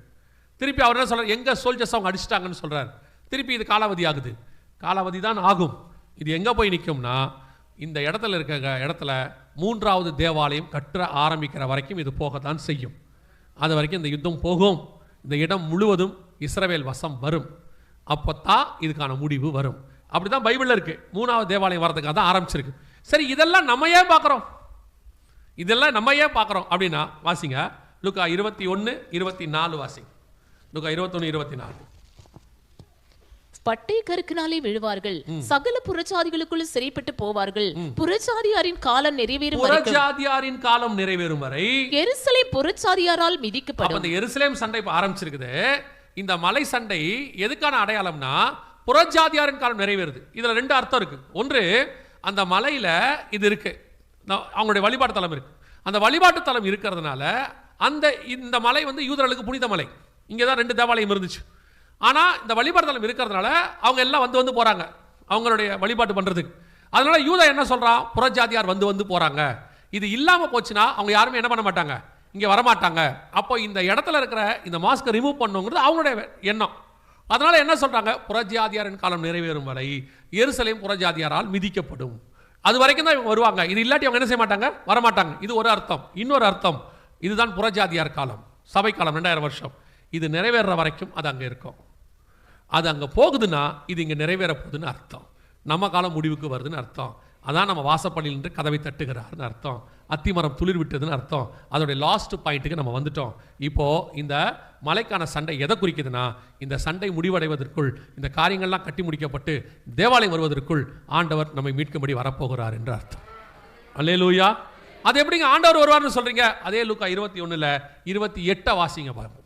திருப்பி அவர் என்ன சொல்றார், எங்க சோல்ஜர்ஸ் அவங்க அடிச்சிட்டாங்கன்னு சொல்றாரு. திருப்பி இது காலாவதி ஆகுது. காலாவதி தான் ஆகும். இது எங்க போய் நிற்கும்னா, இந்த இடத்துல இடத்துல 3வது தேவாலயம் கட்ட ஆரம்பிக்கிற வரைக்கும் இது போகத்தான் செய்யும். அது வரைக்கும் இந்த யுத்தம் போகும். இந்த இடம் முழுவதும் இஸ்ரவேல் வசம் வரும். அப்பத்தான் இதுக்கான முடிவு வரும். அப்படிதான் பைபிள்ல இருக்கு. 3வது தேவாலயம் வரதுக்காக தான் ஆரம்பிச்சிருக்கு. சரி, இதெல்லாம் நம்ம ஏன் பார்க்குறோம் அப்படின்னா வாசிங்க. லூக்கா 21:24 வாசிங்க. லூக்கா 21:24.
பட்டை கருக்கினாலே விழுவார்கள், சகல புறஜாதிகளுக்குள் சிறைப்பட்டு போவார்கள், புறஜாதியாரின் காலம் நிறைவேறும் வரை எருசலேம் புறஜாதியாரால் மிதிக்கப்படும்.
அந்த எருசலேம் சண்டை இப்ப ஆரம்பிச்சிருக்குது. இந்த மலை சண்டை எதுக்கான அடையாளம்னா, புறஜாதியாரின் காலம் நிறைவேறுது. இதுல 2 அர்த்தம் இருக்கு. ஒன்று, அந்த மலையில இது இருக்கு, அவங்களுடைய வழிபாட்டு தலம் இருக்கு. அந்த வழிபாட்டு தலம் இருக்கிறதுனால இந்த மலை யூதர்களுக்கு புனித மலை. இங்கதான் 2 தேவாலயம் இருந்துச்சு. ஆனா இந்த வழிபாட்டு தலம் இருக்கிறதுனால அவங்க எல்லாம் வந்து போறாங்க அவங்களுடைய வழிபாட்டு பண்றதுக்கு. அதனால யூதா என்ன சொல்றான், புறஜாதியார் வந்து போறாங்க. இது இல்லாம போச்சுன்னா அவங்க யாருமே என்ன பண்ண மாட்டாங்க, இங்க வரமாட்டாங்க. அப்போ இந்த இடத்துல இருக்கிற இந்த மாஸ்கை ரிமூவ் பண்ணுங்கிறது அவங்களுடைய எண்ணம். அதனால என்ன சொல்றாங்க, புறஜாதியாரின் காலம் நிறைவேறும் வரை எருசலேம் புறஜாதியாரால் மிதிக்கப்படும். அது வரைக்கும் தான் இவங்க வருவாங்க. இது இல்லாட்டி அவங்க என்ன செய்ய மாட்டாங்க, வரமாட்டாங்க. இது ஒரு அர்த்தம். இன்னொரு அர்த்தம், இதுதான் புறஜாதியார் காலம், சபை காலம் 2000 வருஷம். இது நிறைவேற வரைக்கும் அது அங்கே இருக்கும். அது அங்கே போகுதுன்னா இது இங்கே நிறைவேற போகுதுன்னு அர்த்தம். நம்ம காலம் முடிவுக்கு வருதுன்னு அர்த்தம். அதான் நம்ம வாசப்படியில் நின்று கதவை தட்டுகிறாருன்னு அர்த்தம். அத்திமரம் துளிர் விட்டதுன்னு அர்த்தம். அதோடைய லாஸ்ட் பாயிண்ட்டுக்கு நம்ம வந்துட்டோம். இப்போ இந்த மலைக்கான சண்டை எதை குறிக்குதுன்னா, இந்த சண்டை முடிவடைவதற்குள், இந்த காரியங்கள்லாம் கட்டி முடிக்கப்பட்டு தேவாலயம் வருவதற்குள் ஆண்டவர் நம்மை மீட்கும்படி வரப்போகிறார் என்று அர்த்தம். அல்லேலூயா. அது எப்படிங்க ஆண்டவர் வருவார்னு சொல்றீங்க? அதே லூக்கா 21:28 வாசிங்க பாருங்க.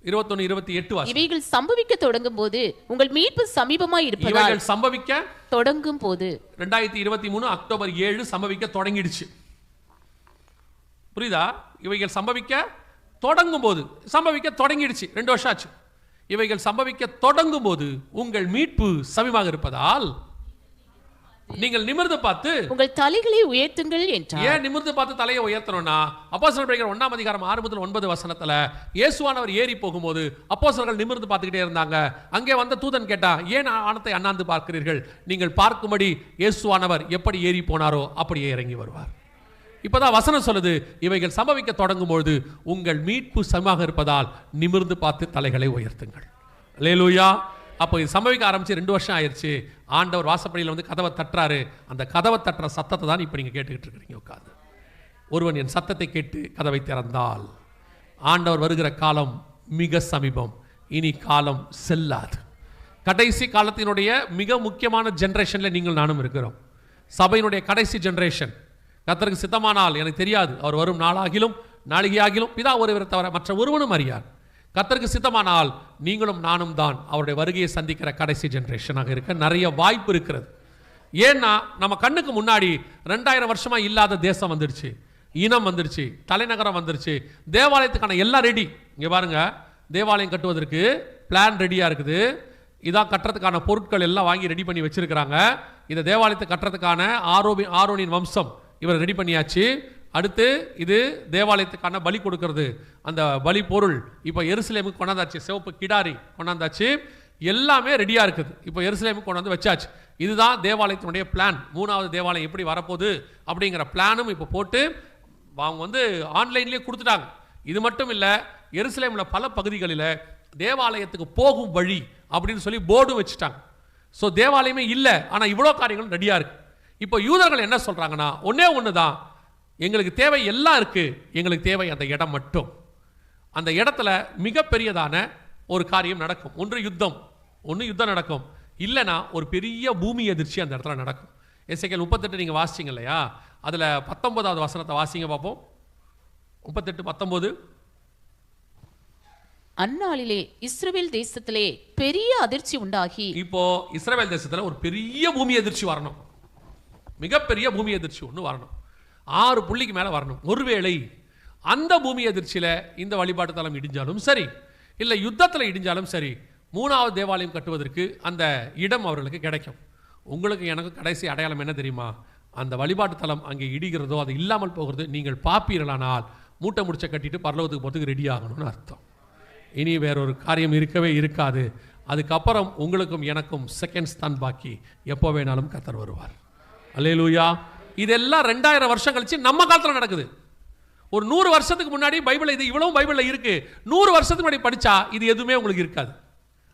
21:28 வாசி.
இவைகள் சம்பவிக்க தொடங்கும் போது உங்கள் மீட்பு சமீபமாய் இருப்பதால்,
இவைகள் சம்பவிக்க
தொடங்கும் போது
2023 அக்டோபர் 7 சம்பவிக்க தொடங்கிடுச்சு. புரியுதா? இவைகள் சம்பவிக்க தொடங்கும் போது, சம்பவிக்க தொடங்கிடுச்சு, 2 வருஷம் ஆச்சு. இவைகள் சம்பவிக்க தொடங்கும் போது உங்கள் மீட்பு சமீபமாக இருப்பதால் நீங்கள் நிமிர்ந்து பார்த்து
உங்கள் தலைகளை உயர்த்துங்கள் என்றார்.
ஏன் நிமிர்ந்து பார்த்து தலையை உயர்த்தணும்னா, அப்போஸ்தலர் பிரேக்கர் 1ஆம் அதிகாரம் 6 முதல் 9 வசனத்துல இயேசுவானவர் ஏறி போகும்போது அப்போஸ்தலர்கள் நிமிர்ந்து பார்த்துக்கிட்டே இருந்தாங்க. அங்கே வந்த தூதன் கேட்டா, ஏன் வானத்தை அண்ணாந்து பார்க்கிறீர்கள்? நீங்கள் பார்க்கும்படி இயேசுவானவர் எப்படி ஏறி போனாரோ அப்படியே இறங்கி வருவார். இப்பதான் வசனம் சொல்லுது, இவைகள் சம்பவிக்க தொடங்கும் பொழுது உங்கள் மீட்பு சமமாக இருப்பதால் நிமிர்ந்து பார்த்து தலைகளை உயர்த்துங்கள். அல்லேலூயா. அப்போ இது சம்பவிக்க ஆரம்பிச்சு 2 வருஷம் ஆயிடுச்சு. ஆண்டவர் வாசப்படியில் வந்து கதவை தட்டுறாரு. அந்த கதவை தட்டுற சத்தத்தை தான் இப்போ நீங்கள் கேட்டுக்கிட்டு இருக்கிறீங்க உட்காந்து. ஒருவன் என் சத்தத்தை கேட்டு கதவை திறந்தால், ஆண்டவர் வருகிற காலம் மிக சமீபம். இனி காலம் செல்லாது. கடைசி காலத்தினுடைய மிக முக்கியமான ஜெனரேஷனில் நீங்கள் நானும் இருக்கிறோம். சபையினுடைய கடைசி ஜெனரேஷன். கர்த்தருக்கு சித்தமானால், எனக்கு தெரியாது, அவர் வரும் நாளாகிலும் நாளிகையாகிலும் பிதா ஒருவரை தவிர மற்ற ஒருவனும் அறியார். கர்த்தருக்கு சித்தமானால் நீங்களும் நானும் தான் அவருடைய வருகையை சந்திக்கிற கடைசி ஜெனரேஷனாக இருக்க நிறைய வாய்ப்பு இருக்கிறது. ஏன்னா நம்ம கண்ணுக்கு முன்னாடி 2000 வருஷமா இல்லாத தேசம் வந்துடுச்சு, இனம் வந்துடுச்சு, தலைநகரம் வந்துடுச்சு, தேவாலயத்துக்கான எல்லாம் ரெடி. இங்கே பாருங்க, தேவாலயம் கட்டுவதற்கு பிளான் ரெடியாக இருக்குது. இதான் கட்டுறதுக்கான பொருட்கள் எல்லாம் வாங்கி ரெடி பண்ணி வச்சிருக்கிறாங்க. இந்த தேவாலயத்தை கட்டுறதுக்கான ஆரோனின் வம்சம் இவர் ரெடி பண்ணியாச்சு. அடுத்து இது தேவாலயத்துக்கான பலி கொடுக்கிறது, அந்த பலி பொருள் இப்போ எருசலேமுக்கு கொண்டாந்தாச்சு. சிவப்பு கிடாரி கொண்டாந்தாச்சு, எல்லாமே ரெடியாக இருக்குது. இப்போ எருசலேமுக்கு கொண்டாந்து வச்சாச்சு. இதுதான் தேவாலயத்தினுடைய பிளான். 3வது தேவாலயம் எப்படி வரப்போகுது அப்படிங்கிற பிளானும் இப்போ போட்டு அவங்க வந்து ஆன்லைன்லேயே கொடுத்துட்டாங்க. இது மட்டும் இல்லை, எருசலேமில் பல பகுதிகளில் தேவாலயத்துக்கு போகும் வழி அப்படின்னு சொல்லி போர்டும் வச்சுட்டாங்க. ஸோ தேவாலயமே இல்லை, ஆனால் இவ்வளோ காரியங்களும் ரெடியாக இருக்குது. இப்போ யூதர்கள் என்ன சொல்கிறாங்கன்னா, ஒன்றே ஒன்று தான் எங்களுக்கு தேவை, எல்லாம் இருக்குது, எங்களுக்கு தேவை அந்த இடம் மட்டும். அந்த இடத்துல மிகப்பெரியதான ஒரு காரியம் நடக்கும். ஒன்று யுத்தம் நடக்கும், இல்லைனா ஒரு பெரிய பூமி எதிர்ச்சி அந்த இடத்துல நடக்கும். எசேக்கியேல் 38 நீங்கள் வாசிச்சிங்க இல்லையா? அதில் 19வது வசனத்தை வாசிங்க பார்ப்போம். 38:19.
அந்நாளிலே இஸ்ரவேல் தேசத்திலே பெரிய அதிர்ச்சி உண்டாகி. இப்போ
இஸ்ரவேல் தேசத்தில் ஒரு பெரிய பூமி எதிர்ச்சி வரணும், மிகப்பெரிய பூமி எதிர்ச்சி ஒன்று வரணும், 6 புள்ளிக்கு மேலே வரணும். ஒருவேளை அந்த பூமி எதிர்ச்சியில் இந்த வழிபாட்டு தலம் இடிஞ்சாலும் சரி, இல்லை யுத்தத்தில் இடிஞ்சாலும் சரி, 3வது தேவாலயம் கட்டுவதற்கு அந்த இடம் அவர்களுக்கு கிடைக்கும். உங்களுக்கு எனக்கு கடைசி அடையாளம் என்ன தெரியுமா? அந்த வழிபாட்டு தலம் அங்கே இடிகிறதோ அது இல்லாமல் போகிறது நீங்கள் பார்ப்பீர்களானால் மூட்டை முடிச்ச கட்டிட்டு பரலோகத்துக்கு போகிறதுக்கு ரெடி ஆகணும்னு அர்த்தம். இனி வேறொரு காரியம் இருக்கவே இருக்காது. அதுக்கப்புறம் உங்களுக்கும் எனக்கும் செகண்ட்ஸ் தான் பாக்கி. எப்போ வேணாலும் கர்த்தர் வருவார். அல்லேலூயா. இதெல்லாம் 2000 வருஷம் கழிச்சு நம்ம காலத்தில் நடக்குது. ஒரு 100 வருஷத்துக்கு முன்னாடி பைபிள் இது இவ்வளவும் பைபிளில் இருக்கு. 100 வருஷத்துக்கு முன்னாடி படித்தா இது எதுவுமே உங்களுக்கு இருக்காது.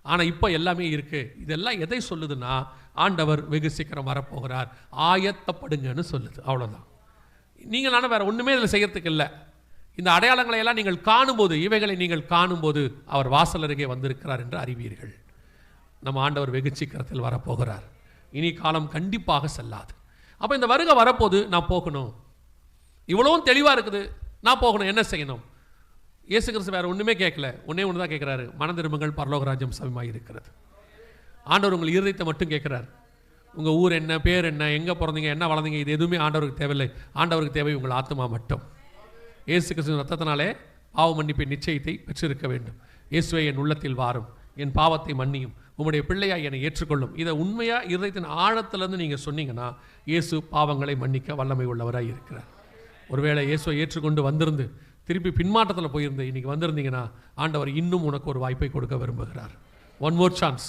ஆனால் இப்போ எல்லாமே இருக்கு. இதெல்லாம் எதை சொல்லுதுன்னா, ஆண்டவர் வெகு சீக்கிரம் வரப்போகிறார், ஆயத்தப்படுங்கன்னு சொல்லுது. அவ்வளோதான். நீங்கள் நானும் வேற ஒன்றுமே இதில் செய்யறதுக்கு இல்லை. இந்த அடையாளங்களை எல்லாம் நீங்கள் காணும்போது, இவைகளை நீங்கள் காணும்போது அவர் வாசல் அருகே வந்திருக்கிறார் என்று அறிவீர்கள். நம்ம ஆண்டவர் வெகு சீக்கிரத்தில் வரப்போகிறார். இனி காலம் கண்டிப்பாக செல்லாது. அப்போ இந்த வருகை வரப்போது, நான் போகணும், இவ்வளவும் தெளிவாக இருக்குது, நான் போகணும், என்ன செய்யணும்? இயேசு கிறிஸ்து வேறு ஒன்றுமே கேட்கல, ஒன்றே ஒன்று தான் கேட்குறாரு, மனம் திரும்புங்கள், பரலோக ராஜ்யம் சமீபமாக இருக்கிறது. ஆண்டவர் உங்கள் இருதயத்தை மட்டும் கேட்குறார். உங்கள் ஊர் என்ன, பேர் என்ன, எங்கே பிறந்தீங்க, என்ன வளர்ந்தீங்க, இது எதுவுமே ஆண்டவருக்கு தேவையில்லை. ஆண்டவருக்கு தேவை உங்கள் ஆத்மா மட்டும். இயேசு கிறிஸ்துவின் ரத்தத்தினாலே பாவ மன்னிப்பை நிச்சயத்தை பெற்றிருக்க வேண்டும். இயேசுவை என் உள்ளத்தில் வாரும், என் பாவத்தை மன்னியும், உங்களுடைய பிள்ளையாய் என்னை ஏற்றுக்கொள்ளும். இதை உண்மையாக இருதயத்தின் ஆழத்திலேருந்து நீங்கள் சொன்னீங்கன்னா, இயேசு பாவங்களை மன்னிக்க வல்லமை உள்ளவராக இருக்கிறார். ஒருவேளை இயேசுவை ஏற்றுக்கொண்டு வந்திருந்து திருப்பி பின்மாற்றத்தில் போயிருந்து இன்றைக்கி வந்திருந்தீங்கன்னா, ஆண்டவர் இன்னும் உனக்கு ஒரு வாய்ப்பை கொடுக்க விரும்புகிறார். One more chance.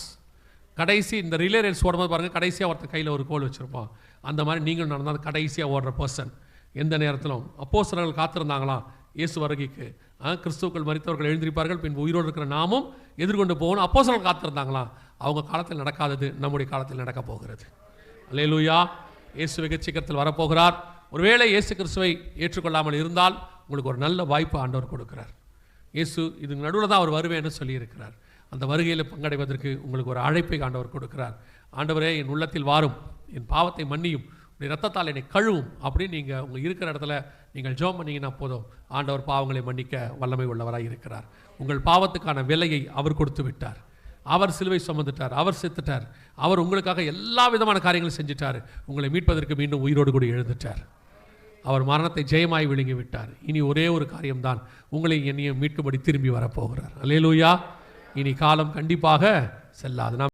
கடைசி இந்த ரிலே ரேஸ் ஓடும்போது பாருங்கள், கடைசியாக ஒருத்தர் கையில் ஒரு கோல் வச்சுருப்போம். அந்த மாதிரி நீங்களும் நடந்தால் கடைசியாக ஓடுற பர்சன். எந்த நேரத்திலும் அப்போஸ்தலர்கள் காத்திருந்தாங்களாம் இயேசு வருகைக்கு. கிறிஸ்துவுக்குள் மரித்தவர்கள் எழுந்திருப்பார்கள், பின் உயிரோடு இருக்கிற நாமும் எதிர்கொண்டு போகணும். அப்போஸ்தலர்கள் காத்திருந்தாங்களாம். அவங்க காலத்தில் நடக்காதது நம்முடைய காலத்தில் நடக்க போகிறது. அல்லேலூயா. இயேசு வெகு சீக்கிரத்தில் வரப்போகிறார். ஒருவேளை இயேசு கிறிஸ்துவை ஏற்றுக்கொள்ளாமல் இருந்தால் உங்களுக்கு ஒரு நல்ல வாய்ப்பு ஆண்டவர் கொடுக்கிறார். இயேசு இது நடுவில் தான் அவர் வருவேன்னு சொல்லியிருக்கிறார். அந்த வருகையில் பங்கடைவதற்கு உங்களுக்கு ஒரு அழைப்பை ஆண்டவர் கொடுக்கிறார். ஆண்டவரே, என் உள்ளத்தில் வாரும், என் பாவத்தை மன்னியும், உடைய ரத்தத்தால் என்னை கழுவும் அப்படின்னு நீங்கள் உங்கள் இருக்கிற இடத்துல நீங்கள் ஜெபம் பண்ணிங்கன்னா போதும், ஆண்டவர் பாவங்களை மன்னிக்க வல்லமை உள்ளவராக இருக்கிறார். உங்கள் பாவத்துக்கான விலையை அவர் கொடுத்து விட்டார். அவர் சிலுவை சுமந்துட்டார், அவர் செத்துட்டார், அவர் உங்களுக்காக எல்லா விதமான காரியங்களும் செஞ்சிட்டார். உங்களை மீட்பதற்கு மீண்டும் உயிரோடு கூட எழுந்துட்டார். அவர் மரணத்தை ஜெயமாய் விழுங்கி விட்டார். இனி ஒரே ஒரு காரியம்தான், உங்களை என்னையும் மீட்கும்படி திரும்பி வரப்போகிறார். அல்லேலூயா. இனி காலம் கண்டிப்பாக செல்லாது.